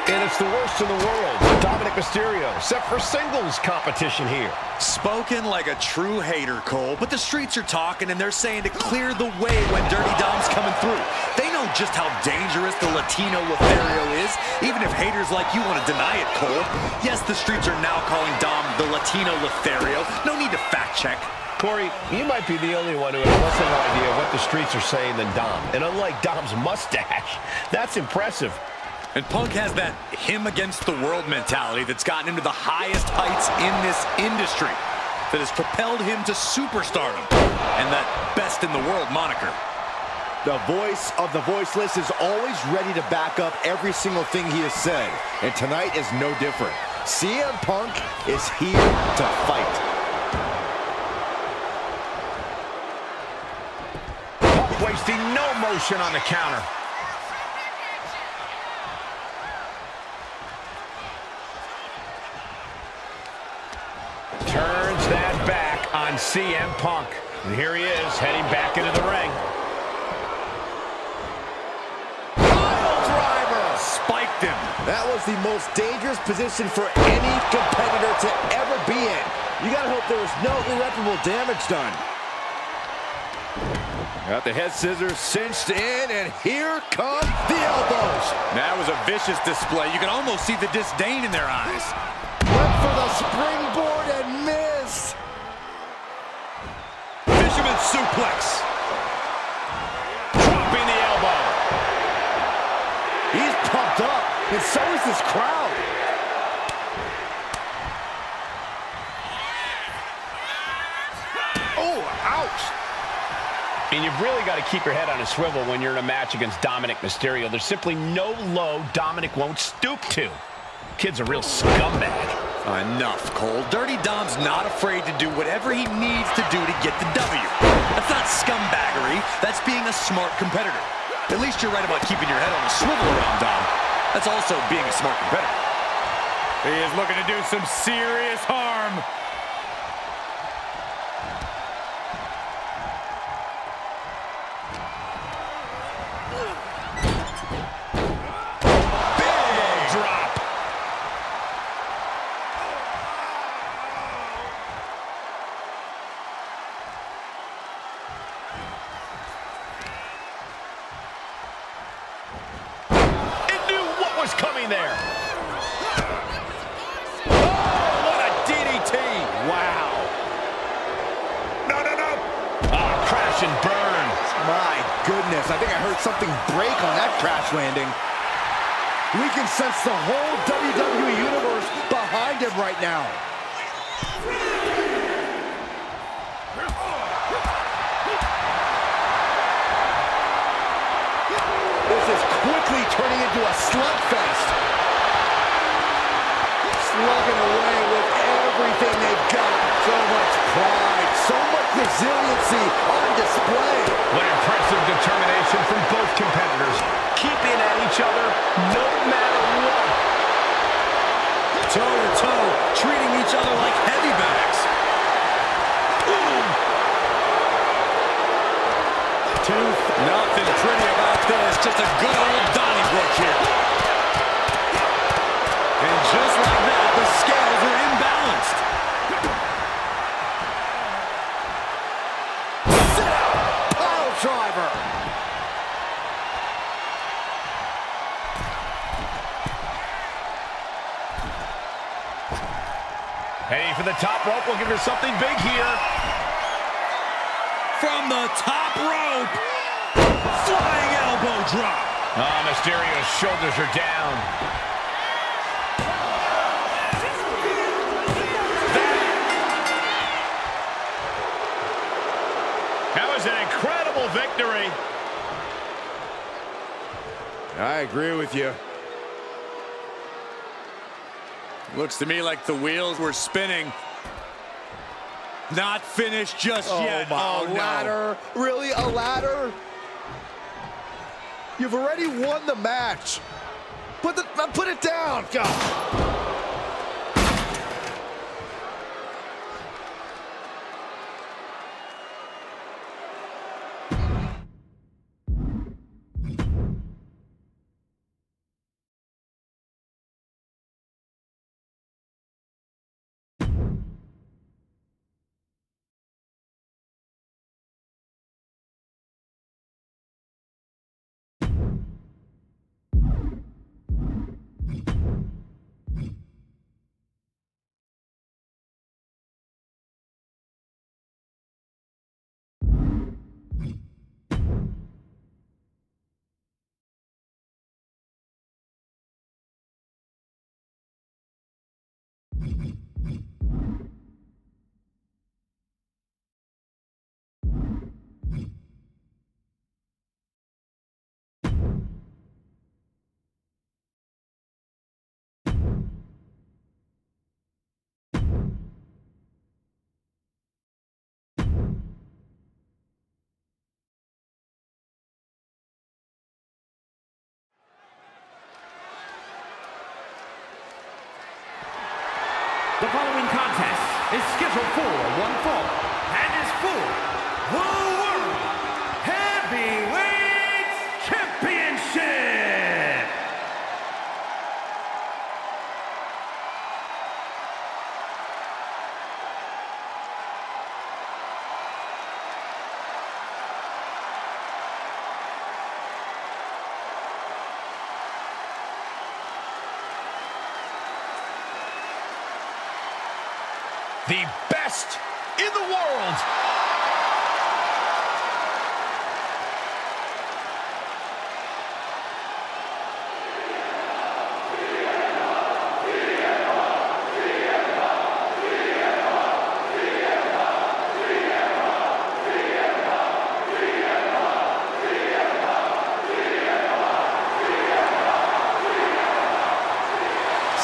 And it's the worst in the world. Dominik Mysterio set for singles competition here. Spoken like a true hater, Cole, but the streets are talking and they're saying to clear the way when Dirty Dom's coming through. They know just how dangerous the Latino Lothario is, even if haters like you want to deny it, Cole. Yes, the streets are now calling Dom the Latino Lothario. No need to fact check. Corey, you might be the only one who has less of an idea of what the streets are saying than Dom. And unlike Dom's mustache, that's impressive. And Punk has that him against the world mentality that's gotten him to the highest heights in this industry, that has propelled him to superstardom and that best in the world moniker. The voice of the voiceless is always ready to back up every single thing he has said, and tonight is no different. CM Punk is here to fight. Punk wasting no motion on the counter. Turns that back on CM Punk. And here he is, heading back into the ring. Pile driver! Spiked him. That was the most dangerous position for any competitor to ever be in. You gotta hope there was no irreparable damage done. Got the head scissors cinched in, and here come the elbows. That was a vicious display. You can almost see the disdain in their eyes. Went for the springboard and missed. Fisherman suplex. Dropping the elbow. He's pumped up, and so is this crowd. Oh, ouch. And you've really got to keep your head on a swivel when you're in a match against Dominik Mysterio. There's simply no low Dominik won't stoop to. Kid's a real scumbag. Enough, Cole. Dirty Dom's not afraid to do whatever he needs to do to get the W. That's not scumbaggery. That's being a smart competitor. At least you're right about keeping your head on a swivel around Dom. That's also being a smart competitor. He is looking to do some serious harm. Big drop. It knew what was coming there. Wow. No. Crash and burn. My goodness, I think I heard something break on that crash landing. We can sense the whole WWE Universe behind him right now. This is quickly turning into a slugfest. Slugging away with everything they've got. So much pride, so much resiliency on display. What impressive determination from both competitors. Keeping at each other no matter what. Toe to toe, treating each other like heavy bags. Nothing pretty about this. Just a good old Donnybrook here. And just like that, the scales are imbalanced. Sit out, pile driver. Heading for the top rope. We'll give her something big here. From the top rope. Flying elbow drop. Oh, Mysterio's shoulders are down. That was an incredible victory. I agree with you. Looks to me like the wheels were spinning. Not finished just yet. Oh, no. ladder. Really, a ladder? You've already won the match. Put it down. God. The following contest is scheduled for one fall and is for the World Heavyweight Championship. The best in the world.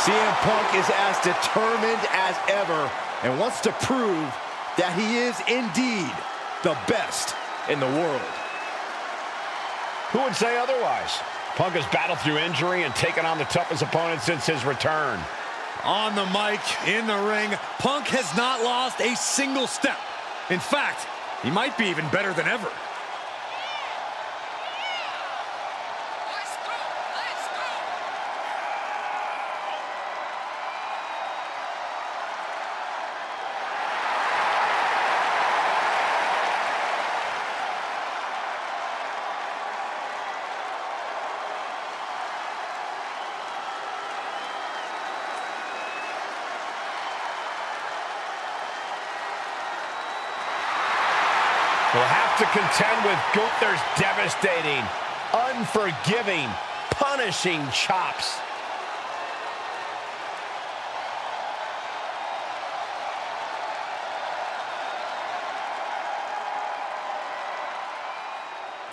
CM Punk is as determined as ever and wants to prove that he is indeed the best in the world. Who would say otherwise? Punk has battled through injury and taken on the toughest opponent since his return. On the mic, in the ring, Punk has not lost a single step. In fact, he might be even better than ever. Will have to contend with Gunther's devastating, unforgiving, punishing chops.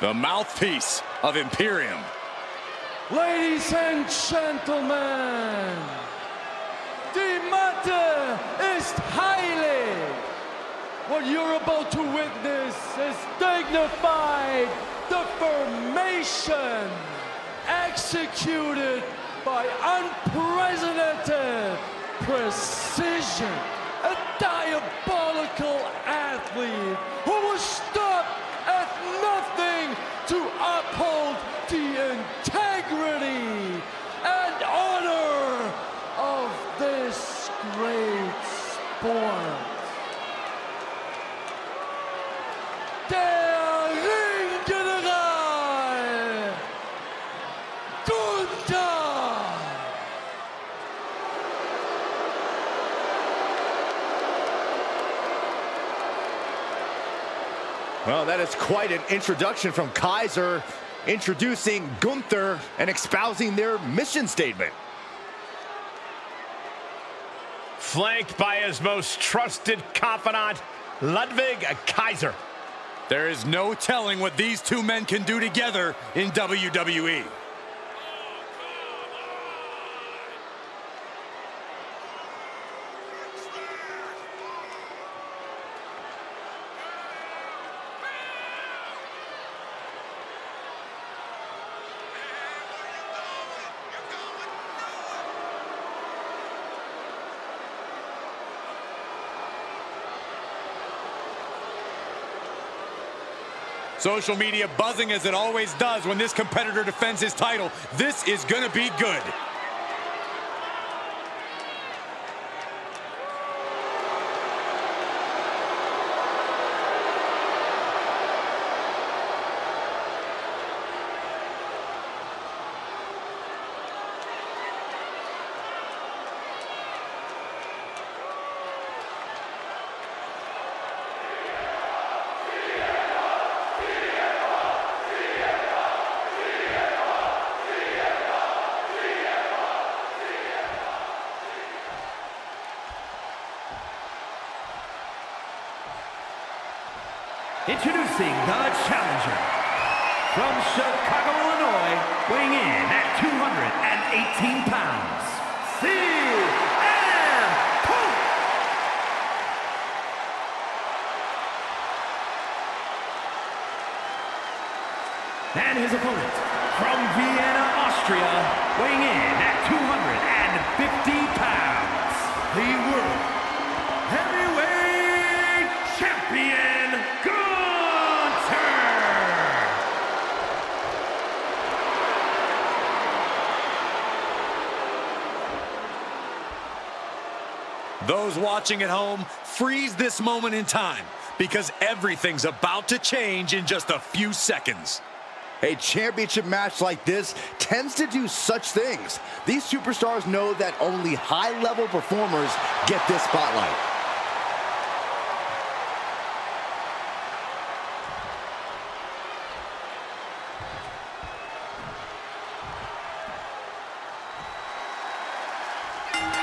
The mouthpiece of Imperium. Ladies and gentlemen, the matter is highly. What you're about to witness is dignified deformation executed by unprecedented precision. A diabolical athlete who will stop at nothing to uphold the integrity and honor of this great sport. Der Ringgeneral Gunther! Well, that is quite an introduction from Kaiser, introducing Gunther and espousing their mission statement. Flanked by his most trusted confidant, Ludwig Kaiser. There is no telling what these two men can do together in WWE. Social media buzzing as it always does when this competitor defends his title. This is going to be good. Introducing the challenger from Chicago, Illinois, weighing in at 218 pounds, CM Punk! And his opponent from Vienna, Austria, weighing in at 250 pounds, the World Heavyweight Champion, Those watching at home, freeze this moment in time, because everything's about to change in just a few seconds. A championship match like this tends to do such things. These superstars know that only high-level performers get this spotlight.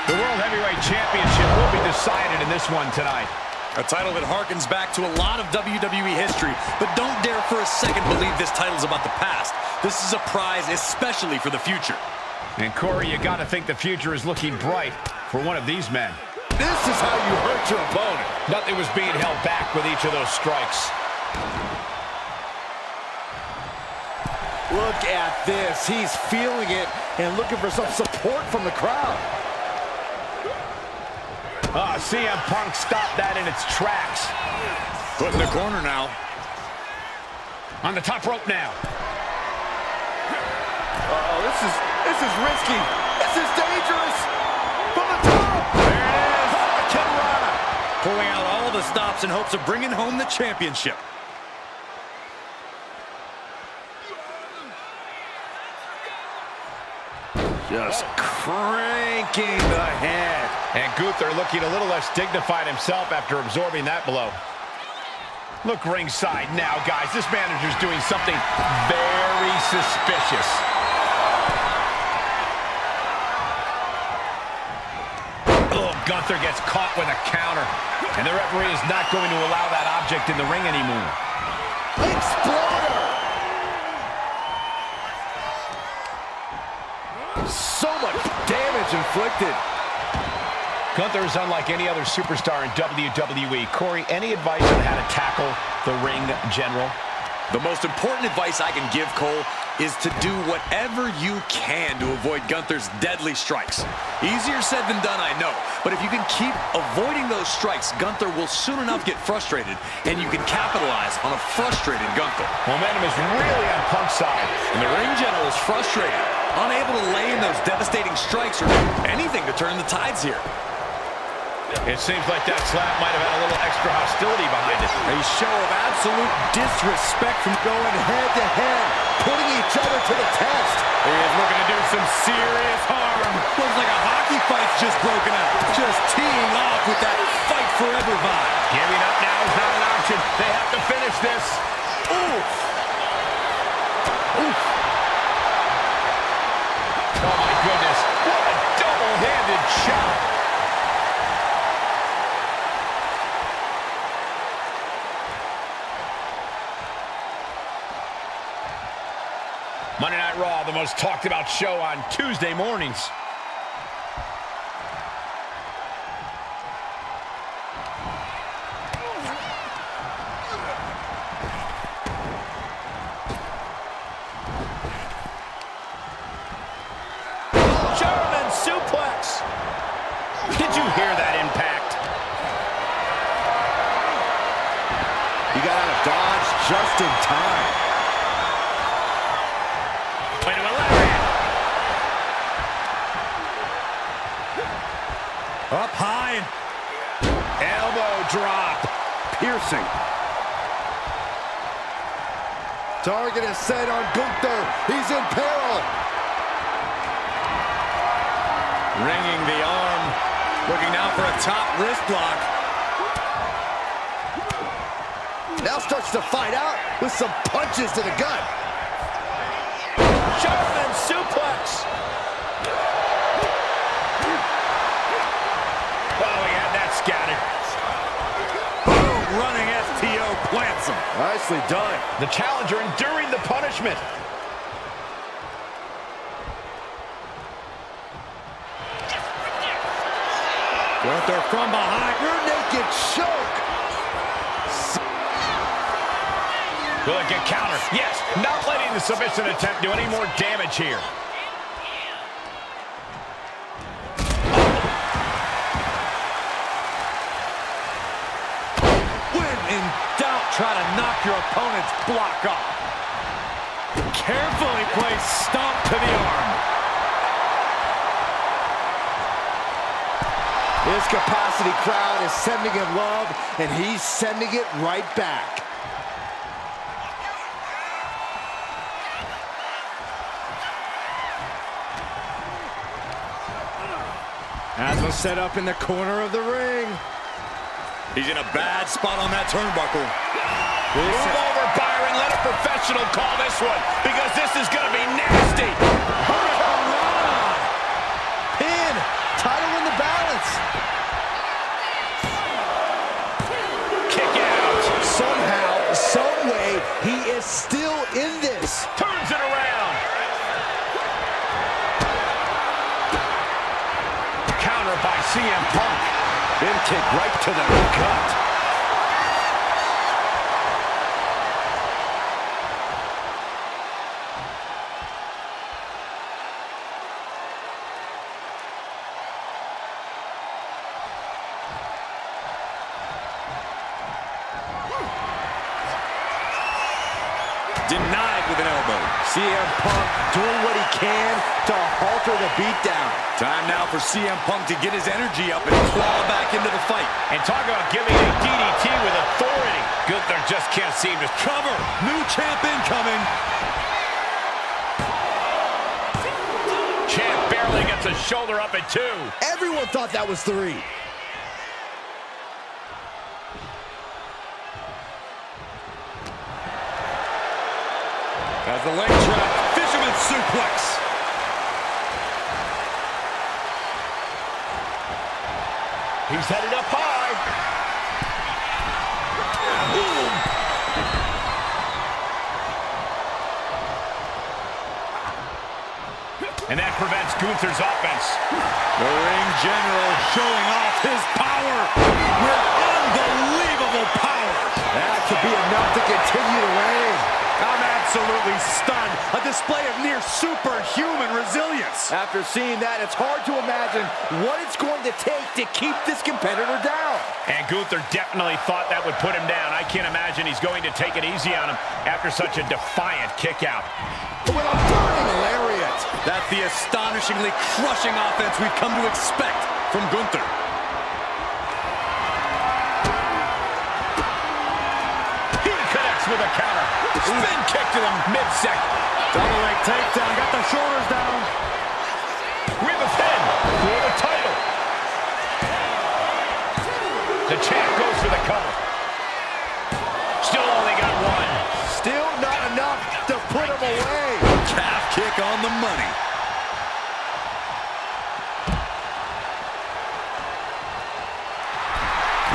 The World Heavyweight Championship will be decided in this one tonight. A title that harkens back to a lot of WWE history, but don't dare for a second believe this title's about the past. This is a prize especially for the future. And Corey, you got to think the future is looking bright for one of these men. This is how you hurt your opponent. Nothing was being held back with each of those strikes. Look at this. He's feeling it and looking for some support from the crowd. CM Punk stopped that in its tracks. Put in the corner now. On the top rope now. Oh, this is risky. This is dangerous. From the top. There it is. Karrion pulling out all the stops in hopes of bringing home the championship. Just cranking the head. And Gunther looking a little less dignified himself after absorbing that blow. Look ringside now, guys. This manager's doing something very suspicious. Oh, Gunther gets caught with a counter. And the referee is not going to allow that object in the ring anymore. Exploder! So much damage inflicted. Gunther is unlike any other superstar in WWE. Corey, any advice on how to tackle the ring general? The most important advice I can give, Cole, is to do whatever you can to avoid Gunther's deadly strikes. Easier said than done, I know. But if you can keep avoiding those strikes, Gunther will soon enough get frustrated, and you can capitalize on a frustrated Gunther. Momentum is really on Punk's side. And the ring general is frustrated, unable to lay in those devastating strikes or do anything to turn the tides here. It seems like that slap might have had a little extra hostility behind it. A show of absolute disrespect from going head-to-head, putting each other to the test. He is looking to do some serious harm. Looks like a hockey fight's just broken out. Just teeing off with that fight forever vibe. Giving up now is not an option. They have to finish this. Oof. Oof. Oh, my goodness. What a double-handed shot. Monday Night Raw, the most talked about show on Tuesday mornings. German suplex. Did you hear that impact? He got out of dodge just in time. Up high. Elbow drop. Piercing. Target is set on Gunther. He's in peril. Ringing the arm. Looking now for a top wrist block. Now starts to fight out with some punches to the gut. German suplex. Oh, he had that scattered. Boom, running STO plants him. Nicely done. The challenger enduring the punishment. Gunther from behind. Rear naked choke. Will it get countered? Yes, not letting the submission attempt do any more damage here. When in doubt, try to knock your opponent's block off. Carefully placed stomp to the arm. This capacity crowd is sending him love, and he's sending it right back. As was set up in the corner of the ring. He's in a bad spot on that turnbuckle. Move over, Byron. Let a professional call this one, because this is going to be nasty. Pin. Title in the balance. Kick out. Somehow, some way, he is still in this. Turns it around. Counter by CM Punk. Bin kick right to the gut. Denied with an elbow. CM Punk doing what he can to halter the beatdown. Time now for CM Punk to get his energy up and claw back into the fight. And talk about giving a DDT with authority. Gunther just can't seem to Cover. New champ incoming. Champ barely gets a shoulder up at 2. Everyone thought that was 3. As the leg trap, fisherman suplex. He's headed up high. Boom. And that prevents Gunther's offense. The ring general showing off his power with unbelievable power. That could be enough to continue the reign. I'm absolutely stunned. A display of near superhuman resilience. After seeing that, it's hard to imagine what it's going to take to keep this competitor down. And Gunther definitely thought that would put him down. I can't imagine he's going to take it easy on him after such a defiant kick out. With a burning lariat. That's the astonishingly crushing offense we've come to expect from Gunther. He connects with a counter. Spin kick to the midsection. Double leg takedown, got the shoulders down. We have a pin for the title. The champ goes for the cover. Still only got 1. Still not enough to put him away. Calf kick on the money.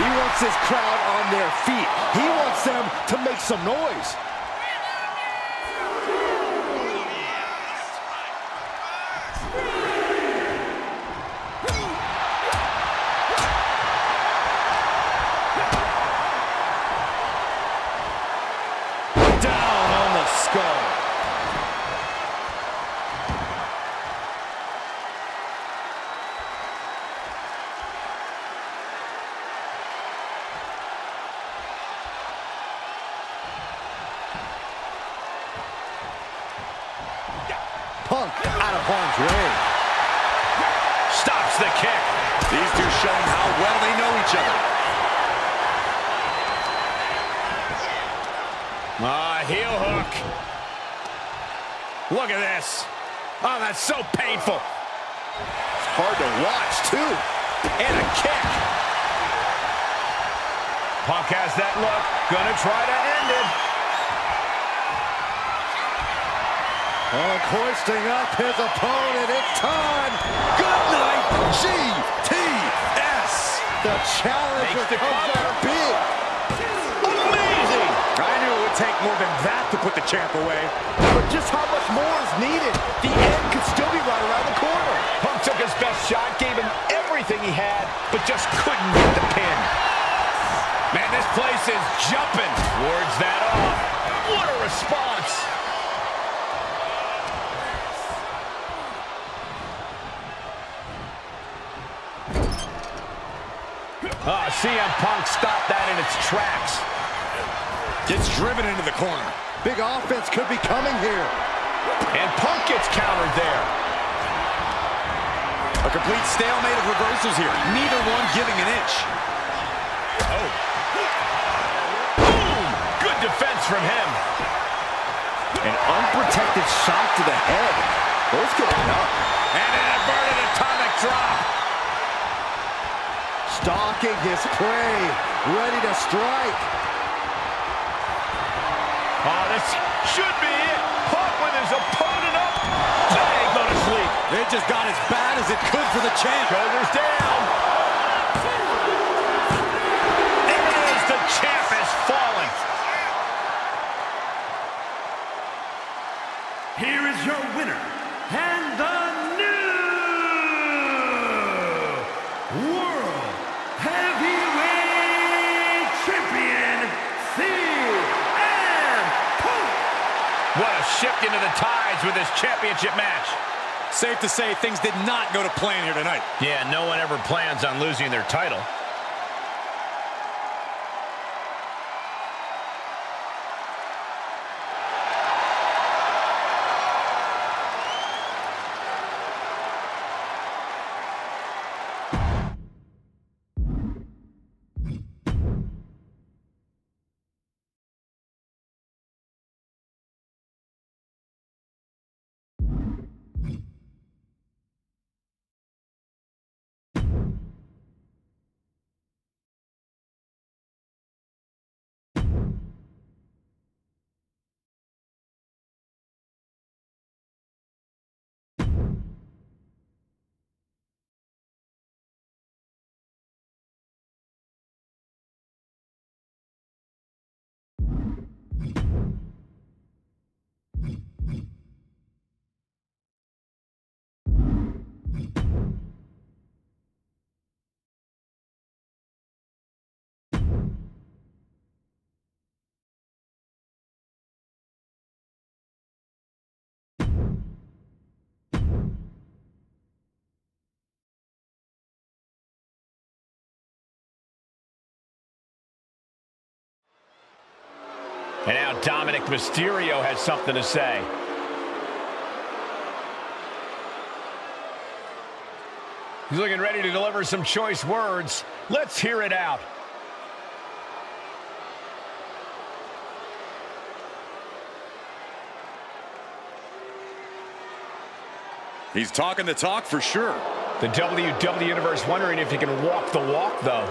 He wants his crowd on their feet. He wants them to make some noise. Down on the skull. Punk out of harm's way. Stops the kick. These two showing how well they know each other. Heel hook. Look at this. Oh, that's so painful. It's hard to watch, too. And a kick. Punk has that look. Gonna try to end it. Punk hoisting up his opponent. It's time. Good night, GTS. The challenger comes out big. Amazing. I knew it would take more than that to put the champ away. But just how much more is needed? The end could still be right around the corner. Punk took his best shot, gave him everything he had, but just couldn't get the pin. Man, this place is jumping. Wards that off. What a response. CM Punk stopped that in its tracks. Gets driven into the corner. Big offense could be coming here. And Punk gets countered there. A complete stalemate of reversals here. Neither one giving an inch. Oh. Boom! Good defense from him. An unprotected shot to the head. Those could end up. And an inverted atomic drop. Stalking his prey. Ready to strike. Oh, this should be it. Punk with his opponent up. That ain't gonna sleep. It just got as bad as it could for the champ. Shoulders down. There it is. The champ has fallen. Here is your winner, and the new World Heavyweight Champion, CM Punk. What a shift into the tides with this championship match. Safe to say things did not go to plan here tonight. Yeah, no one ever plans on losing their title. And now Dominik Mysterio has something to say. He's looking ready to deliver some choice words. Let's hear it out. He's talking the talk for sure. The WWE Universe wondering if he can walk the walk, though.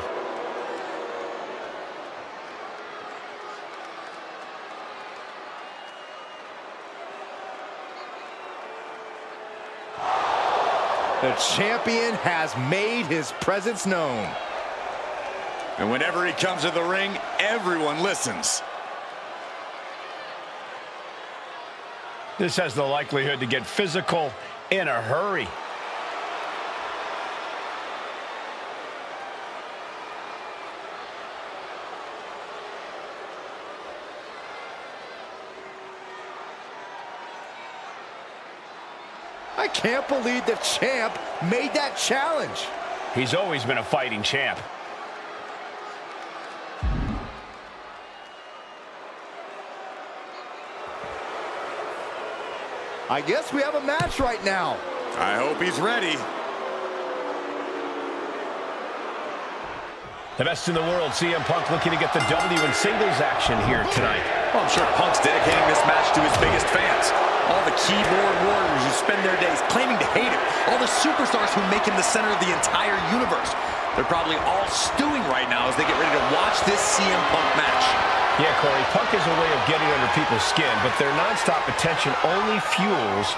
The champion has made his presence known. And whenever he comes to the ring, everyone listens. This has the likelihood to get physical in a hurry. I can't believe the champ made that challenge. He's always been a fighting champ. I guess we have a match right now. I hope he's ready. The best in the world, CM Punk looking to get the W in singles action here tonight. Well, I'm sure Punk's dedicating this match to his biggest fans. All the keyboard warriors who spend their days claiming to hate him. All the superstars who make him the center of the entire universe. They're probably all stewing right now as they get ready to watch this CM Punk match. Yeah, Corey, Punk is a way of getting under people's skin, but their nonstop attention only fuels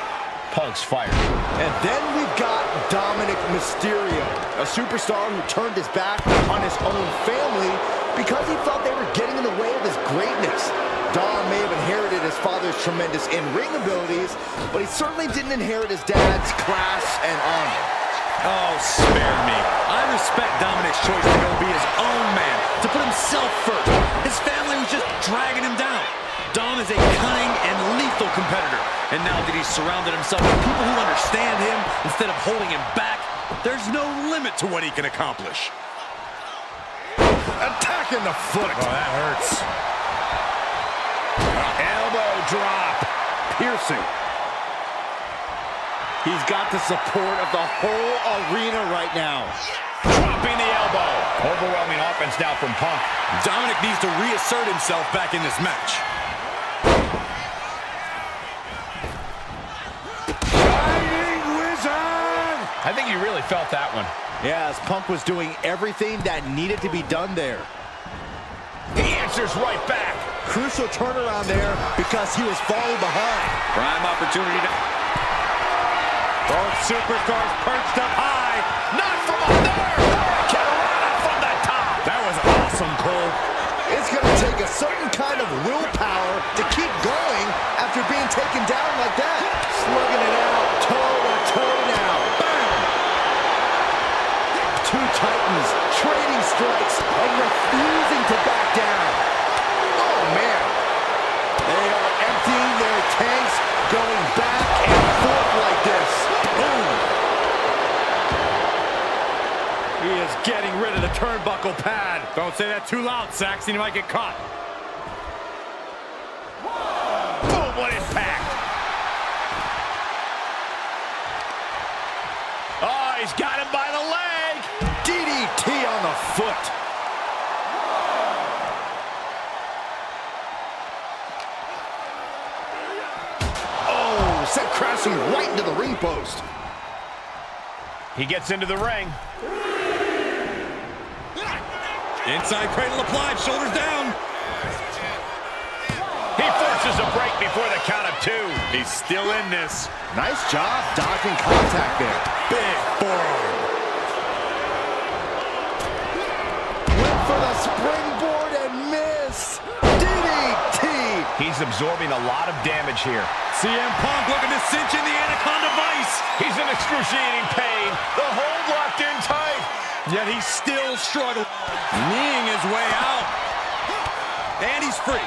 Punk's fire. And then we've got Dominik Mysterio, a superstar who turned his back on his own family because he felt they were getting in the way of his greatness. Dom may have inherited his father's tremendous in-ring abilities, but he certainly didn't inherit his dad's class and honor. Oh, spare me. I respect Dominik's choice to go be his own man, to put himself first. His family was just dragging him down. Dom is a cunning and lethal competitor. And now that he's surrounded himself with people who understand him instead of holding him back, there's no limit to what he can accomplish. Attacking the foot. Oh, that hurts. Elbow drop. Piercing. He's got the support of the whole arena right now. Dropping the elbow. Overwhelming offense now from Punk. Dominik needs to reassert himself back in this match. Shining Wizard! I think you really felt that one. Yeah, as Punk was doing everything that needed to be done there. He answers right back. Crucial turnaround there because he was falling behind. Prime opportunity to... Both superstars perched up high. Not from up there. Carolina from the top. That was awesome, Cole. It's going to take a certain kind of willpower to keep going after being taken down like that. Slugging it out, toe-to-toe now. Bam! Two titans trading strikes and refusing to back down. Oh, man. They are emptying their tanks, going back and forth like this. Boom. He is getting rid of the turnbuckle pad. Don't say that too loud, Saxon. You might get caught. Boom, what impact. Oh, he's got him by the leg. DDT on the foot. Oh, sent crashing right into the ring post. He gets into the ring. Inside cradle applied, shoulders down. He forces a break before the count of two. He's still in this. Nice job dodging contact there. Big forearm. Went for the springboard and missed. DDT. He's absorbing a lot of damage here. CM Punk looking to cinch in the Anaconda Vice. He's in excruciating pain. The hold locked in tight. Yet he's still struggling. Kneeing his way out. And he's free.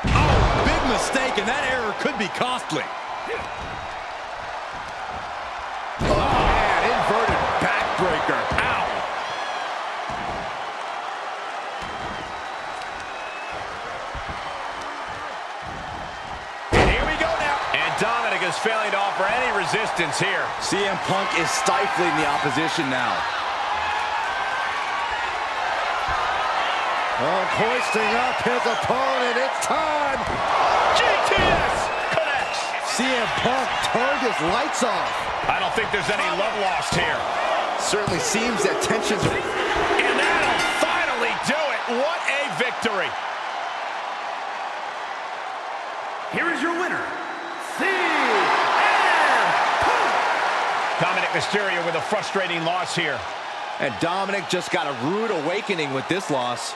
Oh, big mistake, and that error could be costly. Oh, man, inverted backbreaker. Ow. just failing to offer any resistance here. CM Punk is stifling the opposition now. Hoisting up his opponent. It's time. GTS connects. CM Punk turned his lights off. I don't think there's any love lost here. Certainly seems that tensions are... And that'll finally do it. What a victory. Here is your winner, CM Punk. Dominik Mysterio with a frustrating loss here. And Dominik just got a rude awakening with this loss.